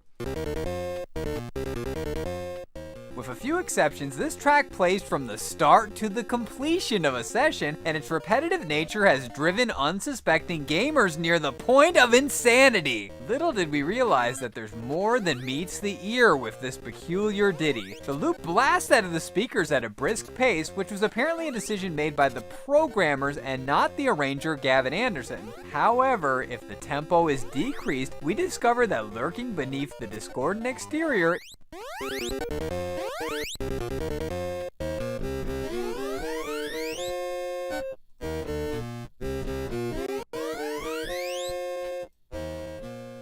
With a few exceptions, this track plays from the start to the completion of a session, and its repetitive nature has driven unsuspecting gamers near the point of insanity. Little did we realize that there's more than meets the ear with this peculiar ditty. The loop blasts out of the speakers at a brisk pace, which was apparently a decision made by the programmers and not the arranger Gavin Anderson. However, if the tempo is decreased, we discover that lurking beneath the discordant exterior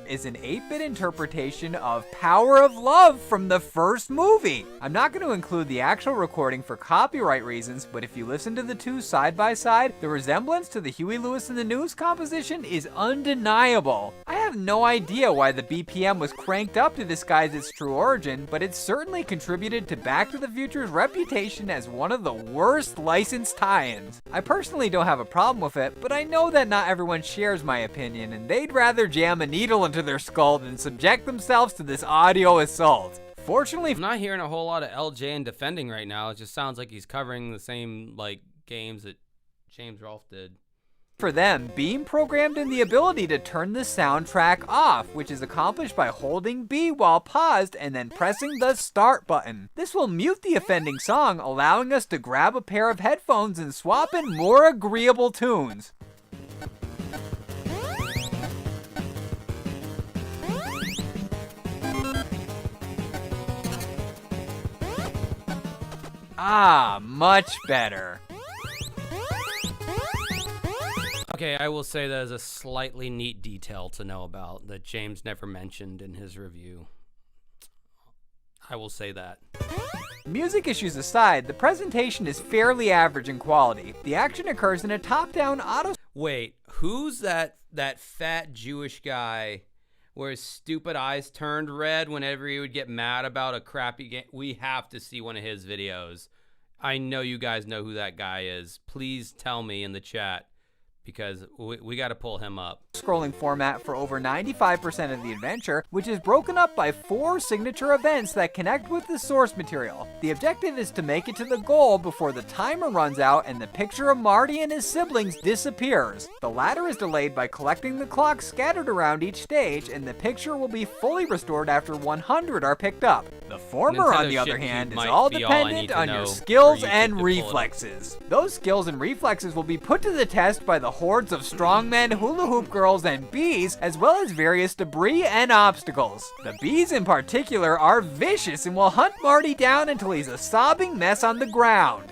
is an 8-bit interpretation of Power of Love from the first movie. I'm not going to include the actual recording for copyright reasons, but if you listen to the two side by side, the resemblance to the Huey Lewis and the News composition is undeniable. I have no idea why the BPM was cranked up to disguise its true origin, but it certainly contributed to Back to the Future's reputation as one of the worst licensed tie-ins. I personally don't have a problem with it, but I know that not everyone shares my opinion, and they'd rather jam a needle into their skull than subject themselves to this audio assault. Fortunately, I'm not hearing a whole lot of LJN defending right now. It just sounds like he's covering the same games that James Rolfe did. For them, Beam programmed in the ability to turn the soundtrack off, which is accomplished by holding B while paused and then pressing the start button. This will mute the offending song, allowing us to grab a pair of headphones and swap in more agreeable tunes. Ah, much better. Okay, I will say that is a slightly neat detail to know about that James never mentioned in his review. I will say that. Music issues aside, the presentation is fairly average in quality. The action occurs in a top-down auto... Wait, who's that fat Jewish guy where his stupid eyes turned red whenever he would get mad about a crappy game? We have to see one of his videos. I know you guys know who that guy is. Please tell me in the chat, because we got to pull him up. Scrolling format for over 95% of the adventure, which is broken up by 4 signature events that connect with the source material. The objective is to make it to the goal before the timer runs out and the picture of Marty and his siblings disappears. The latter is delayed by collecting the clocks scattered around each stage, and the picture will be fully restored after 100 are picked up. The former, Nintendo on the other shit hand, cube is might all be all I dependent need to on know your for skills YouTube and to pull it up. reflexes. Those skills and reflexes will be put to the test by the hordes of strongmen, hula hoop girls, and bees, as well as various debris and obstacles. The bees in particular are vicious and will hunt Marty down until he's a sobbing mess on the ground.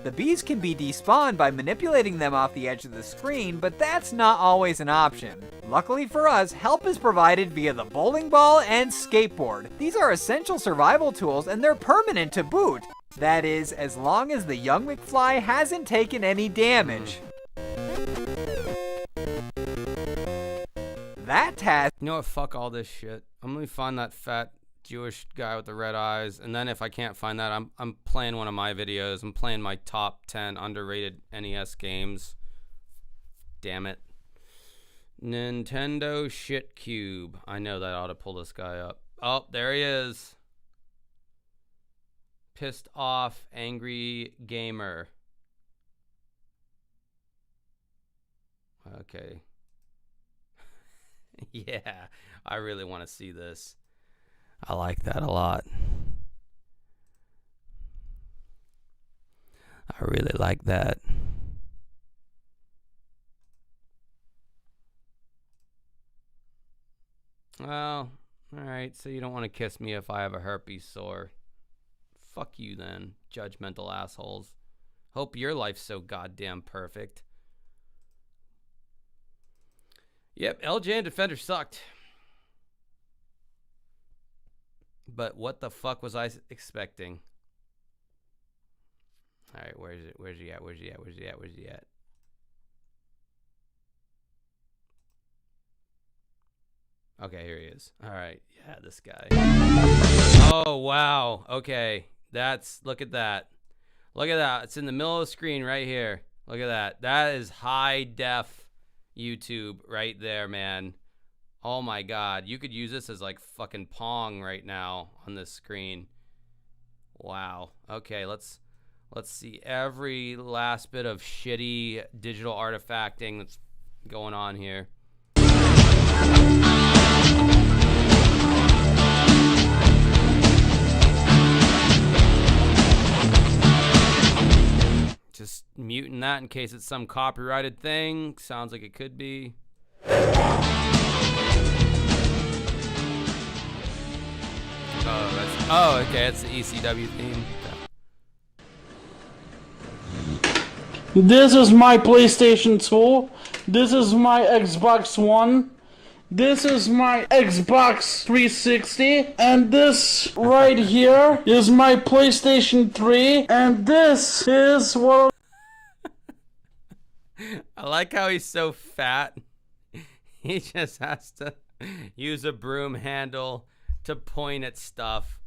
The bees can be despawned by manipulating them off the edge of the screen, but that's not always an option. Luckily for us, help is provided via the bowling ball and skateboard. These are essential survival tools and they're permanent to boot. That is, as long as the young McFly hasn't taken any damage. That task... You know what? Fuck all this shit. I'm gonna find that fat Jewish guy with the red eyes, and then if I can't find that, I'm playing one of my videos. I'm playing my top 10 underrated NES games. Damn it. Nintendo Shit Cube. I know that ought to pull this guy up. Oh, there he is. Pissed off angry gamer. Okay. Yeah, I really want to see this. I like that a lot. I really like that. Well, alright, so you don't want to kiss me if I have a herpes sore. Fuck you then, judgmental assholes. Hope your life's so goddamn perfect. Yep, LJN Defender sucked. But what the fuck was I expecting? Alright, where's it? Where's he at? Where's he at? Where's he at? Where's he at? Okay, here he is. Alright, yeah, this guy. Oh, wow. Okay, look at that. Look at that. It's in the middle of the screen right here. Look at that. That is high def YouTube right there, man. Oh my god, you could use this as like fucking Pong right now on this screen. Wow. Okay, let's see every last bit of shitty digital artifacting that's going on here. Just muting that in case it's some copyrighted thing. Sounds like it could be. Oh, okay, it's the ECW theme. This is my PlayStation 2. This is my Xbox One. This is my Xbox 360. And this right here is my PlayStation 3. And this is what... I like how he's so fat. He just has to use a broom handle to point at stuff.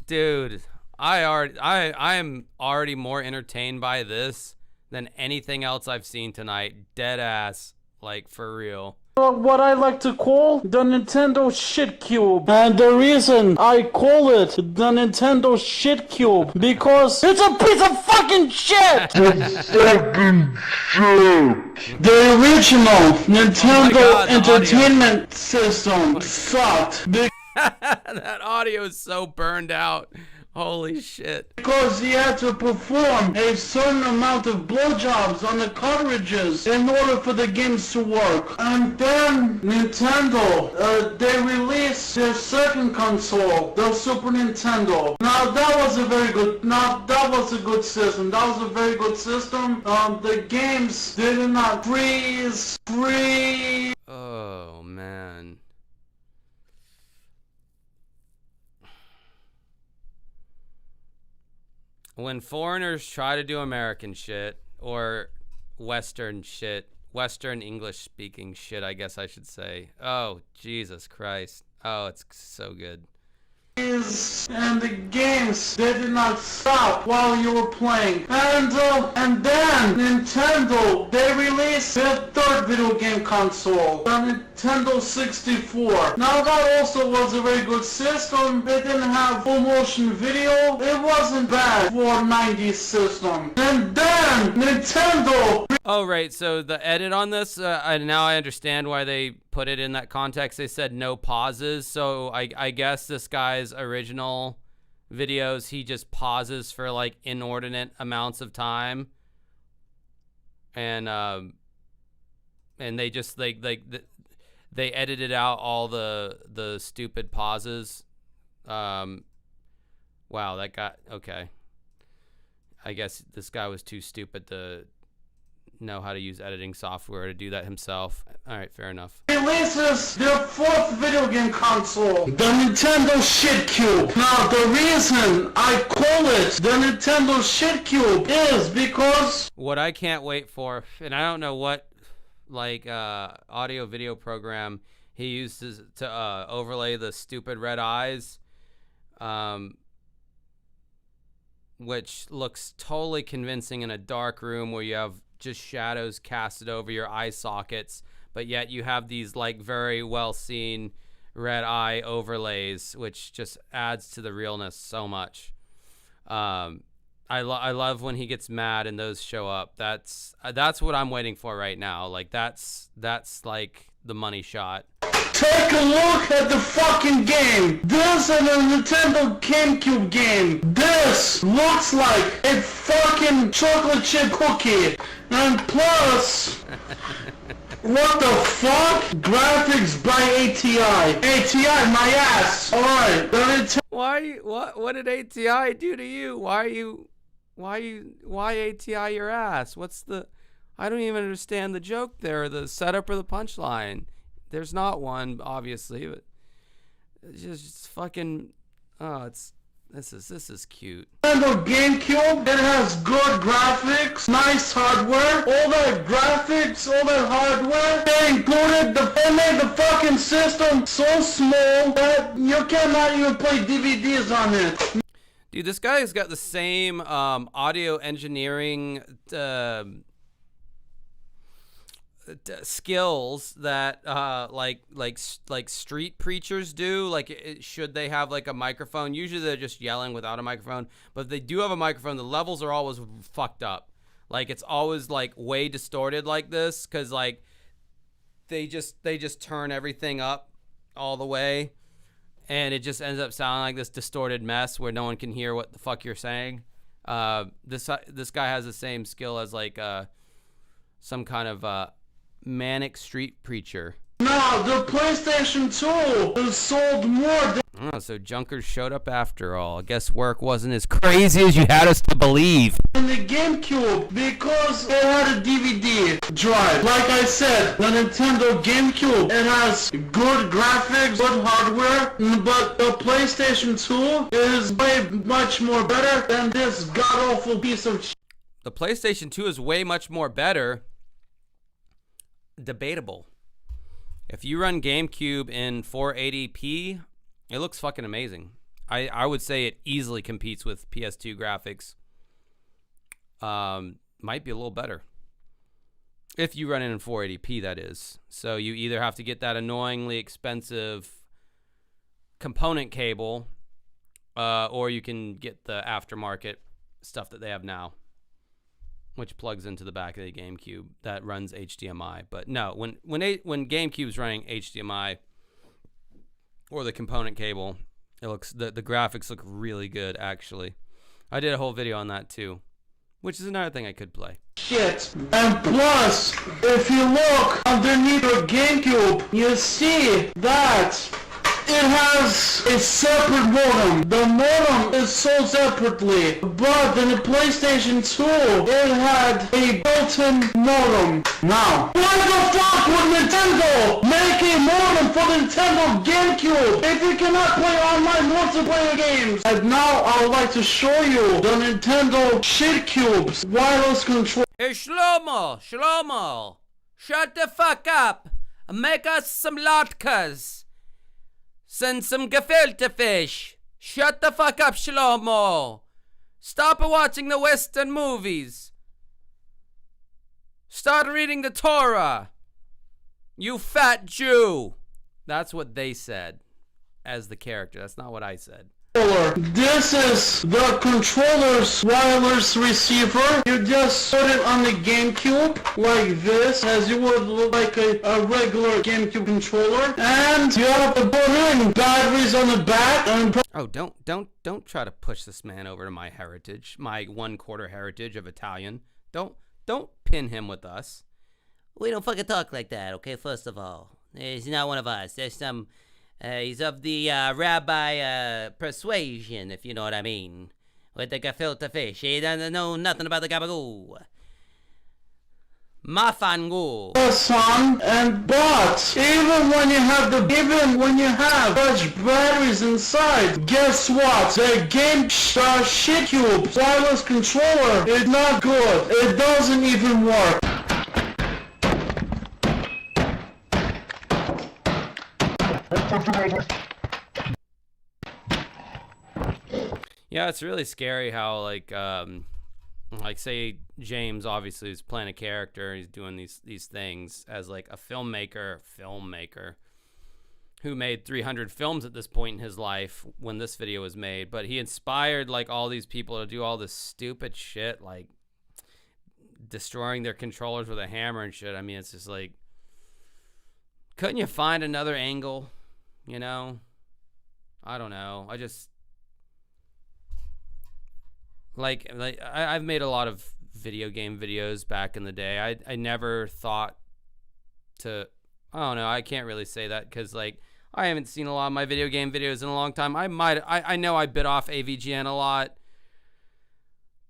Dude, I'm already more entertained by this than anything else I've seen tonight. Dead ass, like for real. What I like to call the Nintendo Shit Cube. And the reason I call it the Nintendo Shit Cube, because it's a piece of fucking shit! The fucking shit! The original Nintendo Entertainment System sucked. That audio is so burned out. Holy shit. Because he had to perform a certain amount of blowjobs on the cartridges in order for the games to work. And then Nintendo, they released their second console, the Super Nintendo. Now that was a good system. That was a very good system. The games did not freeze. Oh, man. When foreigners try to do American shit or Western shit, Western English speaking shit, I guess I should say. Oh, Jesus Christ. Oh, it's so good. And the games, they did not stop while you were playing. And then Nintendo, they released their third video game console, the Nintendo 64. Now that also was a very good system. It didn't have full motion video. It wasn't bad for a 90s system. And then Nintendo. Oh, right. So the edit on this, now I understand why they put it in that context. They said no pauses. So I guess this guy's original videos, he just pauses for like inordinate amounts of time. And they just they edited out all the stupid pauses. Wow, that got okay. I guess this guy was too stupid to know how to use editing software to do that himself. All right, fair enough. Releases their fourth video game console, the Nintendo Shit Cube. Now, the reason I call it the Nintendo Shit Cube is because what I can't wait for, and I don't know what like audio video program he uses to overlay the stupid red eyes, which looks totally convincing in a dark room where you have just shadows casted over your eye sockets, but yet you have these like very well seen red eye overlays, which just adds to the realness so much. I love when he gets mad and those show up. That's what I'm waiting for right now. Like that's like the money shot. take a look at the fucking game. This is a Nintendo GameCube game. This looks like a fucking chocolate chip cookie. And plus, what the fuck? Graphics by ATI. ATI, my ass. Alright, what did ATI do to you? Why ATI your ass? I don't even understand the joke there, the setup or the punchline. There's not one, obviously, but it's just fucking, this is cute. Nintendo GameCube, it has good graphics, nice hardware, all that graphics, all that hardware. They included they made the fucking system so small that you cannot even play DVDs on it. Dude, this guy has got the same audio engineering skills that like street preachers do. Like, should they have like a microphone? Usually they're just yelling without a microphone, but if they do have a microphone, the levels are always fucked up. Like, it's always like way distorted like this, because like they just turn everything up all the way, and it just ends up sounding like this distorted mess where no one can hear what the fuck you're saying. This guy has the same skill as like some kind of manic street preacher. No, the PlayStation 2 is sold more. Oh, so Junkers showed up after all. I guess work wasn't as crazy as you had us to believe. In the GameCube, because it had a DVD drive. Like I said, the Nintendo GameCube, it has good graphics, good hardware, but the PlayStation 2 is way much more better than this god-awful piece of shit. The PlayStation 2 is way much more better. Debatable. If you run GameCube in 480p, it looks fucking amazing. I would say it easily competes with PS2 graphics. Might be a little better. If you run it in 480p, that is. So you either have to get that annoyingly expensive component cable, or you can get the aftermarket stuff that they have now, which plugs into the back of the GameCube that runs HDMI. But no, when GameCube's running HDMI or the component cable, it looks the graphics look really good, actually. I did a whole video on that too, which is another thing I could play. Shit. And plus, if you look underneath your GameCube, you see that it has a separate modem. The modem is sold separately, but in the PlayStation 2, it had a built-in modem. Now, why the fuck would Nintendo make a modem for the Nintendo GameCube. If you cannot play online multiplayer games. And now I would like to show you the Nintendo Shitcube's wireless control. Hey, Shlomo, shut the fuck up. Make us some latkes. Send some gefilte fish. Shut the fuck up, Shlomo. Stop watching the Western movies. Start reading the Torah. You fat Jew. That's what they said as the character. That's not what I said. This is the controller's wireless receiver. You just put it on the GameCube like this, as you would look like a regular GameCube controller. And you have to put in batteries on the back. And oh, don't try to push this man over to my heritage, my 1/4 heritage of Italian. Don't pin him with us. We don't fucking talk like that, okay? First of all, he's not one of us. There's some. He's of the rabbi persuasion, if you know what I mean. With the gefilte fish. He doesn't know nothing about the gabagoo. Mafangu. Son, and but even when you have such batteries inside, guess what? The Shitcube wireless controller is not good. It doesn't even work. Yeah, it's really scary how like say James obviously is playing a character, he's doing these things as like a filmmaker who made 300 films at this point in his life when this video was made, but he inspired like all these people to do all this stupid shit like destroying their controllers with a hammer and shit. I mean, it's just like, couldn't you find another angle? You know, I don't know. I just like I've made a lot of video game videos back in the day. I never thought to, I don't know. I can't really say that because like I haven't seen a lot of my video game videos in a long time. I know I bit off AVGN a lot,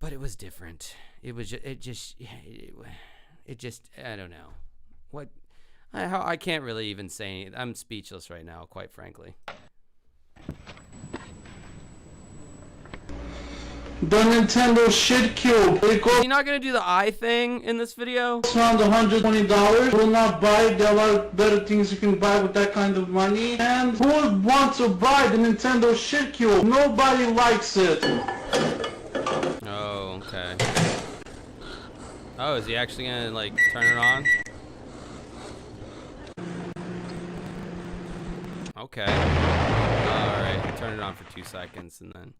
but it was different. It just I don't know what. I can't really even say anything. I'm speechless right now, quite frankly. The Nintendo Shitcube. Are you not gonna do the eye thing in this video? It's around $120. Will not buy it. There are a lot of better things you can buy with that kind of money. And who would want to buy the Nintendo Shitcube? Nobody likes it. Oh, okay. Oh, is he actually gonna like turn it on? Okay. Alright, turn it on for 2 seconds and then.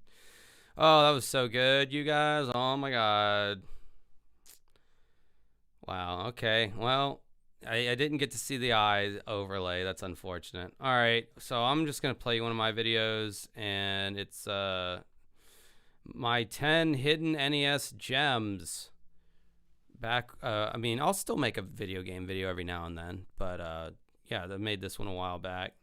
Oh, that was so good, you guys. Oh my god. Wow, okay. Well, I didn't get to see the eye overlay. That's unfortunate. Alright, so I'm just going to play one of my videos, and it's my 10 hidden NES gems. I mean, I'll still make a video game video every now and then, but yeah, I made this one a while back.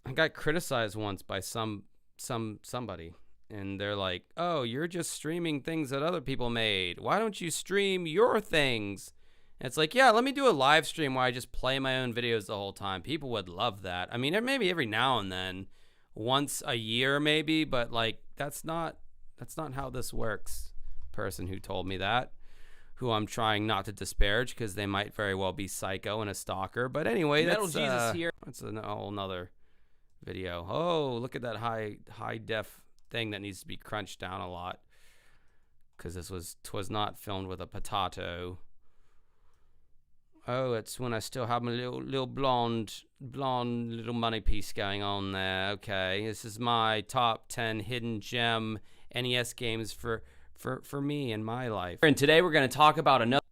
I got criticized once by somebody, and they're like, oh, you're just streaming things that other people made. Why don't you stream your things? And it's like, yeah, let me do a live stream where I just play my own videos the whole time. People would love that. I mean, maybe every now and then, once a year maybe, but like that's not how this works. Person who told me that, who I'm trying not to disparage because they might very well be psycho and a stalker. But anyway, Metal Jesus here. That's a whole nother video. Oh, look at that high def thing that needs to be crunched down a lot because twas not filmed with a potato. Oh, it's when I still have my little blonde little money piece going on there. Okay, this is my top 10 hidden gem NES games for me in my life. And today we're going to talk about another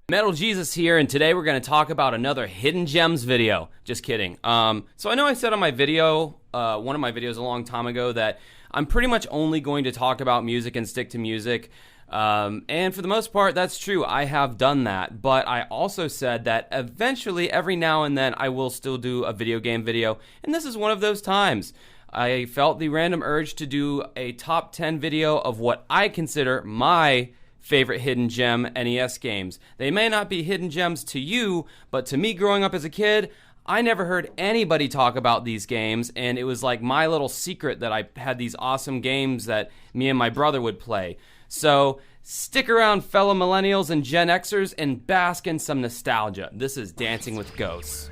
Metal Jesus here, and today we're going to talk about another hidden gems video. Just kidding. So I know I said on my video, one of my videos a long time ago, that I'm pretty much only going to talk about music and stick to music. And for the most part, that's true. I have done that. But I also said that eventually, every now and then, I will still do a video game video. And this is one of those times. I felt the random urge to do a top 10 video of what I consider my favorite hidden gem NES games. They may not be hidden gems to you, but to me growing up as a kid, I never heard anybody talk about these games, and it was like my little secret that I had these awesome games that me and my brother would play. So stick around, fellow millennials and Gen Xers, and bask in some nostalgia. This is Dancing with Ghosts.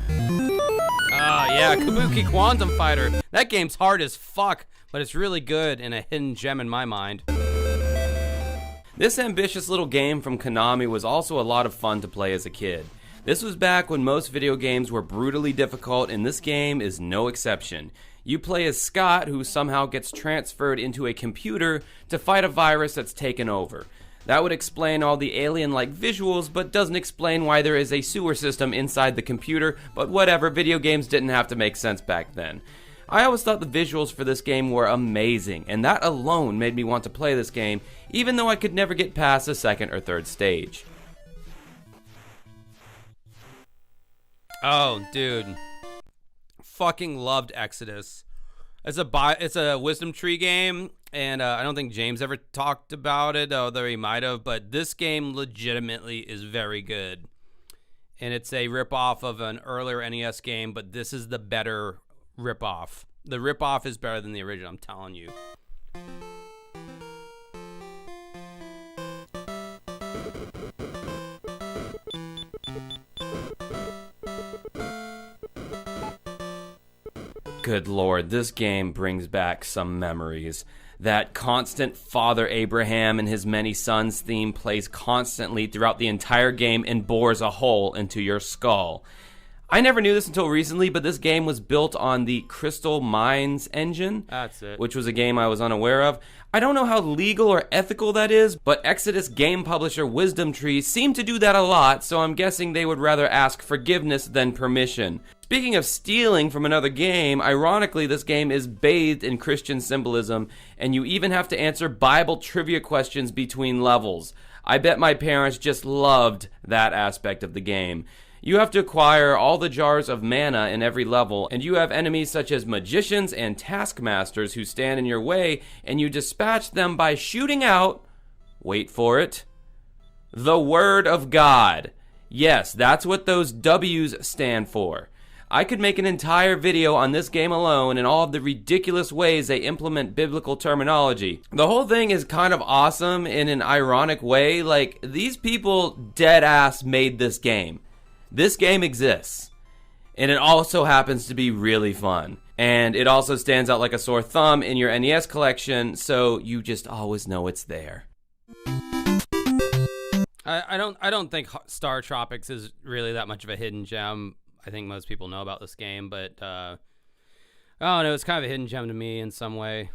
Yeah, Kabuki Quantum Fighter. That game's hard as fuck, but it's really good and a hidden gem in my mind. This ambitious little game from Konami was also a lot of fun to play as a kid. This was back when most video games were brutally difficult, and this game is no exception. You play as Scott, who somehow gets transferred into a computer to fight a virus that's taken over. That would explain all the alien-like visuals, but doesn't explain why there is a sewer system inside the computer, but whatever, video games didn't have to make sense back then. I always thought the visuals for this game were amazing, and that alone made me want to play this game, even though I could never get past the second or third stage. Oh, dude. Fucking loved Exodus. It's a wisdom tree game, and I don't think James ever talked about it, although he might have, but this game legitimately is very good. And it's a ripoff of an earlier NES game, but this is the better ripoff. The ripoff is better than the original, I'm telling you. Good Lord, this game brings back some memories. That constant Father Abraham and his many sons theme plays constantly throughout the entire game and bores a hole into your skull. I never knew this until recently, but this game was built on the Crystal Mines engine. That's it. Which was a game I was unaware of. I don't know how legal or ethical that is, but Exodus game publisher Wisdom Tree seemed to do that a lot, so I'm guessing they would rather ask forgiveness than permission. Speaking of stealing from another game, ironically, this game is bathed in Christian symbolism, and you even have to answer Bible trivia questions between levels. I bet my parents just loved that aspect of the game. You have to acquire all the jars of mana in every level, and you have enemies such as magicians and taskmasters who stand in your way, and you dispatch them by shooting out, wait for it, the Word of God. Yes, that's what those W's stand for. I could make an entire video on this game alone and all of the ridiculous ways they implement biblical terminology. The whole thing is kind of awesome in an ironic way. Like, these people dead ass made this game. This game exists, and it also happens to be really fun. And it also stands out like a sore thumb in your NES collection, so you just always know it's there. I don't think Star Tropics is really that much of a hidden gem. I think most people know about this game, but I don't know, it's kind of a hidden gem to me in some way.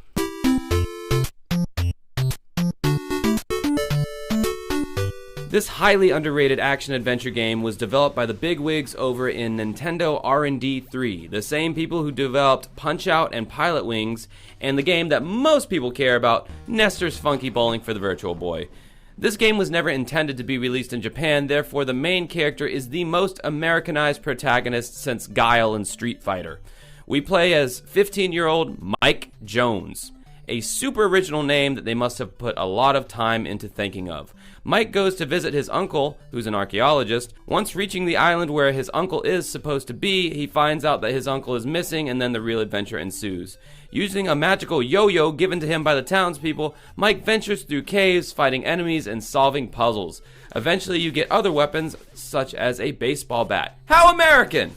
This highly underrated action-adventure game was developed by the bigwigs over in Nintendo R&D 3, the same people who developed Punch-Out and Pilot Wings, and the game that most people care about, Nestor's Funky Bowling for the Virtual Boy. This game was never intended to be released in Japan, therefore the main character is the most Americanized protagonist since Guile in Street Fighter. We play as 15-year-old Mike Jones, a super original name that they must have put a lot of time into thinking of. Mike goes to visit his uncle, who's an archaeologist. Once reaching the island where his uncle is supposed to be, he finds out that his uncle is missing, and then the real adventure ensues. Using a magical yo-yo given to him by the townspeople, Mike ventures through caves, fighting enemies and solving puzzles. Eventually you get other weapons, such as a baseball bat. How American!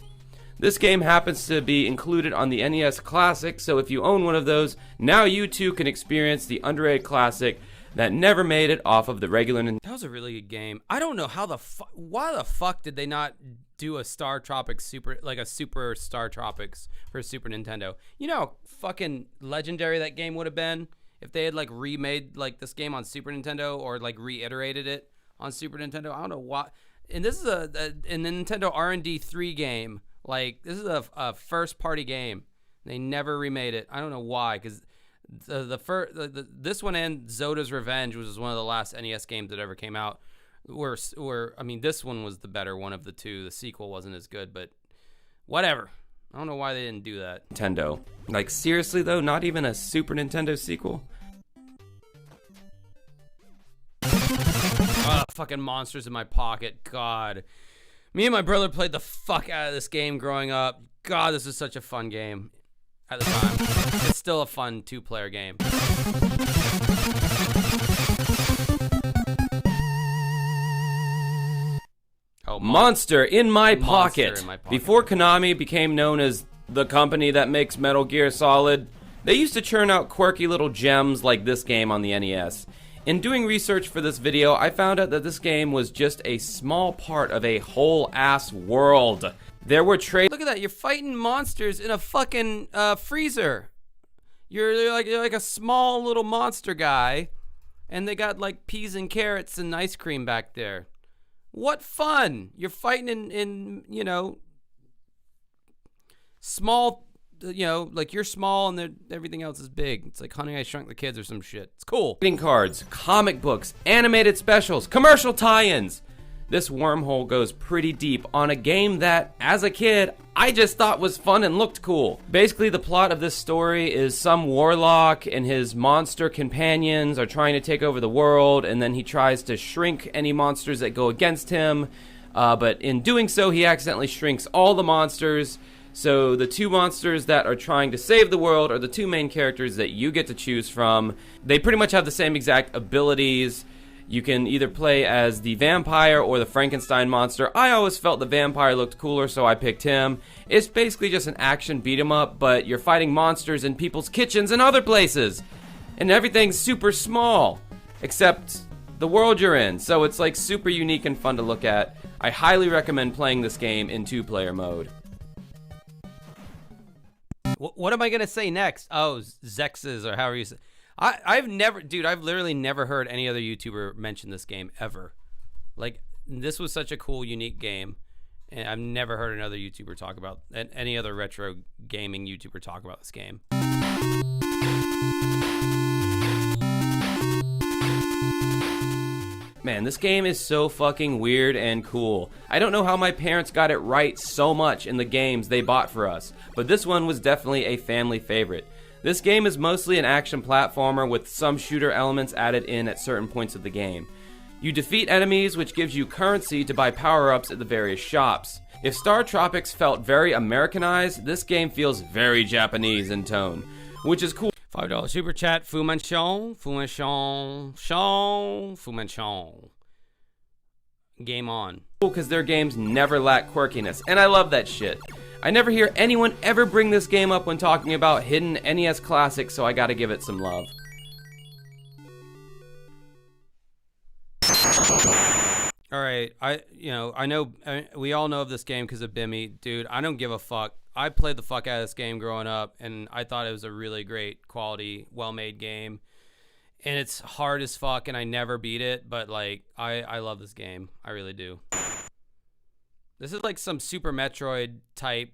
This game happens to be included on the NES Classic, so if you own one of those, now you too can experience the underrated classic that never made it off of the regular Nintendo. That was a really good game. I don't know how why the fuck did they not do a Star Tropics super Star Tropics for Super Nintendo? You know how fucking legendary that game would have been if they had like remade like this game on Super Nintendo or like reiterated it on Super Nintendo. I don't know why. And this is a Nintendo R&D 3 game. Like, this is a first-party game. They never remade it. I don't know why, because this one and Zoda's Revenge, which was one of the last NES games that ever came out, I mean, this one was the better one of the two. The sequel wasn't as good, but whatever. I don't know why they didn't do that. Nintendo. Like, seriously, though? Not even a Super Nintendo sequel? Fucking monsters in my pocket. God. Me and my brother played the fuck out of this game growing up. God, this was such a fun game at the time. It's still a fun 2-player game. Oh, Monster in my pocket. Before Konami became known as the company that makes Metal Gear Solid, they used to churn out quirky little gems like this game on the NES. In doing research for this video, I found out that this game was just a small part of a whole ass world. There were trade. Look at that! You're fighting monsters in a fucking freezer. You're like a small little monster guy, and they got like peas and carrots and ice cream back there. What fun! You're fighting in you know, small. You know, like you're small and everything else is big. It's like Honey, I Shrunk the Kids or some shit. It's cool. Trading cards, comic books, animated specials, commercial tie-ins. This wormhole goes pretty deep on a game that, as a kid, I just thought was fun and looked cool. Basically, the plot of this story is some warlock and his monster companions are trying to take over the world, and then he tries to shrink any monsters that go against him. But in doing so, he accidentally shrinks all the monsters. So the two monsters that are trying to save the world are the two main characters that you get to choose from. They pretty much have the same exact abilities. You can either play as the vampire or the Frankenstein monster. I always felt the vampire looked cooler, so I picked him. It's basically just an action beat 'em up, but you're fighting monsters in people's kitchens and other places. And everything's super small, except the world you're in. So it's like super unique and fun to look at. I highly recommend playing this game in 2-player mode. What am I going to say next? Oh, Zexes or however you say. I've literally never heard any other YouTuber mention this game ever. Like, this was such a cool, unique game. And I've never heard another YouTuber talk about, any other retro gaming YouTuber talk about this game. Man, this game is so fucking weird and cool. I don't know how my parents got it right so much in the games they bought for us, but this one was definitely a family favorite. This game is mostly an action platformer with some shooter elements added in at certain points of the game. You defeat enemies, which gives you currency to buy power-ups at the various shops. If Star Tropics felt very Americanized, this game feels very Japanese in tone, which is cool. $5 super chat, Fu Manchon. Game on. Cool, because their games never lack quirkiness, and I love that shit. I never hear anyone ever bring this game up when talking about hidden NES classics, so I gotta give it some love. Alright, I know, we all know of this game because of Bimmy. Dude, I don't give a fuck. I played the fuck out of this game growing up, and I thought it was a really great quality, well-made game. And it's hard as fuck, and I never beat it, but, like, I love this game. I really do. This is like some Super Metroid type,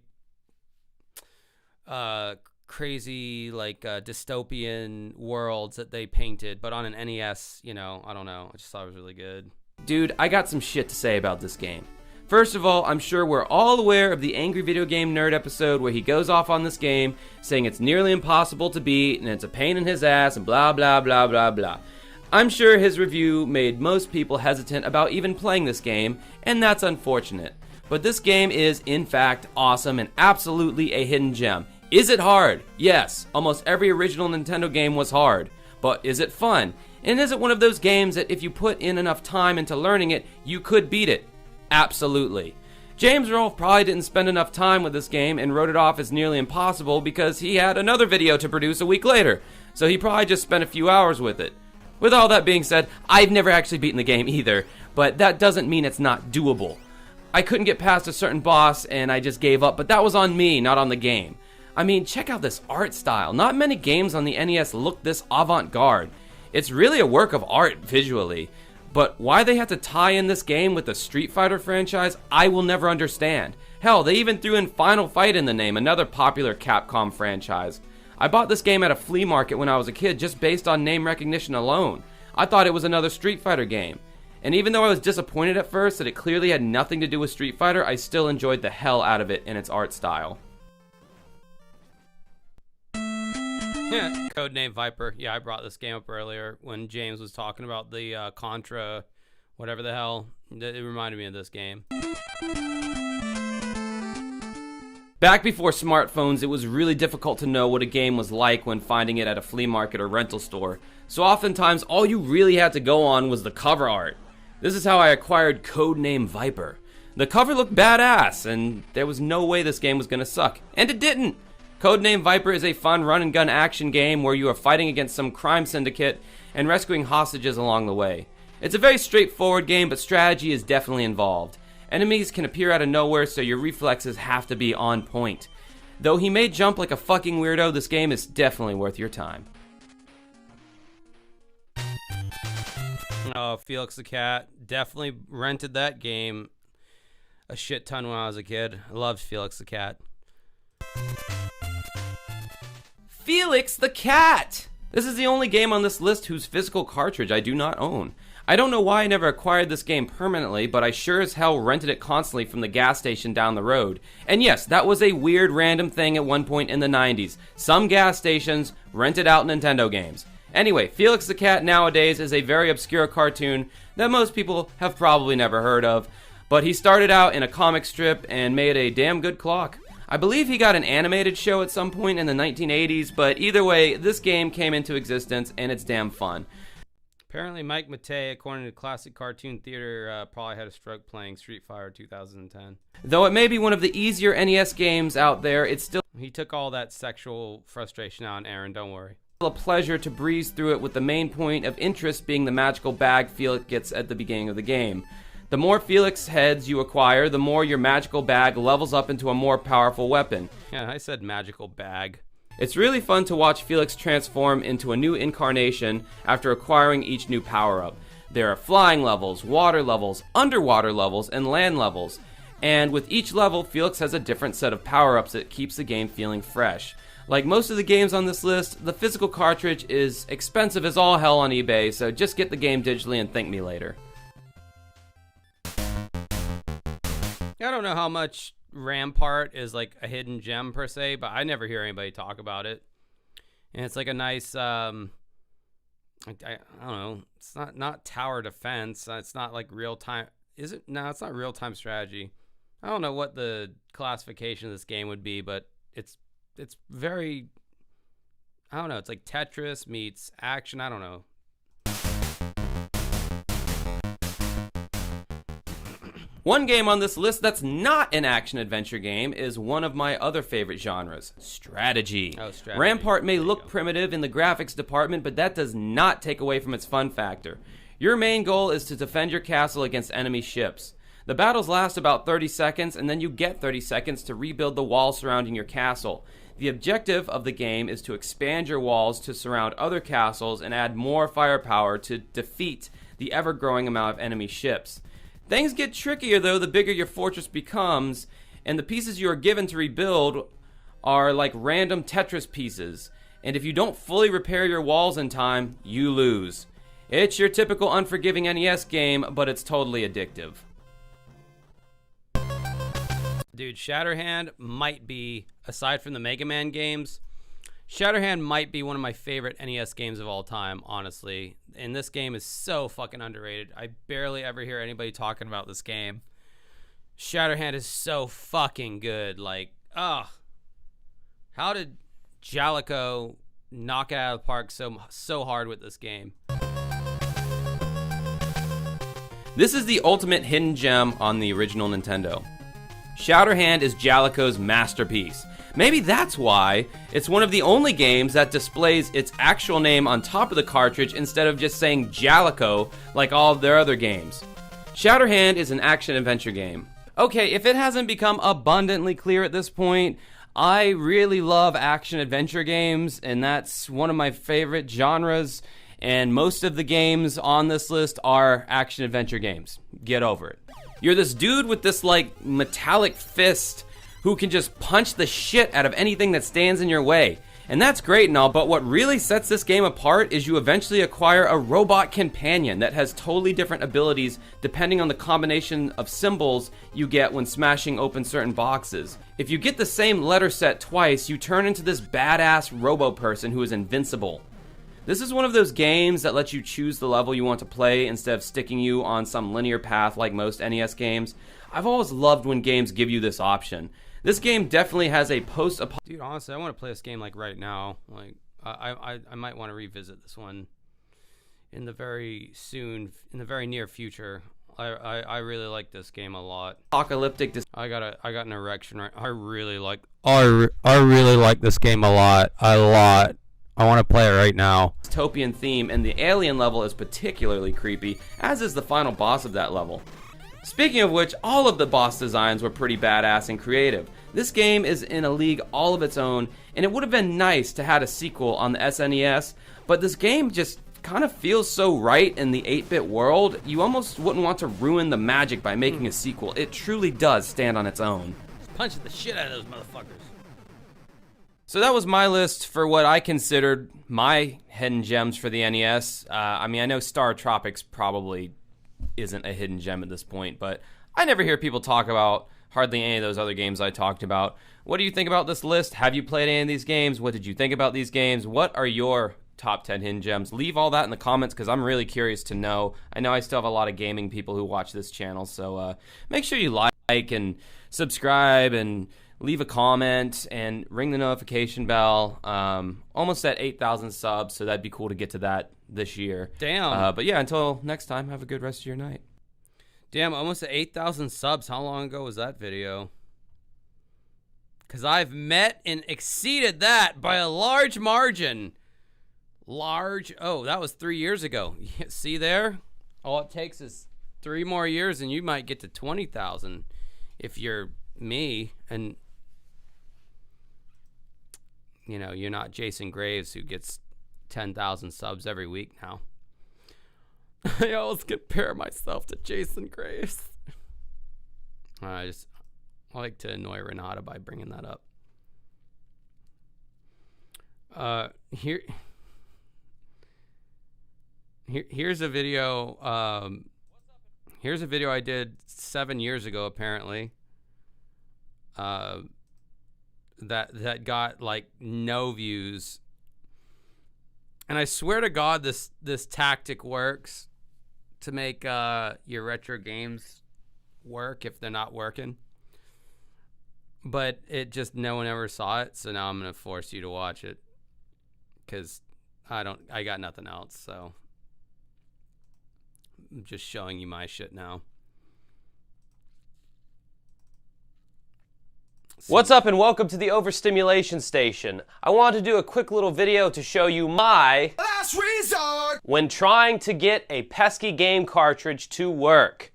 crazy, like, dystopian worlds that they painted, but on an NES, you know, I don't know. I just thought it was really good. Dude, I got some shit to say about this game. First of all, I'm sure we're all aware of the Angry Video Game Nerd episode where he goes off on this game saying it's nearly impossible to beat and it's a pain in his ass and blah blah blah blah blah. I'm sure his review made most people hesitant about even playing this game, and that's unfortunate. But this game is, in fact, awesome and absolutely a hidden gem. Is it hard? Yes. Almost every original Nintendo game was hard. But is it fun? And is it one of those games that if you put in enough time into learning it, you could beat it? Absolutely. James Rolfe probably didn't spend enough time with this game and wrote it off as nearly impossible because he had another video to produce a week later. So he probably just spent a few hours with it. With all that being said, I've never actually beaten the game either, but that doesn't mean it's not doable. I couldn't get past a certain boss and I just gave up, but that was on me, not on the game. I mean, check out this art style. Not many games on the NES look this avant-garde. It's really a work of art visually. But why they have to tie in this game with the Street Fighter franchise, I will never understand. Hell, they even threw in Final Fight in the name, another popular Capcom franchise. I bought this game at a flea market when I was a kid just based on name recognition alone. I thought it was another Street Fighter game. And even though I was disappointed at first that it clearly had nothing to do with Street Fighter, I still enjoyed the hell out of it in its art style. Yeah, Codename Viper. Yeah, I brought this game up earlier when James was talking about the Contra, whatever the hell. It reminded me of this game. Back before smartphones, it was really difficult to know what a game was like when finding it at a flea market or rental store. So oftentimes, all you really had to go on was the cover art. This is how I acquired Codename Viper. The cover looked badass, and there was no way this game was going to suck. And it didn't! Codename Viper is a fun run-and-gun action game where you are fighting against some crime syndicate and rescuing hostages along the way. It's a very straightforward game, but strategy is definitely involved. Enemies can appear out of nowhere, so your reflexes have to be on point. Though he may jump like a fucking weirdo, this game is definitely worth your time. Oh, Felix the Cat. Definitely rented that game a shit ton when I was a kid. I loved Felix the Cat. Felix the Cat! This is the only game on this list whose physical cartridge I do not own. I don't know why I never acquired this game permanently, but I sure as hell rented it constantly from the gas station down the road. And yes, that was a weird random thing at one point in the 90s. Some gas stations rented out Nintendo games. Anyway, Felix the Cat nowadays is a very obscure cartoon that most people have probably never heard of, but he started out in a comic strip and made a damn good clock. I believe he got an animated show at some point in the 1980s, but either way, this game came into existence and it's damn fun. Apparently Mike Matei, according to Classic Cartoon Theater, probably had a stroke playing Street Fighter 2010. Though it may be one of the easier NES games out there, it's still... He took all that sexual frustration out on Aaron, don't worry. A pleasure to breeze through it with the main point of interest being the magical bag Felix gets at the beginning of the game. The more Felix heads you acquire, the more your magical bag levels up into a more powerful weapon. Yeah, I said magical bag. It's really fun to watch Felix transform into a new incarnation after acquiring each new power-up. There are flying levels, water levels, underwater levels, and land levels. And with each level, Felix has a different set of power-ups that keeps the game feeling fresh. Like most of the games on this list, the physical cartridge is expensive as all hell on eBay, so just get the game digitally and thank me later. I don't know how much Rampart is like a hidden gem per se, but I never hear anybody talk about it. And it's like a nice, I don't know, it's not tower defense. It's not like real time. Is it? No, it's not real time strategy. I don't know what the classification of this game would be, but it's very, I don't know, it's like Tetris meets action, I don't know. One game on this list that's not an action-adventure game is one of my other favorite genres, strategy. Oh, strategy. Rampart may look primitive in the graphics department, but that does not take away from its fun factor. Your main goal is to defend your castle against enemy ships. The battles last about 30 seconds, and then you get 30 seconds to rebuild the walls surrounding your castle. The objective of the game is to expand your walls to surround other castles and add more firepower to defeat the ever-growing amount of enemy ships. Things get trickier though the bigger your fortress becomes, and the pieces you are given to rebuild are like random Tetris pieces, and if you don't fully repair your walls in time, you lose. It's your typical unforgiving NES game, but it's totally addictive. Dude, Shatterhand might be, aside from the Mega Man games, Shatterhand might be one of my favorite NES games of all time, honestly. And this game is so fucking underrated. I barely ever hear anybody talking about this game. Shatterhand is so fucking good. Like, how did Jalico knock it out of the park so hard with this game? This is the ultimate hidden gem on the original Nintendo. Shatterhand is Jalico's masterpiece. Maybe that's why it's one of the only games that displays its actual name on top of the cartridge instead of just saying Jalico like all of their other games. Shatterhand is an action-adventure game. Okay, if it hasn't become abundantly clear at this point, I really love action-adventure games, and that's one of my favorite genres, and most of the games on this list are action-adventure games. Get over it. You're this dude with this, like, metallic fist who can just punch the shit out of anything that stands in your way. And that's great and all, but what really sets this game apart is you eventually acquire a robot companion that has totally different abilities depending on the combination of symbols you get when smashing open certain boxes. If you get the same letter set twice, you turn into this badass robo person who is invincible. This is one of those games that lets you choose the level you want to play instead of sticking you on some linear path like most NES games. I've always loved when games give you this option. This game definitely has a Dude, honestly, I want to play this game like right now. Like, I might want to revisit this one in the very near future. I really like this game a lot. Apocalyptic. I got an erection right. I really like this game a lot. I want to play it right now. Dystopian theme, and the alien level is particularly creepy, as is the final boss of that level. Speaking of which, all of the boss designs were pretty badass and creative. This game is in a league all of its own, and it would have been nice to have a sequel on the SNES, but this game just kind of feels so right in the 8-bit world, you almost wouldn't want to ruin the magic by making a sequel. It truly does stand on its own. Just punching the shit out of those motherfuckers. So that was my list for what I considered my hidden gems for the NES. I mean, I know Star Tropics probably isn't a hidden gem at this point, but I never hear people talk about hardly any of those other games I talked about. What do you think about this list? Have you played any of these games? What did you think about these games? What are your top 10 hidden gems? Leave all that in the comments because I'm really curious to know. I know I still have a lot of gaming people who watch this channel, so make sure you like and subscribe and leave a comment and ring the notification bell. Almost at 8,000 subs, so that'd be cool to get to that this year. Damn. But yeah, until next time, have a good rest of your night. Damn, almost at 8,000 subs. How long ago was that video? Because I've met and exceeded that by a large margin. Oh, that was 3 years ago. See there? All it takes is 3 more years and you might get to 20,000 if you're me and, you know, you're not Jason Graves who gets 10,000 subs every week now. I always compare myself to Jason Graves. I like to annoy Renata by bringing that up. Here's a video. Here's a video I did 7 years ago, apparently. That got like no views, and I swear to God, this tactic works to make your retro games work if they're not working. But it just no one ever saw it, so now I'm gonna force you to watch it because I got nothing else, so. I'm just showing you my shit now. What's up and welcome to the Overstimulation Station. I want to do a quick little video to show you my last resort when trying to get a pesky game cartridge to work.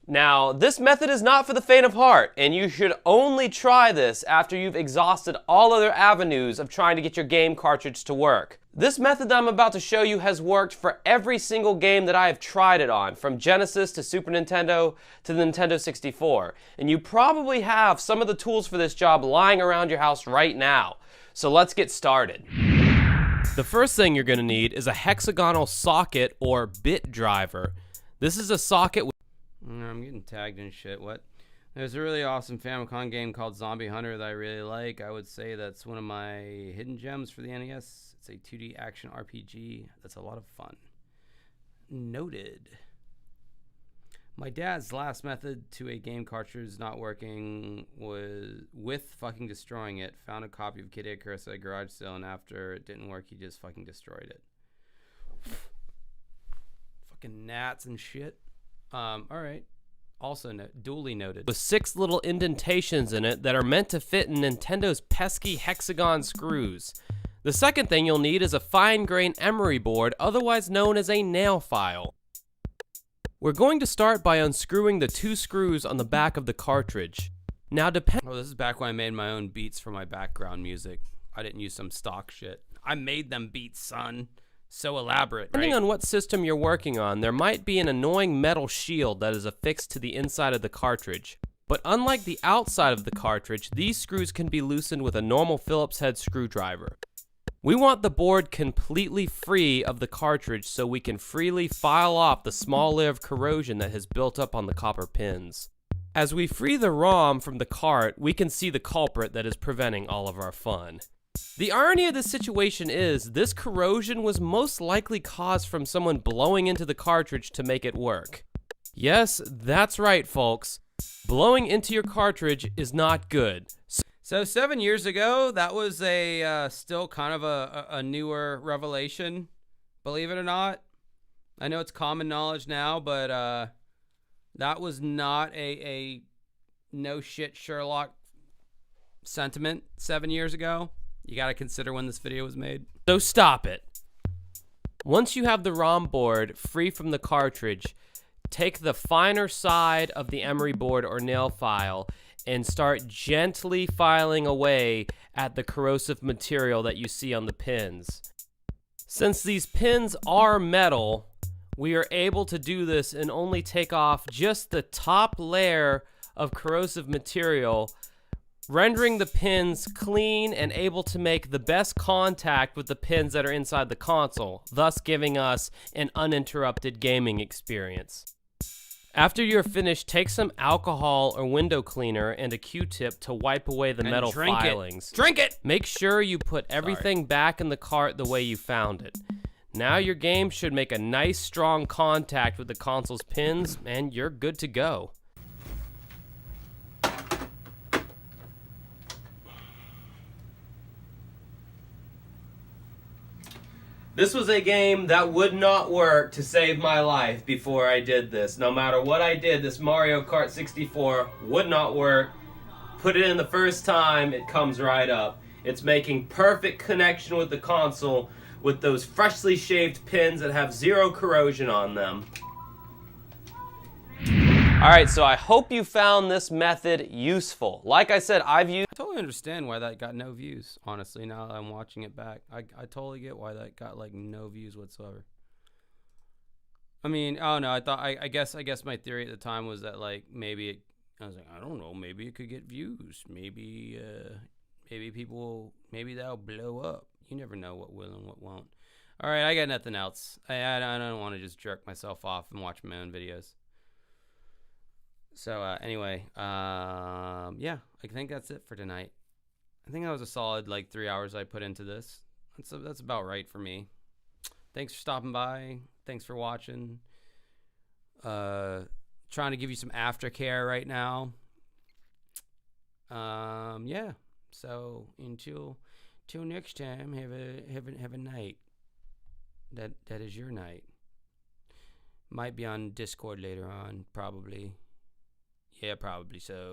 Now, this method is not for the faint of heart, and you should only try this after you've exhausted all other avenues of trying to get your game cartridge to work. This method that I'm about to show you has worked for every single game that I have tried it on, from Genesis to Super Nintendo to the Nintendo 64. And you probably have some of the tools for this job lying around your house right now. So let's get started. The first thing you're going to need is a hexagonal socket or bit driver. This is a socket with... I'm getting tagged and shit. What? There's a really awesome Famicom game called Zombie Hunter that I really like. I would say that's one of my hidden gems for the NES. It's a 2D action RPG that's a lot of fun. Noted. My dad's last method to a game cartridge not working was with fucking destroying it. Found a copy of Kid Icarus at a garage sale, and after it didn't work, he just fucking destroyed it. Fucking gnats and shit. Alright. Also duly noted. With 6 little indentations in it that are meant to fit in Nintendo's pesky hexagon screws. The second thing you'll need is a fine-grained emery board, otherwise known as a nail file. We're going to start by unscrewing the 2 screws on the back of the cartridge. Now Oh, this is back when I made my own beats for my background music. I didn't use some stock shit. I made them beats, son. So elaborate, right? Depending on what system you're working on, there might be an annoying metal shield that is affixed to the inside of the cartridge. But unlike the outside of the cartridge, these screws can be loosened with a normal Phillips head screwdriver. We want the board completely free of the cartridge so we can freely file off the small layer of corrosion that has built up on the copper pins. As we free the ROM from the cart, we can see the culprit that is preventing all of our fun. The irony of this situation is this corrosion was most likely caused from someone blowing into the cartridge to make it work. Yes, that's right, folks. Blowing into your cartridge is not good. So 7 years ago, that was a still kind of a newer revelation, believe it or not. I know it's common knowledge now, but that was not a no shit Sherlock sentiment 7 years ago. You got to consider when this video was made. So stop it. Once you have the ROM board free from the cartridge, take the finer side of the emery board or nail file and start gently filing away at the corrosive material that you see on the pins. Since these pins are metal, we are able to do this and only take off just the top layer of corrosive material, rendering the pins clean and able to make the best contact with the pins that are inside the console, thus giving us an uninterrupted gaming experience. After you're finished, take some alcohol or window cleaner and a Q-tip to wipe away the metal filings. Drink it! Make sure you put everything back in the cart the way you found it. Now your game should make a nice strong contact with the console's pins and you're good to go. This was a game that would not work to save my life before I did this. No matter what I did, this Mario Kart 64 would not work. Put it in the first time, it comes right up. It's making perfect connection with the console with those freshly shaved pins that have zero corrosion on them. Alright, so I hope you found this method useful. Like I said, I totally understand why that got no views, honestly, now that I'm watching it back. I totally get why that got like no views whatsoever. I mean, I don't know, I guess my theory at the time was that like maybe I was like, I don't know, maybe it could get views. Maybe that'll blow up. You never know what will and what won't. Alright, I got nothing else. I don't want to just jerk myself off and watch my own videos. So anyway, yeah, I think that's it for tonight. I think that was a solid like 3 hours I put into this. That's about right for me. Thanks for stopping by. Thanks for watching. Trying to give you some aftercare right now. Yeah. So until next time, have a night. That is your night. Might be on Discord later on, probably. Yeah, probably so.